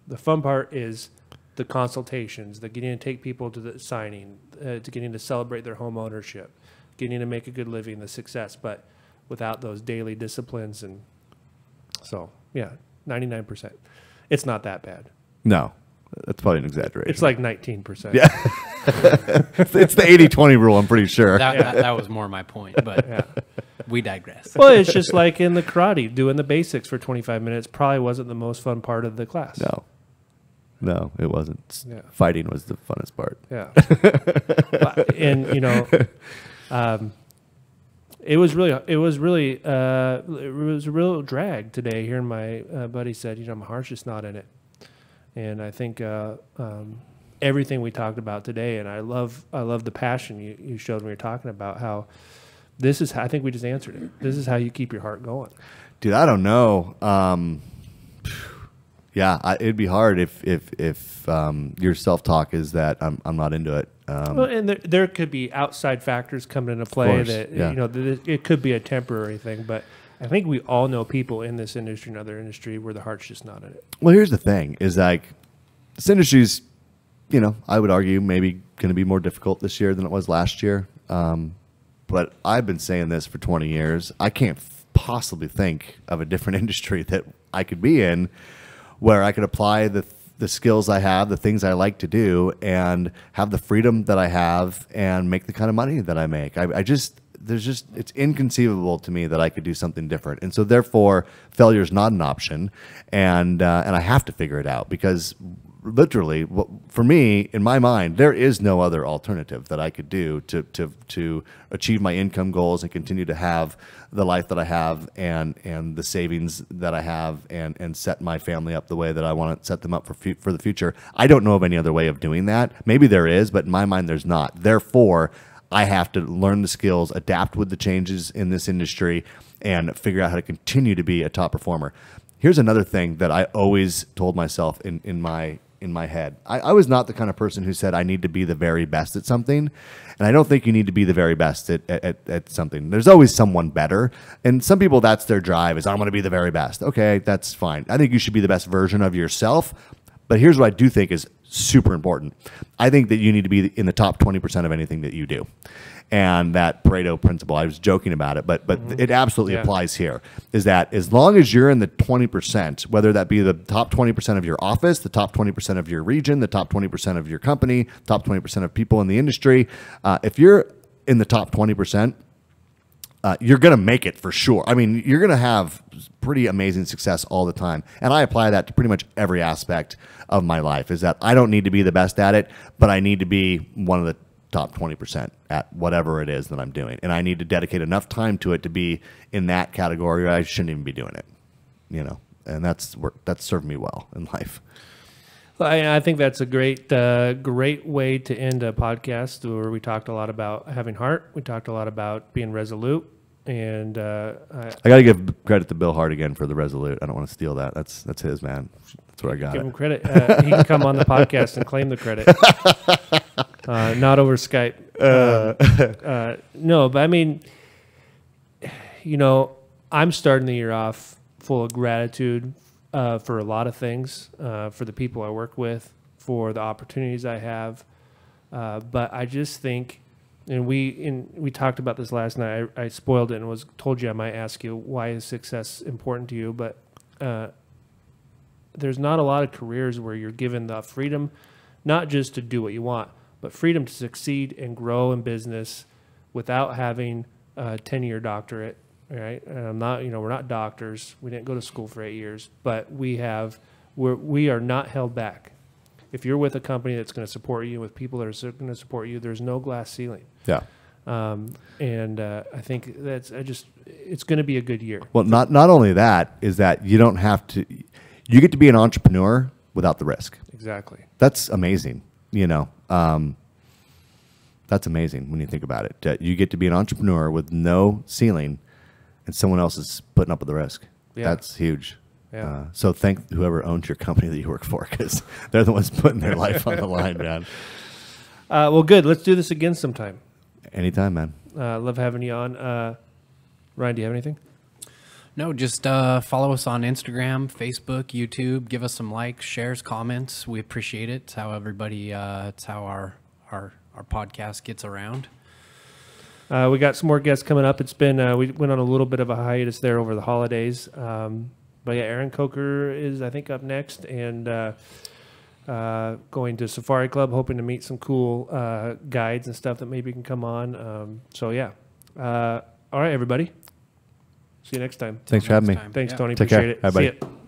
The fun part is the consultations, the getting to take people to the signing, to getting to celebrate their home ownership, getting to make a good living, the success. But without those daily disciplines and... So, yeah, 99%. It's not that bad. No, that's probably an exaggeration. It's like 19%. Yeah. It's the 80-20 rule, I'm pretty sure. That was more my point, but we digress. Well, it's just like in the karate, doing the basics for 25 minutes probably wasn't the most fun part of the class. No, it wasn't. Yeah. Fighting was the funnest part. Yeah. And, it was a real drag today hearing my buddy said, my heart's just not in it. And I think everything we talked about today, and I love the passion you showed when you were talking about how I think we just answered it. This is how you keep your heart going. Dude, I don't know. It'd be hard if your self-talk is that I'm not into it. Well, and there could be outside factors coming into play that it could be a temporary thing, but I think we all know people in this industry and other industry where the heart's just not in it. Well, here's the thing: is like this industry's, I would argue maybe going to be more difficult this year than it was last year. But I've been saying this for 20 years. I can't possibly think of a different industry that I could be in where I could apply the skills I have, the things I like to do, and have the freedom that I have and make the kind of money that I make. it's inconceivable to me that I could do something different. And so therefore failure is not an option. And I have to figure it out, because literally, for me, in my mind, there is no other alternative that I could do to achieve my income goals and continue to have the life that I have and the savings that I have and set my family up the way that I want to set them up for the future. I don't know of any other way of doing that. Maybe there is, but in my mind, there's not. Therefore, I have to learn the skills, adapt with the changes in this industry, and figure out how to continue to be a top performer. Here's another thing that I always told myself in my head. I was not the kind of person who said I need to be the very best at something. And I don't think you need to be the very best at something. There's always someone better. And some people, that's their drive, is I'm going to be the very best. Okay, that's fine. I think you should be the best version of yourself. But here's what I do think is super important. I think that you need to be in the top 20% of anything that you do. And that Pareto principle, I was joking about it, but it absolutely applies here, is that as long as you're in the 20%, whether that be the top 20% of your office, the top 20% of your region, the top 20% of your company, top 20% of people in the industry, if you're in the top 20%, you're going to make it for sure. I mean, you're going to have pretty amazing success all the time. And I apply that to pretty much every aspect of my life, is that I don't need to be the best at it, but I need to be one of the top 20% at whatever it is that I'm doing. And I need to dedicate enough time to it to be in that category, or I shouldn't even be doing it, and that's served me well in life. Well, I think that's a great way to end a podcast, where we talked a lot about having heart. We talked a lot about being resolute. And I got to give credit to Bill Hart again for the resolute. I don't want to steal that. That's his, man. That's where I got it. Give him credit. He can come on the podcast and claim the credit. Not over Skype. No, but I mean, I'm starting the year off full of gratitude for a lot of things, for the people I work with, for the opportunities I have. But I just think, and we talked about this last night. I spoiled it and told you I might ask you, why is success important to you? But there's not a lot of careers where you're given the freedom, not just to do what you want, but freedom to succeed and grow in business without having a 10-year doctorate, right? And we're not doctors. We didn't go to school for 8 years, but we are not held back. If you're with a company that's going to support you, with people that are going to support you, there's no glass ceiling. Yeah. And I think it's going to be a good year. Well, not only that, is that you don't have to, you get to be an entrepreneur without the risk. Exactly. That's amazing. That's amazing when you think about it. You get to be an entrepreneur with no ceiling, and someone else is putting up with the risk. Yeah. That's huge. Yeah. So thank whoever owns your company that you work for, because they're the ones putting their life on the line, man. Well, good. Let's do this again sometime. Anytime, man. Love having you on. Ryan, do you have anything? No, just follow us on Instagram, Facebook, YouTube. Give us some likes, shares, comments. We appreciate it. It's how everybody, it's how our podcast gets around. We got some more guests coming up. It's been, we went on a little bit of a hiatus there over the holidays. But yeah, Aaron Coker is, I think, up next, and going to Safari Club, hoping to meet some cool guides and stuff that maybe can come on. So yeah. All right, everybody. See you next time. Thanks for having me. Thanks, Tony. Take Appreciate care. it. Bye, See buddy. ya.